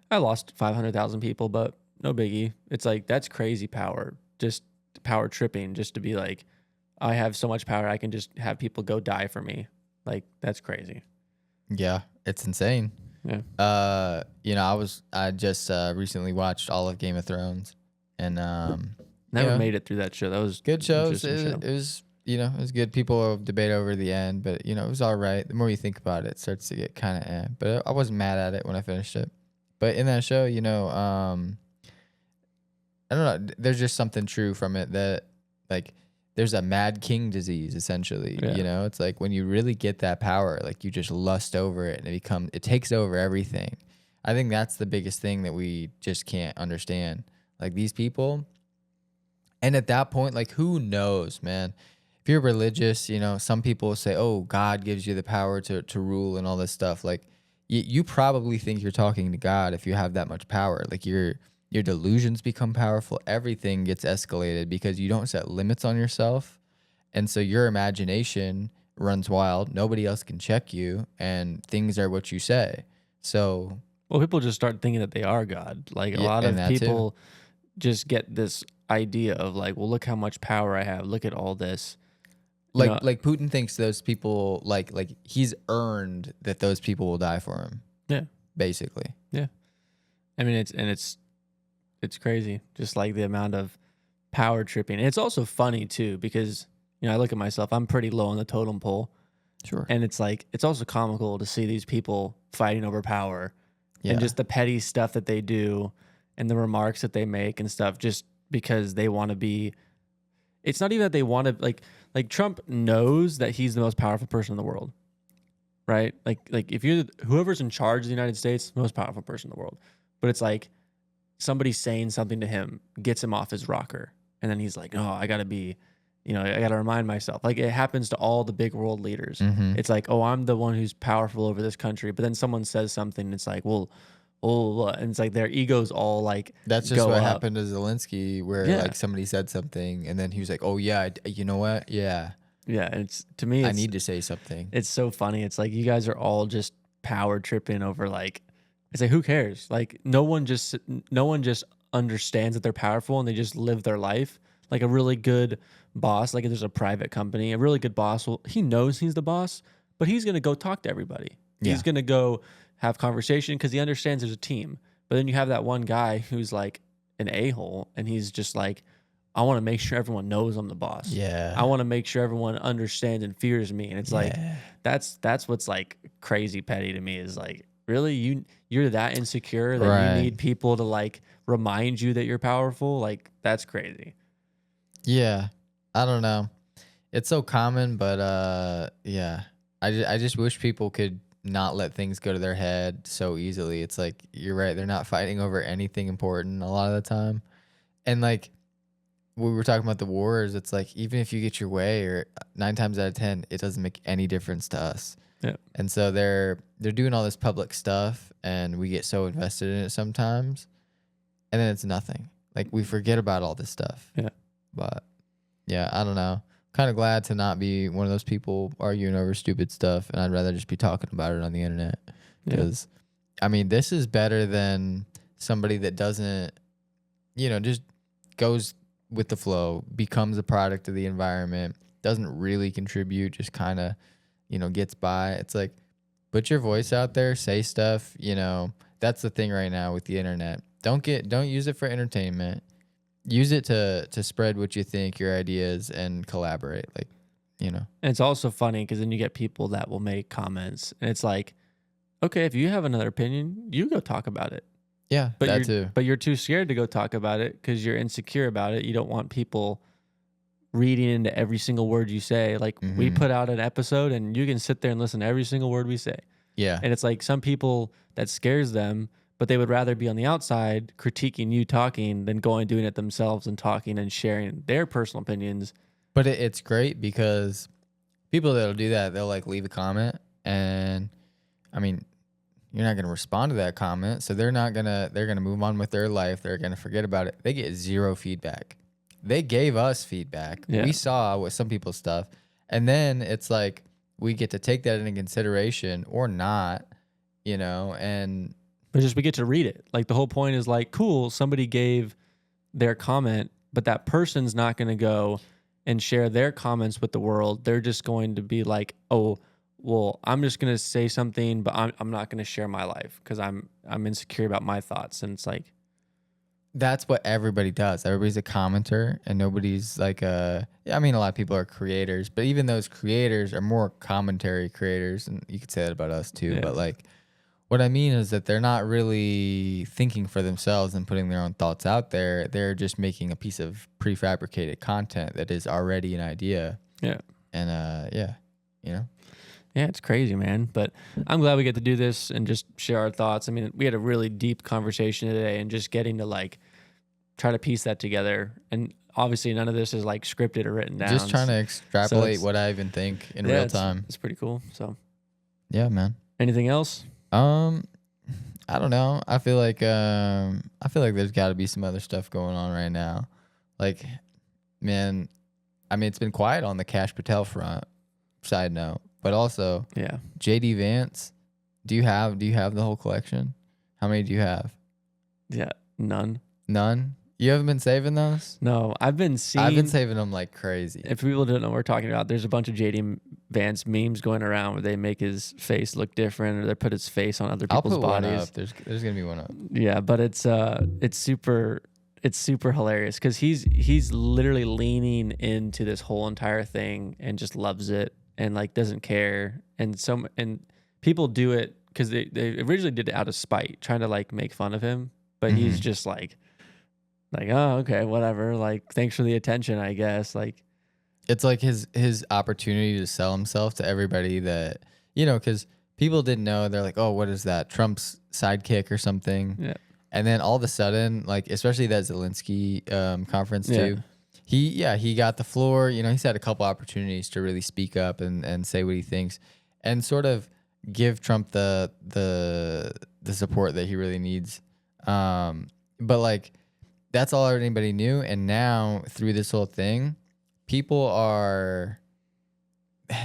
[SPEAKER 2] I lost 500,000 people, but no biggie. It's like, that's crazy power, just power tripping, just to be like, I have so much power. I can just have people go die for me. Like, that's crazy.
[SPEAKER 1] Yeah. It's insane.
[SPEAKER 2] Yeah.
[SPEAKER 1] You know, I just recently watched all of Game of Thrones and,
[SPEAKER 2] never made it through that show. That was
[SPEAKER 1] good shows. It was, you know, it was good. People debate over the end, but you know, it was all right. The more you think about it, it starts to get kind of but I wasn't mad at it when I finished it. But in that show, you know, I don't know, there's just something true from it that like there's a mad king disease essentially, you know, it's like when you really get that power, like you just lust over it and it takes over everything. I think that's the biggest thing that we just can't understand. Like these people, and at that point, like who knows, man? If you're religious, you know, some people say, oh, God gives you the power to rule and all this stuff. Like you probably think you're talking to God if you have that much power. Like your delusions become powerful. Everything gets escalated because you don't set limits on yourself. And so your imagination runs wild. Nobody else can check you and things are what you say. So,
[SPEAKER 2] well, people just start thinking that they are God. Like a lot of people just get this idea of like, well, look how much power I have. Look at all this.
[SPEAKER 1] Like Putin thinks those people like he's earned that those people will die for him.
[SPEAKER 2] Yeah.
[SPEAKER 1] Basically.
[SPEAKER 2] Yeah. I mean it's crazy. Just like the amount of power tripping. And it's also funny too, because you know, I look at myself, I'm pretty low on the totem pole.
[SPEAKER 1] Sure.
[SPEAKER 2] And it's like, it's also comical to see these people fighting over power and just the petty stuff that they do and the remarks that they make and stuff just because they want to be. It's not even that they want to like Trump knows that he's the most powerful person in the world, right? Like if you're whoever's in charge of the United States, the most powerful person in the world. But it's like somebody saying something to him gets him off his rocker. And then he's like, oh, I got to be, I got to remind myself. Like it happens to all the big world leaders. It's like, oh, I'm the one who's powerful over this country. But then someone says something. And it's like, well, oh, and it's like their egos all like
[SPEAKER 1] That's just
[SPEAKER 2] go
[SPEAKER 1] what
[SPEAKER 2] up.
[SPEAKER 1] happened to Zelensky, where like somebody said something and then he was like, oh yeah, you know what? Yeah.
[SPEAKER 2] Yeah. And it's, to me,
[SPEAKER 1] I need to say something.
[SPEAKER 2] It's so funny. It's like, you guys are all just power tripping over like, it's like, who cares? Like no one just understands that they're powerful and they just live their life. Like a really good boss, like if there's a private company, a really good boss, well, he knows he's the boss, but he's going to go talk to everybody.
[SPEAKER 1] Yeah.
[SPEAKER 2] He's going to go have conversation because he understands there's a team. But then you have that one guy who's like an a-hole and he's just like, I want to make sure everyone knows I'm the boss.
[SPEAKER 1] Yeah.
[SPEAKER 2] I want to make sure everyone understands and fears me. And it's like, that's what's like crazy petty to me is like, really, you're that insecure that you need people to like remind you that you're powerful? Like that's crazy.
[SPEAKER 1] Yeah. I don't know. It's so common, but yeah. I just wish people could not let things go to their head so easily. It's like, you're right. They're not fighting over anything important a lot of the time. And like we were talking about the wars, it's like, even if you get your way or 9 times out of 10, it doesn't make any difference to us.
[SPEAKER 2] Yeah.
[SPEAKER 1] And so they're doing all this public stuff and we get so invested in it sometimes and then it's nothing. Like we forget about all this stuff.
[SPEAKER 2] Yeah.
[SPEAKER 1] But yeah, I don't know. Kind of glad to not be one of those people arguing over stupid stuff, and I'd rather just be talking about it on the internet. Because, I mean, this is better than somebody that doesn't, just goes with the flow, becomes a product of the environment, doesn't really contribute, just kind of, gets by. It's like, put your voice out there, say stuff. That's the thing right now with the internet. Don't use it for entertainment. Use it to spread what you think, your ideas, and collaborate. And
[SPEAKER 2] it's also funny because then you get people that will make comments, and it's like, okay, if you have another opinion, you go talk about it.
[SPEAKER 1] Yeah,
[SPEAKER 2] but you're too scared to go talk about it because you're insecure about it. You don't want people reading into every single word you say. Like we put out an episode, and you can sit there and listen to every single word we say.
[SPEAKER 1] Yeah,
[SPEAKER 2] and it's like some people that scares them. But they would rather be on the outside critiquing you talking than going doing it themselves and talking and sharing their personal opinions.
[SPEAKER 1] But it's great because people that'll do that, they'll like leave a comment, and I mean, you're not gonna respond to that comment, so they're gonna move on with their life. They're gonna forget about it. They get zero feedback. They gave us feedback.
[SPEAKER 2] Yeah.
[SPEAKER 1] We saw with some people's stuff, and then it's like we get to take that into consideration or not, and.
[SPEAKER 2] But just we get to read it. Like the whole point is like, cool, somebody gave their comment, but that person's not going to go and share their comments with the world. They're just going to be like, oh, well, I'm just going to say something, but I'm not going to share my life because I'm insecure about my thoughts. And it's like,
[SPEAKER 1] that's what everybody does. Everybody's a commenter, and nobody's like a lot of people are creators, but even those creators are more commentary creators, and you could say that about us too. But like, what I mean is that they're not really thinking for themselves and putting their own thoughts out there. They're just making a piece of prefabricated content that is already an idea.
[SPEAKER 2] Yeah.
[SPEAKER 1] And Yeah,
[SPEAKER 2] it's crazy, man. But I'm glad we get to do this and just share our thoughts. I mean, we had a really deep conversation today, and just getting to like try to piece that together. And obviously none of this is like scripted or written down.
[SPEAKER 1] Just trying to extrapolate what I even think in real time.
[SPEAKER 2] It's pretty cool. So
[SPEAKER 1] yeah, man.
[SPEAKER 2] Anything else?
[SPEAKER 1] I don't know. I feel like there's got to be some other stuff going on right now. Like, man, I mean, it's been quiet on the Cash Patel front. Side note, but also, JD Vance. Do you have the whole collection? How many do you have?
[SPEAKER 2] Yeah, none.
[SPEAKER 1] None. You haven't been saving those?
[SPEAKER 2] No, I've been
[SPEAKER 1] saving them like crazy.
[SPEAKER 2] If people don't know what we're talking about, there's a bunch of JD Vance memes going around where they make his face look different, or they put his face on other people's bodies.
[SPEAKER 1] One up. There's gonna be one up.
[SPEAKER 2] Yeah, but it's super hilarious because he's literally leaning into this whole entire thing and just loves it. and like doesn't care. And people do it because they originally did it out of spite, trying to like make fun of him. But he's just like, oh, okay, whatever. Like, thanks for the attention, I guess. Like,
[SPEAKER 1] it's like his opportunity to sell himself to everybody that, because people didn't know. They're like, oh, what is that? Trump's sidekick or something.
[SPEAKER 2] yeah,
[SPEAKER 1] And then all of a sudden, like, especially that Zelensky conference too, he got the floor. He's had a couple opportunities to really speak up and say what he thinks and sort of give Trump the support that he really needs. But like, that's all anybody knew. And now through this whole thing, people are,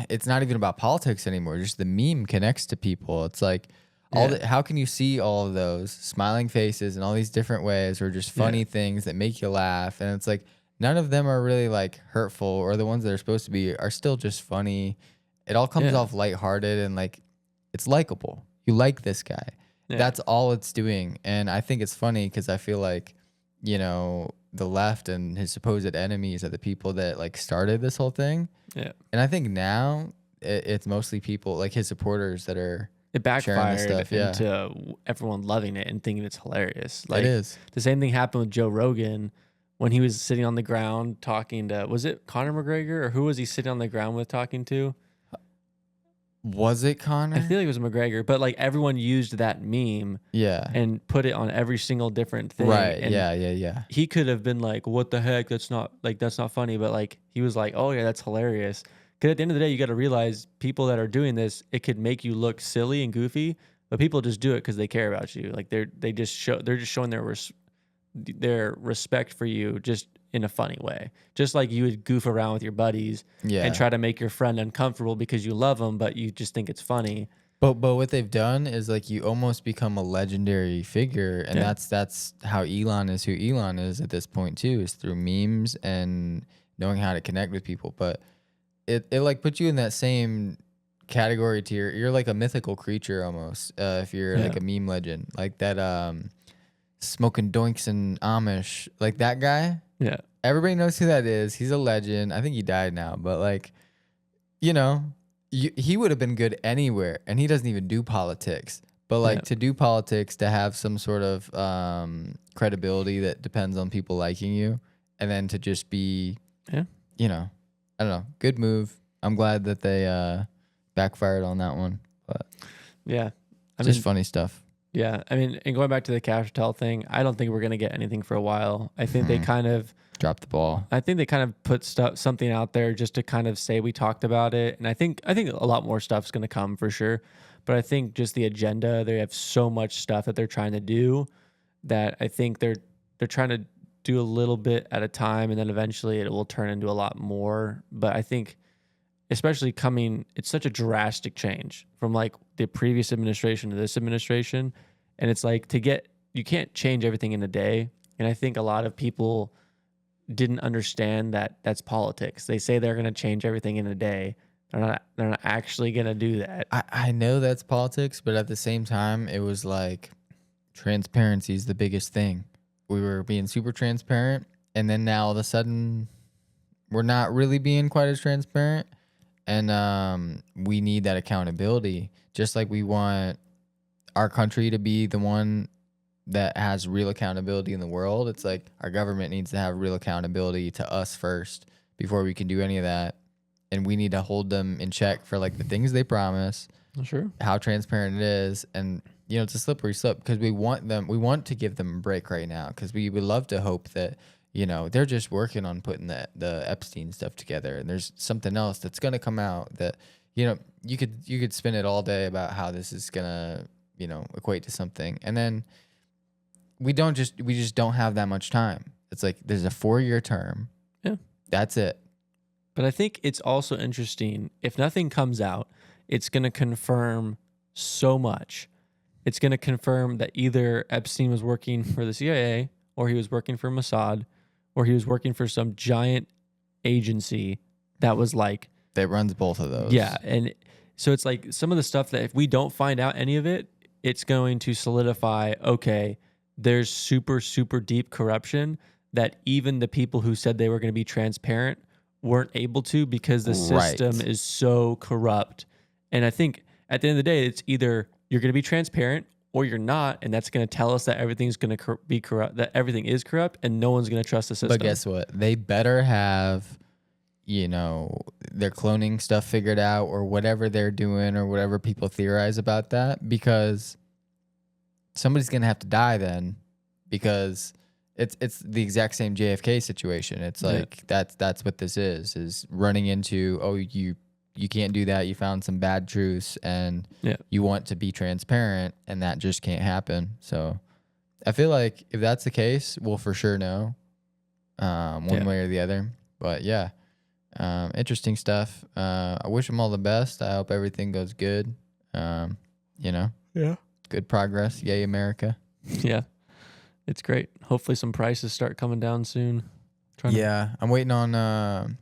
[SPEAKER 1] it's not even about politics anymore. Just the meme connects to people. It's like, how can you see all of those smiling faces and all these different ways or just funny things that make you laugh? And it's like, none of them are really like hurtful, or the ones that are supposed to be are still just funny. It all comes off lighthearted and like, it's likable. You like this guy. Yeah. That's all it's doing. And I think it's funny because I feel like, the left and his supposed enemies are the people that like started this whole thing. Yeah. And I think now it's mostly people like his supporters that are,
[SPEAKER 2] it backfired into everyone loving it and thinking it's hilarious. Like,
[SPEAKER 1] it is.
[SPEAKER 2] The same thing happened with Joe Rogan when he was sitting on the ground talking to, was it Conor McGregor or who was he sitting on the ground with talking to?
[SPEAKER 1] Was it Conor?
[SPEAKER 2] I feel like it was McGregor, but like everyone used that meme and put it on every single different thing.
[SPEAKER 1] Right.
[SPEAKER 2] And
[SPEAKER 1] yeah.
[SPEAKER 2] He could have been like, what the heck? That's not funny. But like, he was like, oh yeah, that's hilarious. Because at the end of the day, you got to realize people that are doing this, it could make you look silly and goofy, but people just do it because they care about you. Like they're just showing their respect for you just in a funny way. Just like you would goof around with your buddies and try to make your friend uncomfortable because you love them, but you just think it's funny.
[SPEAKER 1] But what they've done is like you almost become a legendary figure, and that's how Elon is who Elon is at this point too, is through memes and knowing how to connect with people. But it like puts you in that same category tier. You're like a mythical creature almost if you're like a meme legend, like that smoking doinks and Amish, like that guy.
[SPEAKER 2] Yeah,
[SPEAKER 1] everybody knows who that is. He's a legend. I think he died now, but like, he would have been good anywhere, and he doesn't even do politics. But like to do politics, to have some sort of credibility that depends on people liking you, and then to just be, I don't know, good move. I'm glad that they backfired on that one. But just funny stuff.
[SPEAKER 2] Yeah, I mean, and going back to the cash thing, I don't think we're gonna get anything for a while. I think they kind of
[SPEAKER 1] dropped the ball.
[SPEAKER 2] I think they kind of put something out there just to kind of say we talked about it, and I think a lot more stuff's gonna come for sure. But I think just the agenda, they have so much stuff that they're trying to do that I think they're trying to do a little bit at a time, and then eventually it will turn into a lot more. But I think, especially it's such a drastic change from like the previous administration to this administration. And it's like you can't change everything in a day. And I think a lot of people didn't understand that that's politics. They say they're going to change everything in a day. They're not actually going to do that.
[SPEAKER 1] I know that's politics, but at the same time, it was like transparency is the biggest thing. We were being super transparent. And then now all of a sudden we're not really being quite as transparent. And we need that accountability, just like we want our country to be the one that has real accountability in the world. It's like our government needs to have real accountability to us first before we can do any of that. And we need to hold them in check for like the things they promise, how transparent it is. And, it's a slippery slope because we want to give them a break right now because we would love to hope that, they're just working on putting the Epstein stuff together, and there's something else that's going to come out that, you could spin it all day about how this is going to, equate to something. And then we just don't have that much time. It's like there's a 4-year term.
[SPEAKER 2] Yeah.
[SPEAKER 1] That's it.
[SPEAKER 2] But I think it's also interesting. If nothing comes out, it's going to confirm so much. It's going to confirm that either Epstein was working for the CIA, or he was working for Mossad, or he was working for some giant agency that was like...
[SPEAKER 1] that runs both of those.
[SPEAKER 2] Yeah. And so it's like some of the stuff that if we don't find out any of it, it's going to solidify, okay, there's super, super deep corruption that even the people who said they were going to be transparent weren't able to because the system
[SPEAKER 1] Right.
[SPEAKER 2] is so corrupt. And I think at the end of the day, it's either you're going to be transparent or you're not, and that's going to tell us that everything's going to be corrupt, that everything is corrupt, and no one's going to trust the system.
[SPEAKER 1] But guess what? They better have, their cloning stuff figured out, or whatever they're doing, or whatever people theorize about that, because somebody's gonna have to die then, because it's the exact same JFK situation. It's like that's what this is running into, you can't do that. You found some bad truths, and you want to be transparent, and that just can't happen. So I feel like if that's the case, we'll for sure know one way or the other. But yeah, interesting stuff. I wish them all the best. I hope everything goes good. Good progress. Yay, America.
[SPEAKER 2] Yeah, it's great. Hopefully some prices start coming down soon.
[SPEAKER 1] I'm waiting on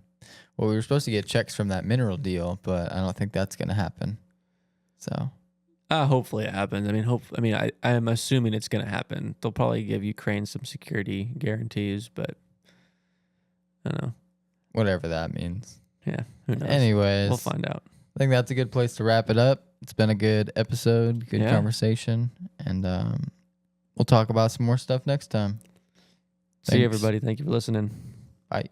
[SPEAKER 1] we were supposed to get checks from that mineral deal, but I don't think that's going to happen. So
[SPEAKER 2] hopefully it happens. I am assuming it's going to happen. They'll probably give Ukraine some security guarantees, but I don't know.
[SPEAKER 1] Whatever that means.
[SPEAKER 2] Yeah, who knows?
[SPEAKER 1] Anyways,
[SPEAKER 2] we'll find out.
[SPEAKER 1] I think that's a good place to wrap it up. It's been a good episode, good conversation, and we'll talk about some more stuff next time.
[SPEAKER 2] See you, everybody. Thank you for listening.
[SPEAKER 1] Bye.